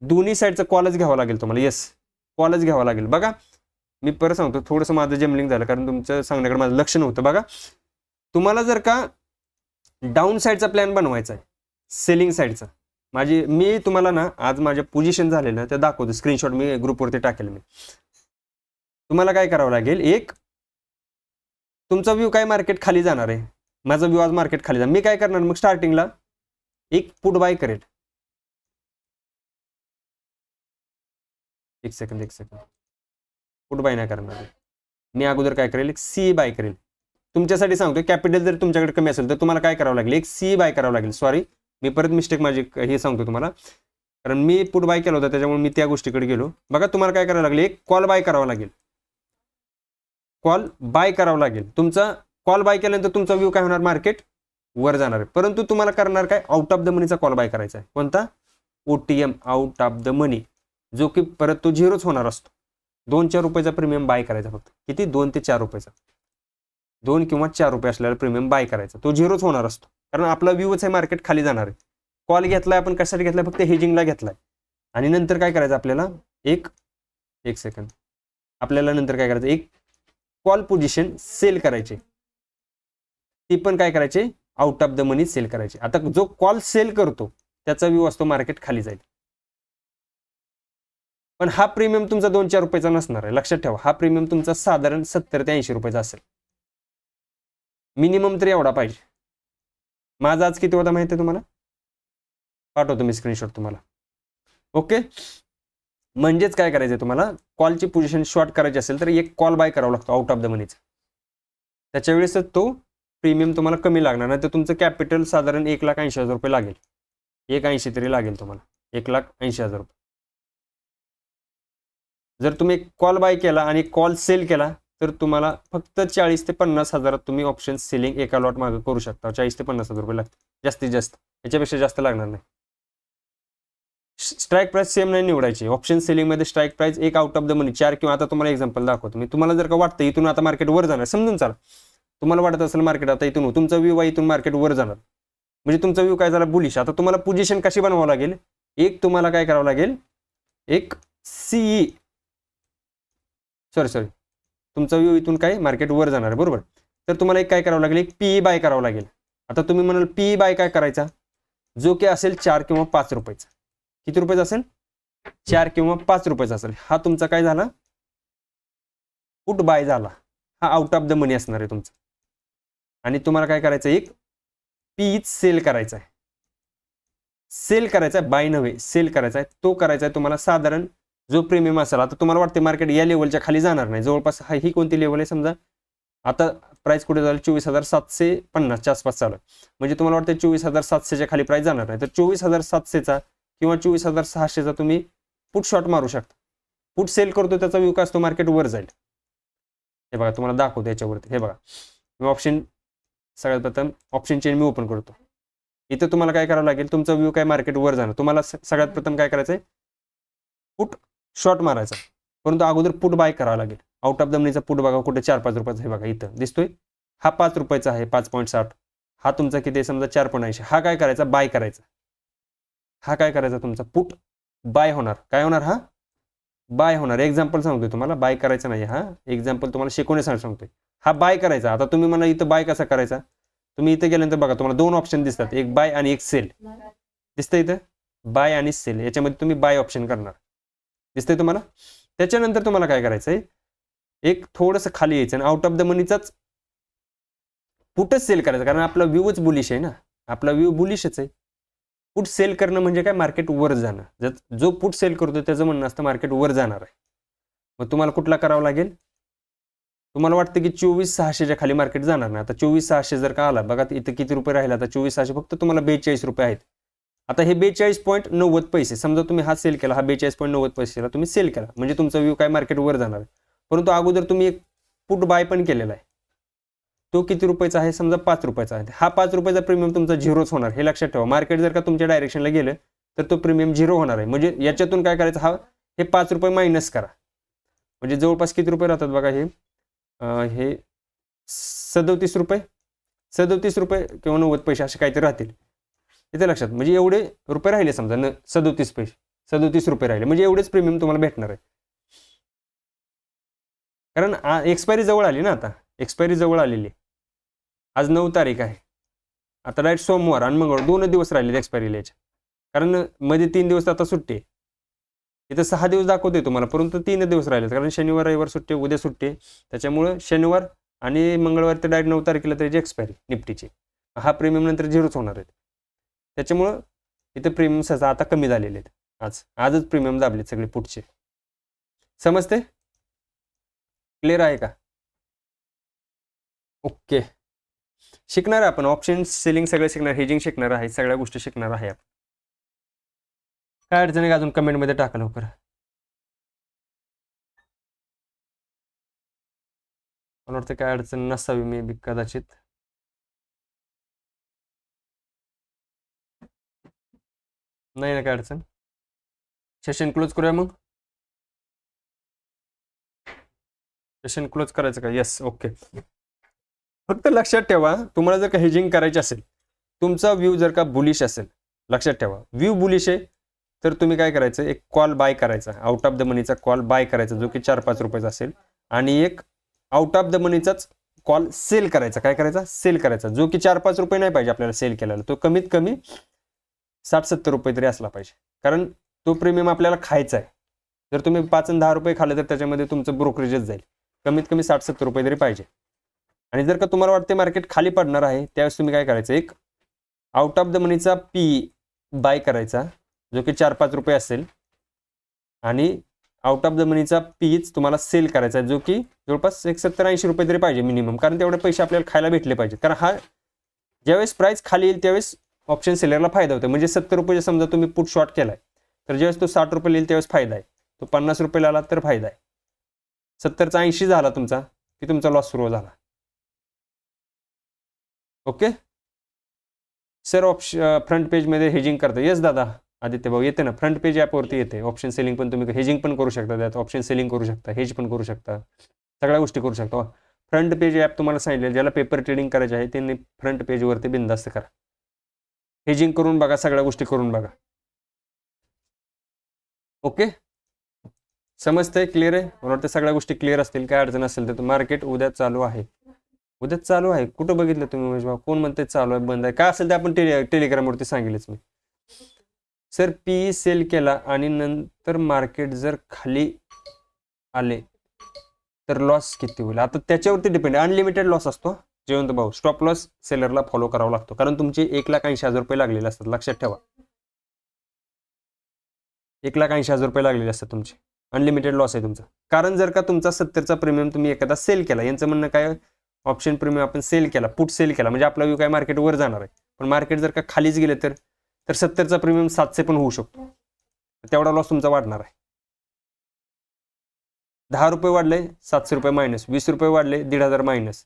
दोन्ही साईडचा कॉलच घ्यावा लागेल तुम्हाला. येस, कॉलच घ्यावा लागेल. बघा मी परत सांगतो, थोडंसं माझं जमलिंग झालं कारण तुमचं सांगण्याकडे माझं लक्ष नव्हतं. बघा तुम्हाला जर का डाऊन साईडचा प्लॅन बनवायचा आहे, सेलिंग साईडचा, मी तुम्हाला ना आज माझ्या पोझिशन झालेलं ते दाखवतो, स्क्रीनशॉट मी ग्रुपवरती टाकेल. मी तुम्हाला काय करावं लागेल, एक तुमचा व्ह्यू काय मार्केट खाली जाणार आहे, माझा व्ह्यू आज मार्केट खाली जाणार. मी काय करणार, मग स्टार्टिंगला एक पुट बाय करेल. एक सेकंद पुट बाय नाही करणार मी. अगोदर काय करेल, एक सी बाय करेल. तुमच्यासाठी सांगतो, कॅपिटल जर तुमच्याकडे कमी असेल तर तुम्हाला काय करावं लागेल, एक सी बाय करावं लागेल. सॉरी, मी परत मिस्टेक माझी हे सांगतो तुम्हाला, कारण मी पुट बाय केला होता त्याच्यामुळे मी त्या गोष्टीकडे गेलो. बघा तुम्हाला काय करावं लागेल, एक कॉल बाय करावा लागेल. कॉल बाय करावं लागेल. तुमचा कॉल बाय केल्यानंतर तुमचा व्ह्यू काय होणार, मार्केट वर जाणार आहे. परंतु तुम्हाला करणार काय, आउट ऑफ द मनीचा कॉल बाय करायचा आहे. कोणता, OTM आउट ऑफ द मनी, जो की परत तो झिरोच होणार असतो. 2-4 रुपयाचा प्रीमियम बाय करायचा फक्त. किती, 2 ते 4 रुपयाचा, 2 किंवा 4 रुपये असलेला प्रीमियम बाय करायचा. तो झिरोच होणार असतो, कारण आपला व्ह्यूच आहे मार्केट खाली जाणार आहे. कॉल घेतलाय आपण कशासाठी घेतलाय, फक्त हेजिंगला घेतलाय. आणि नंतर काय करायचं आपल्याला, एक सेकंड, आपल्याला नंतर काय करायचं, एक कॉल पोझिशन सेल करायची, ती पण काय करायची, out of the money sale करायची. आता जो कॉल सेल करतो त्याचा व्ह्यू असतो मार्केट खाली जाईल. पण हा प्रीमियम तुमचा 2-4 रुपयाचा नसणार आहे, लक्षात ठेवा. हा प्रीमियम तुमचा साधारण 70 ते 80 रुपयाचा असेल, मिनिमम तरी एवढा पाहिजे. माझा आज किती होता माहिती आहे तुम्हाला, पाठवतो मी स्क्रीनशॉट तुम्हाला. ओके, म्हणजेच काय करायचं तुम्हाला, कॉलची पोझिशन शॉर्ट करायची असेल तर एक कॉल बाय करावा लागतो आउट ऑफ द मनीचा. त्याच्या वेळेस तो प्रीमियम तुम्हाला कमी लागणार, नाही तर तुमचं कॅपिटल साधारण 1,80,000 रुपये लागेल. 1,80,000 तरी लागेल तुम्हाला, 1,80,000 रुपये. जर तुम्ही कॉल बाय केला आणि कॉल सेल केला तर तुम्हाला फक्त 40,000 ते 50,000 तुम्ही ऑप्शन सेलिंग एका लॉट मागे करू शकता. 40,000 ते 50,000 रुपये लागतात जास्तीत जास्त, याच्यापेक्षा जास्त लागणार नाही. स्ट्राईक प्राइस सेम नाही निवडायची. ऑप्शन सेलिंग मध्ये स्ट्राईक प्राइस एक आउट ऑफ द मनी 4, किंवा आता तुम्हाला एक्झाम्पल दाखवतो मी. तुम्हाला जर का वाटतं इथून आता मार्केट वर जाणार, समजून चाला, तुम्हाला वाटत असेल मार्केट आता इथून, तुमचा व्ह्यू आहे इथून मार्केट वर जाणार, म्हणजे तुमचा व्ह्यू काय झाला, बुलिश. आता तुम्हाला पोझिशन कशी बनवावं लागेल, एक तुम्हाला काय करावं लागेल, एक सीई सॉरी तुमचा व्ह्यू इथून काय मार्केट वर जाणार आहे, बरोबर. तर तुम्हाला एक काय करावं लागेल, एक पीई बाय करावं लागेल. आता तुम्ही म्हणाल पीई बाय काय करायचा, जो की असेल 4 किंवा 5 रुपयाचा. किती रुपयाचा असेल, 4 किंवा 5 रुपयाचा असेल. हा तुमचा काय झाला, पुट बाय झाला. हा आउट ऑफ द मनी असणार आहे तुमचा. आणि तुम्हाला काय करायचं, एक पीच सेल करायचा आहे. सेल करायचा आहे, बाय नव्हे, सेल करायचा आहे. तो करायचा आहे तुम्हाला साधारण जो प्रीमियम असेल. आता तुम्हाला वाटते मार्केट या लेवलच्या खाली जाणार नाही, जवळपास ही कोणती लेवल आहे, समजा आता प्राइस कुठे झालं, 24,750च्या आसपास चालू आहे. म्हणजे तुम्हाला वाटतं 24,700च्या खाली प्राइस जाणार नाही, तर 24,700चा किंवा 24,600चा तुम्ही पुट शॉर्ट मारू शकता. पुट सेल करतो त्याचा व्ह्यू काय असतो, मार्केट वर जाईल. हे बघा तुम्हाला दाखवतो याच्यावरती. हे बघा मी ऑप्शन, सगळ्यात प्रथम ऑप्शन चेन मी ओपन करतो. इथं तुम्हाला काय करावं लागेल, तुमचा व्ह्यू काय मार्केट वर जाणार. तुम्हाला सगळ्यात प्रथम काय करायचं आहे, पुट शॉर्ट मारायचा, परंतु अगोदर पुट बाय करावा लागेल. आउट ऑफ द मनीचा पुट बघा कुठे 4-5 रुपयाचा, हे बघा इथं दिसतोय, हा 5 रुपयाचा आहे, 5.60. हा तुमचा किती आहे, समजा 4.80. हा काय करायचा, बाय करायचा. हा काय करायचा तुमचा पुट बाय होणार. काय होणार, हा बाय होणार. एक्झाम्पल सांगतोय तुम्हाला, बाय करायचा नाही, हा एक्झाम्पल तुम्हाला शिकवण्यासाठी सांगतोय. हा बाय करायचा. आता तुम्ही म्हणा इथं बाय कसा करायचा, तुम्ही इथं गेल्यानंतर बघा तुम्हाला 2 ऑप्शन दिसतात, एक बाय आणि एक सेल दिसतं. इथं बाय आणि सेल, याच्यामध्ये तुम्ही बाय ऑप्शन करणार, दिसतंय तुम्हाला. त्याच्यानंतर तुम्हाला काय करायचंय, एक थोडंसं खाली यायचं आणि आउट ऑफ द मनीचाच पुटच सेल करायचं, कारण आपला व्ह्यूच बुलिश आहे ना, आपला व्ह्यू बुलिशच आहे. पुट सेल करणं म्हणजे काय, मार्केट वर जाणं. जो पुट सेल करतो त्याचं म्हणणं असतं मार्केट वर जाणार आहे. मग तुम्हाला कुठला करावा लागेल, तुम्हाला वाटतं की 24,600च्या खाली मार्केट जाणार नाही. आता 24,600 जर का आला, बघा इथं किती रुपये राहिले, आता 24,600 फक्त तुम्हाला 42 रुपये आहेत. आता हे 42.90 समजा तुम्ही हा सेल केला, हा 42.90 तुम्ही सेल केला, म्हणजे तुमचा व्ह्यू काय मार्केट वर जाणार आहे. परंतु अगोदर तुम्ही एक पुट बाय पण केलेला आहे, तो किती रुपयाचा आहे, समजा 5 रुपयाचा आहे. हा 5 रुपयाचा प्रीमियम तुमचा झिरोच होणार, हे लक्षात ठेवा. मार्केट जर का तुमच्या डायरेक्शनला गेलं तर तो प्रीमियम झिरो होणार आहे. म्हणजे याच्यातून काय करायचं, हा हे 5 रुपये मायनस करा, म्हणजे जवळपास किती रुपये राहतात बघा, हे 37 रुपये, 37 रुपये किंवा 90 पैसे असे काहीतरी राहतील इथे लक्षात. म्हणजे एवढे रुपये राहिले, समजा 37 पैसे, 37 रुपये राहिले, म्हणजे एवढेच प्रीमियम तुम्हाला भेटणार आहे. कारण एक्सपायरी जवळ आली ना, आता एक्सपायरी जवळ आलेली. आज 9 तारीख आहे, आता डायरेक्ट सोमवार आणि मंगळवार 2 दिवस राहिले एक्सपायरीला याच्या, कारण मध्ये 3 दिवस आता सुट्टी आहे. इथं 6 दिवस दाखवते तुम्हाला, परंतु 3 दिवस राहिले, कारण शनिवार रविवार सुट्टी, उद्या सुट्टी. त्याच्यामुळे शनिवार आणि मंगळवार ते डायरेक्ट 9 तारखेला त्याची एक्सपायरी निफ्टीची. हा प्रीमियम नंतर झिरोच होणार आहे. त्याच्यामुळं इथं प्रीमियम सहसा आता कमी झालेले आहेत. आजच प्रीमियम दाबलेत सगळे पुढचे. समजते, क्लिअर आहे का, ओके. शिकणार आहे आपण ऑप्शन सेलिंग सगळं शिकणार, हेजिंग शिकणार आहे, सगळ्या गोष्टी शिकणार आहे आपण. काय अडचण आहे अजून कमेंटमध्ये टाका लवकर. मला वाटतं काय अडचण नसावी, मी बी कदाचित. नाही ना काय अडचण. सेशन क्लोज करूया मग. सेशन क्लोज करायचं का? Yes, okay. फक्त लक्षात ठेवा, तुम्हाला जर का हेजिंग करायची असेल, तुमचा व्ह्यू जर का बुलिश असेल, लक्षात ठेवा व्ह्यू बुलिश आहे, तर तुम्ही काय करायचं, एक कॉल बाय करायचा, आउट ऑफ द मनीचा कॉल बाय करायचा, जो की 4-5 रुपयाचा असेल, आणि एक आउट ऑफ द मनीचाच कॉल सेल करायचा. काय करायचा? सेल करायचा, जो की 4-5 रुपये नाही पाहिजे आपल्याला सेल केलेला, तो कमीत कमी 60-70 रुपये तरी असला पाहिजे, कारण तो प्रीमियम आपल्याला खायचा आहे. जर तुम्ही 5 आणि 10 रुपये खाल्ले तर त्याच्यामध्ये तुमचं ब्रोकरेजच जाईल. कमीत कमी 60-70 रुपये तरी पाहिजे. आणि जर का तुम्हाला वाटते मार्केट खाली पडणार आहे, त्यावेळेस तुम्ही काय करायचं, एक आउट ऑफ द मनीचा पी बाय करायचा, जो की 4-5 रुपये असेल, आणि आउट ऑफ द मनीचा पीच तुम्हाला सेल करायचा, जो की जवळपास 70-80 रुपये तरी पाहिजे मिनिमम, कारण तेवढे पैसे आपल्याला खायला भेटले पाहिजे. कारण हा ज्यावेळेस प्राइस खाली येईल त्यावेळेस ऑप्शन सेलरला फायदा होतो. म्हणजे 70 रुपये समजा तुम्ही पुट शॉर्ट केलाय, तर ज्यावेळेस तो 60 रुपये येईल त्यावेळेस फायदा आहे. तो 50 रुपये आला तर फायदा आहे. 70चा 80 झाला तुमचा, की तुमचा लॉस सुरू झाला. ओके सर, फ्रंट पेजमध्ये हेजिंग करता? येस दादा आदित्य भाऊ, येते ना, फ्रंट पेज ॲपवरती येते. ऑप्शन सेलिंग पण तुम्ही हेजिंग पण करू शकता, त्यात ऑप्शन सेलिंग करू शकता, हेज पण करू शकता, सगळ्या गोष्टी करू शकता. फ्रंट पेज ॲप तुम्हाला सांगितलं, ज्याला पेपर ट्रेडिंग करायचे आहे त्यांनी फ्रंट पेजवरती बिंदास्त करा, हेजिंग करून बघा, सगळ्या गोष्टी करून बघा. ओके, समजतंय? क्लिअर आहे? मला वाटतं सगळ्या गोष्टी क्लिअर असतील. काय अडचण असेल तर मार्केट उद्या चालू आहे. उद्या चालू आहे? कुठं बघितलं तुम्ही महेश भाऊ? कोण म्हणते चालू आहे बंद आहे? काय असेल ते आपण टेलिग्रामवरती सांगेलच मी. सर पी सेल केला आणि नंतर मार्केट जर खाली आले तर लॉस किती होईल? आता त्याच्यावरती डिपेंड आहे. अनलिमिटेड लॉस असतो जयवंत भाऊ. स्टॉप लॉस सेलरला फॉलो करावा लागतो, कारण तुमचे 1,80,000 रुपये लागलेले असतात. लक्षात ठेवा, 1,80,000 रुपये लागलेले असतात तुमचे. अनलिमिटेड लॉस आहे तुमचा. कारण जर का तुमचा 70चा प्रीमियम तुम्ही एखादा सेल केला, यांचं म्हणणं काय, ऑप्शन प्रीमियम आपण सेल केला, पुट सेल केला, म्हणजे आपला व्यू काय मार्केट वर जाणार आहे. पण मार्केट जर का खालीच गेले तर 70चा प्रीमियम 700 पण होऊ शकतो. तेवढा लॉस तुमचा वाढणार आहे. 10 रुपये वाढले 700 रुपये मायनस, 20 रुपये वाढले 1,500 मायनस.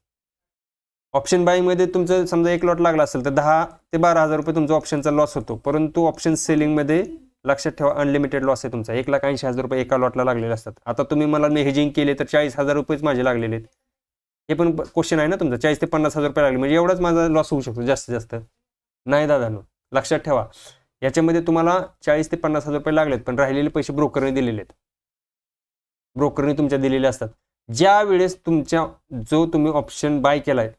ऑप्शन बाईंगमध्ये तुमचं समजा एक लॉट लागला असेल तर 10 ते 12,000 रुपये तुमचा ऑप्शनचा लॉस होतो. परंतु ऑप्शन सेलिंगमध्ये लक्षात ठेवा अनलिमिटेड लॉस आहे तुमचा. 1,80,000 रुपये एका लॉटला लागलेले असतात. आता तुम्ही मला हेजिंग केले तर 40,000 रुपयेच माझे लागलेले आहेत. हे पण क्वेश्चन आहे ना तुमचा. 40 ते 50,000 रुपये लागले म्हणजे एवढाच माझा लॉस होऊ शकतो, जास्तीत जास्त नाही दादांनो. लक्षात ठेवा, याच्यामध्ये तुम्हाला 40 ते 50,000 रुपये लागलेत, पण राहिलेले पैसे ब्रोकरने दिलेले आहेत. ब्रोकरने तुमच्या दिलेले असतात. ज्या वेळेस तुमच्या जो तुम्ही ऑप्शन बाय केलाय,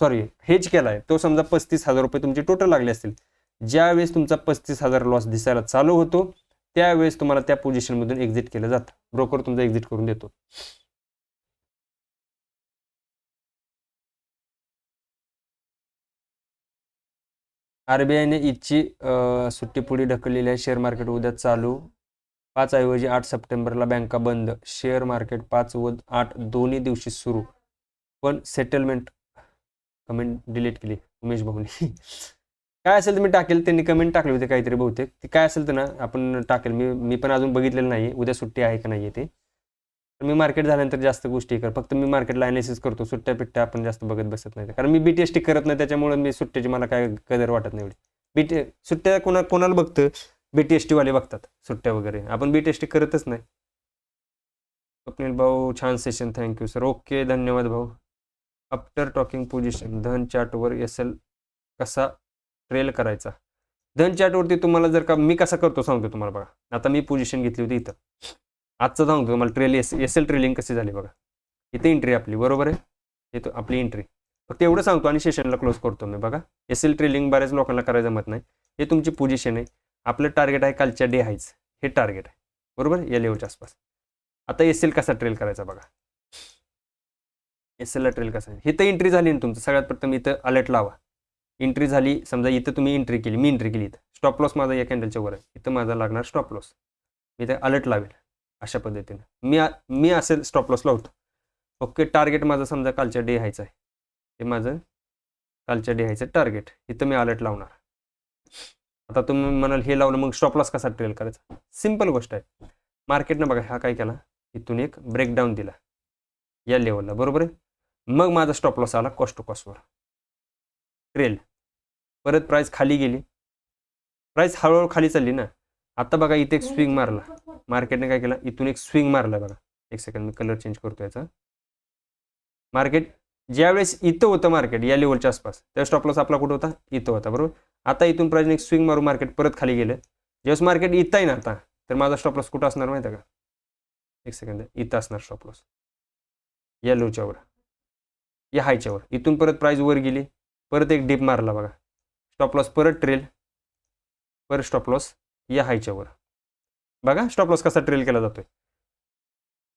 सॉरी हेज केलाय, तो समजा 35,000 रुपये तुमचे टोटल लागले असतील. ज्या वेळेस तुमचा 35,000 लॉस दिसायला चालू होतो त्यावेळेस तुम्हाला त्या पोझिशनमधून एक्झिट केलं जातं. ब्रोकर तुमचा एक्झिट करून देतो. आरबीआयने ईदची सुट्टी पुढे ढकललेली आहे. शेअर मार्केट उद्या चालू. 5 ऐवजी 8 सप्टेंबरला बँका बंद. शेअर मार्केट 5 व 8 दोन्ही दिवशी सुरू, पण सेटलमेंट. कमेंट डिलीट केली उमेश भाऊनी. काय असेल तर मी टाकेल, त्यांनी कमेंट टाकली होती काहीतरी बहुतेक. ते काय असेल तर ना आपण टाकेल. मी पण अजून बघितलेलं नाही उद्या सुट्टी आहे का नाही ते. मी मार्केट झाल्यानंतर जास्त गोष्टी कर, फक्त मी मार्केटला अनालिसिस करतो. सुट्ट्या पिट्ट्या आपण जास्त बघत बसत नाही, कारण मी बीटीएसटी करत नाही. त्याच्यामुळे मी सुट्ट्याची मला काय कदर वाटत नाही एवढी. सुट्ट्या कोणाला बघतं, बीटीएसटी वाले बघतात सुट्ट्या वगैरे. आपण बीटीएसटी करतच नाही. स्वप्नील भाऊ छान सेशन, थँक्यू सर. ओके धन्यवाद भाऊ. आफ्टर टॉकिंग पोझिशन धन चार्टवर एसएल कसा ट्रेल करायचा? धन चार्टवरती तुम्हाला जर का मी कसा करतो सांगतो तुम्हाला. बघा आता मी पोझिशन घेतली होती इथं, आजचं सांगतो तुम्हाला. ट्रेल एसएल ट्रेलिंग कशी झाली बघा. इथे एंट्री आपली, बरोबर आहे, इथं आपली एंट्री. फक्त एवढं सांगतो आणि सेशनला क्लोज करतो मी. बघा एसएल ट्रेलिंग बऱ्याच लोकांना करायला जमत नाही. हे तुमची पोझिशन आहे. आपलं टार्गेट आहे कालच्या डे हायच, हे टार्गेट आहे बरोबर या लेवलच्या आसपास. आता एसएल कसा ट्रेल करायचा बघा. एसएलला ट्रेल कसा, हे तर एंट्री झाली ना तुमचं. सगळ्यात प्रथम इथं अलर्ट लावा. एंट्री झाली समजा, इथं तुम्ही एंट्री केली, मी एंट्री केली, इथं स्टॉप लॉस माझा या कॅन्डलच्या वर आहे, इथं माझा लागणार स्टॉप लॉस. मी इथं अलर्ट लावेल अशा पद्धतीनं. मी असेल स्टॉप लॉस लावतो. ओके, टार्गेट माझं समजा कालच्या डे हायचं आहे, हे माझं कालच्या डे हायचं टार्गेट. इथं मी अलर्ट लावणार. आता तुम्ही म्हणाल हे लावलं मग स्टॉप लॉस कसा ट्रेल करायचा? सिंपल गोष्ट आहे. मार्केटनं बघा हा काय केला, इथून एक ब्रेकडाऊन दिला या लेवलला, बरोबर आहे. मग माझा स्टॉप लॉस आला कॉस्ट टू कॉस्टवर ट्रेल. परत प्राइस खाली गेली, प्राइस हळूहळू खाली चालली ना. आता बघा इथे एक स्विंग मारला, मार्केटने काय केलं, इथून एक स्विंग मारला बघा. एक सेकंड, मी कलर चेंज करतो याचा. मार्केट ज्यावेळेस इथं होतं मार्केट या लेवलच्या आसपास, त्या स्टॉप लॉस आपला कुठं होता, इथं होता बरोबर. आता इथून प्राइसने एक स्विंग मारून मार्केट परत खाली गेलं. ज्यावेळेस मार्केट इथं आहे ना आता, तर माझा स्टॉप लॉस कुठं असणार माहिती आहे का, एक सेकंद, इथं असणार स्टॉप लॉस, या लोच्यावर, या हायच्यावर. इथून परत प्राइस वर गेली, परत एक डिप मारला बघा, स्टॉप लॉस परत ट्रेल, परत स्टॉप लॉस या हायच्यावर. बघा स्टॉप लॉस कसा ट्रेल केला जातोय.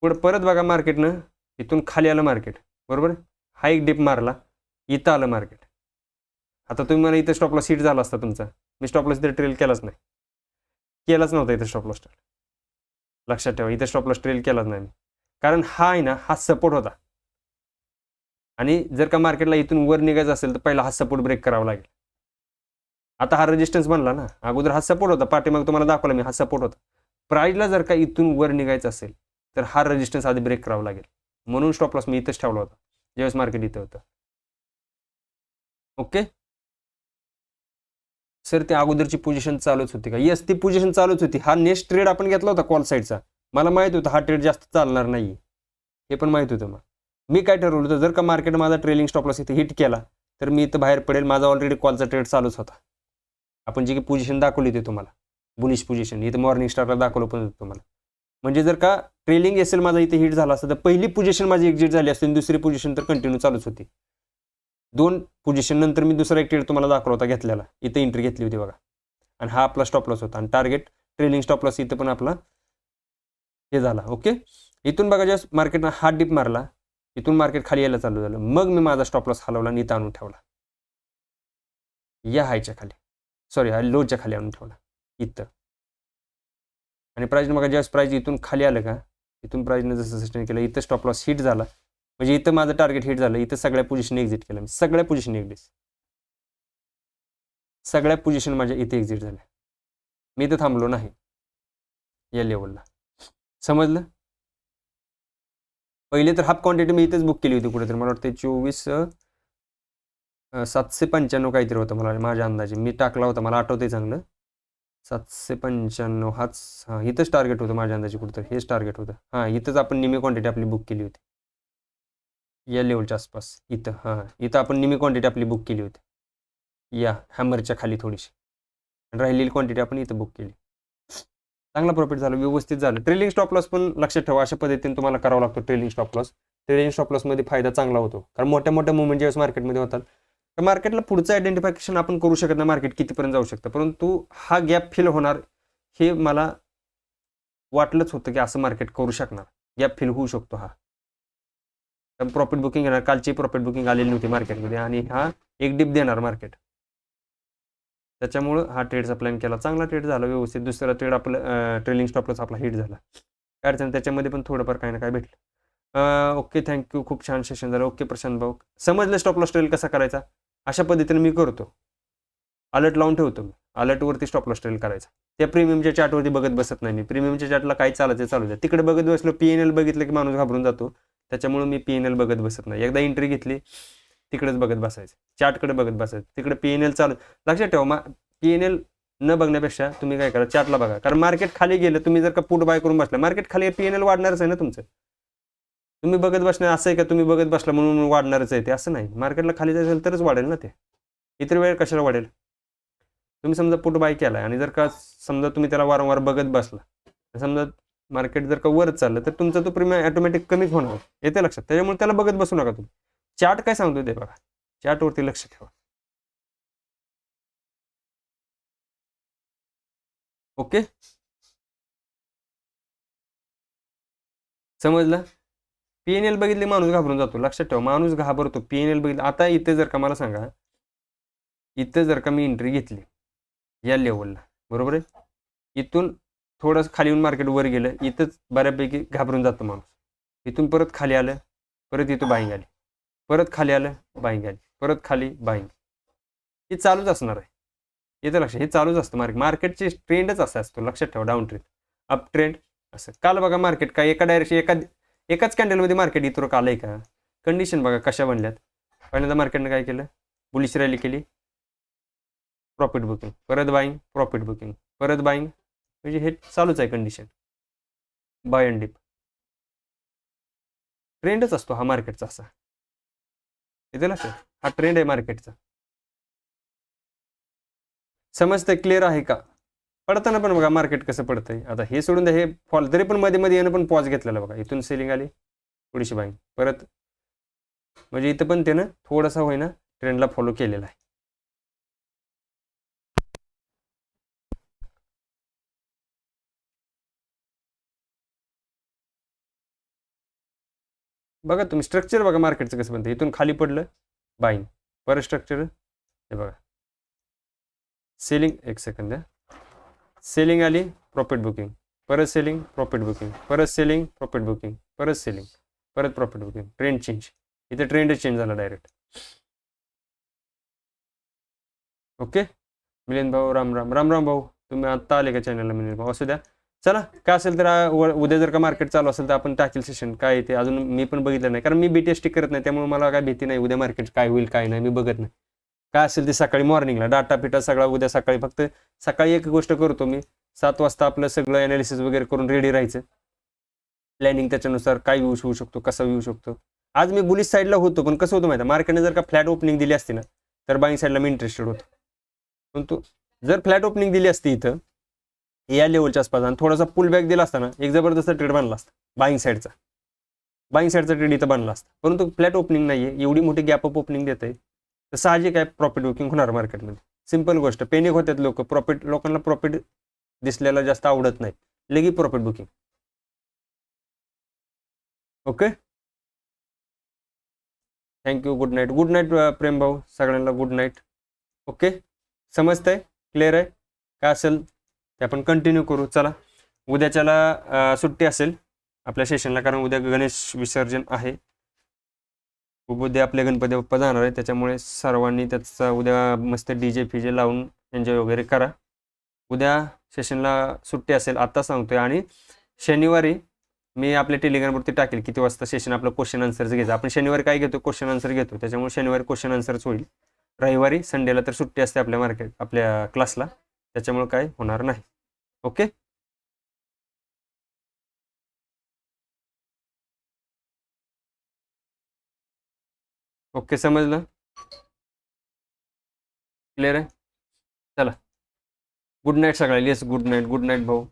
पुढे परत बघा मार्केटनं इथून खाली आलं मार्केट बरोबर, हा एक डिप मारला, इथं आलं मार्केट. आता तुम्ही मला इथं स्टॉप लॉस हिट झाला असता तुमचा, मी स्टॉप लॉस इथे ट्रेल केलाच नाही, केलाच नव्हता इथं स्टॉप लॉस ट्रेल. लक्षात ठेवा, इथं स्टॉप लॉस ट्रेल केलाच नाही, कारण हा आहे ना, हा सपोर्ट होता. आणि जर का मार्केटला इथून वर निघायचं असेल तर पहिला हा सपोर्ट ब्रेक करावा लागेल. आता हा रेजिस्टन्स बनला ना, अगोदर हा सपोर्ट होता, पाठीमाग तुम्हाला दाखवला मी, हा सपोर्ट होता. प्राइसला जर का इथून वर निघायचं असेल तर हा रेजिस्टन्स आधी ब्रेक करावा लागेल. म्हणून स्टॉप लॉस मी इथंच ठेवला होता ज्यावेळेस मार्केट इथं होतं. ओके सर, ते अगोदरची पोझिशन चालूच होती का? येस, ती पोझिशन चालूच होती. हा नेक्स्ट ट्रेड आपण घेतला होता कॉल साईडचा, मला माहित होतं हा ट्रेड जास्त चालणार नाही, हे पण माहित होतं. मग मी काय ठरवलं होतं, जर का मार्केट माझा ट्रेलिंग स्टॉप लॉस इथे हिट केला तर मी इथं बाहेर पडेल. माझा ऑलरेडी कॉलचा ट्रेड चालूच होता. आपण जी काही पोझिशन दाखवली होती तुम्हाला, बुलिश पोझिशन, इथं मॉर्निंग स्टारला दाखवलं पण होतं तुम्हाला. म्हणजे जर का ट्रेलिंग एसेल माझा इथे हिट झाला असतं तर पहिली पोझिशन माझी एक्झिट झाली असती, दुसरी पोझिशन तर कंटिन्यू चालूच होती. 2 पोझिशन नंतर मी दुसरा एक ट्रेड तुम्हाला दाखवला होता घेतलेला, इथं एंट्री घेतली होती बघा, आणि हा आपला स्टॉप लॉस होता. आणि टार्गेट ट्रेलिंग स्टॉप लॉस इथं पण आपला हे झाला. ओके, इथून बघा ज्या मार्केटनं हा डिप मारला, इथून मार्केट खाली यायला चालू झालं, मग मी माझा स्टॉप लॉस हलवला आणि इथं आणून ठेवला, या हायच्या खाली, सॉरी हा लोच्या खाली आणून ठेवला इथं. आणि प्राईजनं बघा ज्यावेळेस प्राईज इथून खाली आलं का, इथून प्राईजनं जसं सस्टेन केलं, इथं स्टॉप लॉस हिट झाला, म्हणजे इथं माझं टार्गेट हिट झालं. इथं सगळ्या पोझिशन एक्झिट केलं मी, सगळ्या पोझिशन एक्झिट, सगळ्या पोझिशन माझ्या इथे एक्झिट झाल्या. मी इथं थांबलो नाही या लेवलला, समजलं. पहिले तर हाफ क्वांटिटी मी इथेच बुक केली होती कुठेतरी, मला वाटतं 795 काहीतरी होतं मला माझ्या अंदाजे, मी टाकला होता, मला आठवतंय चांगलं. 795 हाच, हां इथंच टार्गेट होतं माझ्या अंदाजे कुठेतरी, हेच टार्गेट होतं. हां इथंच आपण निमी क्वांटिटी आपली बुक केली होती या लेवलच्या आसपास. इथं हां, इथं आपण निमी क्वांटिटी आपली बुक केली होती या हॅमरच्या खाली थोडीशी, राहिलेली क्वांटिटी आपण इथं बुक केली. चांगला प्रॉफिट झालं, व्यवस्थित झालं. ट्रेलिंग स्टॉप लॉस पण लक्षात ठेवा, अशा पद्धतीने तुम्हाला करावा लागतो trailing stop loss. Trailing stop लॉसमध्ये फायदा चांगला होतो, कारण मोठ्या मोठ्या मुवमेंट ज्यावेळेस मार्केटमध्ये होतात तर मार्केटला पुढचं आयडेंटिफिकेशन आपण करू शकत नाही मार्केट कितीपर्यंत जाऊ शकतं, परंतु हा गॅप फिल होणार हे मला वाटलंच होतं की असं मार्केट करू शकणार, गॅप फिल होऊ शकतो हा. प्रॉफिट बुकिंग येणार, कालची प्रॉफिट बुकिंग आलेली नव्हती मार्केटमध्ये, आणि हा एक डिप देणार मार्केट, त्याच्यामुळं हा ट्रेडचा प्लॅन केला. चांगला ट्रेड झाला व्यवस्थित. दुसरा ट्रेड आपलं ट्रेलिंग स्टॉप लॉस आपला हिट झाला, काय अडचण, त्याच्यामध्ये पण थोडंफार काही ना काय भेटलं. ओके, थँक्यू, खूप छान सेशन झालं. ओके प्रशांत भाऊ, समजलं स्टॉप लॉस ट्रेल कसा करायचा, अशा पद्धतीने मी करतो. अलर्ट लावून ठेवतो मी, अलर्टवरती स्टॉप लॉस ट्रेल करायचा. त्या प्रीमियमच्या चार्टवरती बघत बसत नाही मी, प्रीमियमच्या चार्टला काय चालायचं चालू द्या, तिकडे बघत बसलो PNL बघितलं की माणूस घाबरून जातो, त्याच्यामुळे मी PNL बघत बसत नाही. एकदा एंट्री घेतली तिकडेच बघत बसायचं, चार्टकडे बघत बसायचं, तिकडे PNL चालू. लक्षात ठेवा, PNL न बघण्यापेक्षा तुम्ही काय करा, चार्टला बघा, कारण मार्केट खाली गेलं, तुम्ही जर का पुट बाय करून बसला, मार्केट खाली PNL वाढणारच आहे ना तुमचं. तुम्ही बघत बसणार असं आहे का, तुम्ही बघत बसला म्हणून वाढणारच आहे ते, असं नाही. मार्केटला खाली जायचं असेल तरच वाढेल ना ते, इतर वेळ कशाला वाढेल. तुम्ही समजा पुट बाय केलाय आणि जर का समजा तुम्ही त्याला वारंवार बघत बसला, समजा मार्केट जर का वरच चाललं तर तुमचा तो प्रीमियम ऑटोमॅटिक कमीच होणार, येते लक्षात. त्याच्यामुळे त्याला बघत बसू नका तुम्ही. चार्ट काय सांगतो ते बघा, चार्टवरती लक्ष ठेवा. ओके, समजलं. PNL बघितले माणूस घाबरून जातो, लक्षात ठेवा, माणूस घाबरतो PNL बघितलं. आता इथे जर का मला सांगा, इथं जर का मी एंट्री घेतली या लेवलला, बरोबर आहे, इथून थोडंसं खाली येऊन मार्केट वर गेलं, इथंच बऱ्यापैकी घाबरून जातो माणूस. इथून परत खाली आलं, परत इथं बाईंग आली, परत खाली आलं, बाईंग आली, परत खाली बाईंग, हे चालूच असणार आहे. येतं लक्षात, हे चालूच असतं. मार्केटचे ट्रेंडच असा असतो, लक्षात ठेवा. डाऊन ट्रेंड, अप ट्रेंड, असं. काल बघा मार्केट काय एका डायरेक्शन एकाच कॅन्डलमध्ये मार्केट इथं काल आहे का, कंडिशन बघा कशा बनल्यात. पहिल्यांदा मार्केटनं काय केलं, बुलिश रॅली केली, प्रॉफिट बुकिंग, परत बाईंग, प्रॉफिट बुकिंग, परत बाईंग, म्हणजे हे चालूच आहे कंडिशन. बाय अँड डिप ट्रेंडच असतो हा मार्केटचा असा. इथे लक्षात, हा ट्रेंड आहे मार्केटचा. समजतंय, क्लिअर आहे का? पडताना पण बघा मार्केट कसं पडतंय. आता हे सोडून द्या, हे फॉल तरी पण मध्ये मध्ये येणं पण पॉज घेतलेला बघा. इथून सेलिंग आली, थोडीशी बाईंग, परत म्हणजे इथं पण त्यानं थोडासा होईना ट्रेंडला फॉलो केलेला आहे. बघा तुम्ही स्ट्रक्चर बघा मार्केटचं कसं बनतं. इथून खाली पडलं बाईंग, परत स्ट्रक्चर हे बघा, सेलिंग, एक सेकंद द्या, सेलिंग आली, प्रॉफिट बुकिंग, परत सेलिंग, प्रॉफिट बुकिंग, परत सेलिंग, प्रॉफिट बुकिंग, परत सेलिंग, परत प्रॉफिट बुकिंग, ट्रेंड चेंज. इथे ट्रेंडच चेंज झाला डायरेक्ट. ओके, मिलिंद भाऊ राम राम. राम राम भाऊ, तुम्ही आत्ता आले का चॅनलला? मिलिंद भाऊ असू द्या. चला, काय असेल तर उद्या जर का मार्केट चालू असेल तर आपण टाकेल सेशन. काय ते अजून मी पण बघितलं नाही, कारण मी BTST करत नाही, त्यामुळे मला काय भीती नाही. उद्या मार्केट काय होईल काय नाही मी बघत नाही. काय असेल ते सकाळी मॉर्निंगला डाटा पिटा सगळा उद्या सकाळी. फक्त सकाळी एक गोष्ट करतो मी, 7 वाजता आपलं सगळं ॲनालिसिस वगैरे करून रेडी राहायचं. प्लॅनिंग त्याच्यानुसार काय होऊ शकतो, कसा येऊ शकतो. आज मी बुलिश साईडला होतो, पण कसं होतं माहिती आहे, मार्केटने जर का फ्लॅट ओपनिंग दिली असती ना तर बाईंग साईडला मी इंटरेस्टेड होतो. परंतु जर फ्लॅट ओपनिंग दिली असती इथं या लेवलच्या आसपास आणि थोडासा पुल बॅक दिला असता ना, एक जबरदस्त ट्रेड बनला असता बाईंग साईडचा. बाईंग साईडचा ट्रेड इथं बनला असता, परंतु फ्लॅट ओपनिंग नाही आहे, एवढी मोठी गॅप अप ओपनिंग देत आहे, तर साहजिक आहे प्रॉफिट बुकिंग होणार मार्केटमध्ये. सिंपल गोष्ट, पेनिक होतात लोक. लोकांना प्रॉफिट दिसलेला जास्त आवडत नाही, लगी profit booking. Okay, thank you. Good night. Good night Prem भाऊ, सगळ्यांना गुड नाईट. ओके, समजतंय, क्लिअर आहे. काय असेल ते आपण कंटिन्यू करू. चला, उद्याच्याला सुट्टी असेल आपल्या सेशनला, कारण उद्या गणेश विसर्जन आहे. उद्या आपले गणपती बाप्पा जाणार आहे, त्याच्यामुळे सर्वांनी त्याचा उद्या मस्त DJ फिजे लावून एन्जॉय वगैरे करा. उद्या सेशनला सुट्टी असेल आता सांगतोय. आणि शनिवारी मी आपल्या टेलिग्रामवरती टाकेल किती वाजता सेशन आपलं क्वेश्चन आन्सरचं घ्यायचं. आपण शनिवारी काय घेतो, क्वेश्चन आन्सर घेतो, त्याच्यामुळे शनिवारी क्वेश्चन आन्सरच होईल. रविवारी संडेला तर सुट्टी असते आपल्या क्लासला, त्याच्यामुळे काय होणार नाही. ओके, ओके, समजलं, क्लिअर आहे. चला, गुड नाईट सगळ्याला. Yes, good night. Good night भाऊ.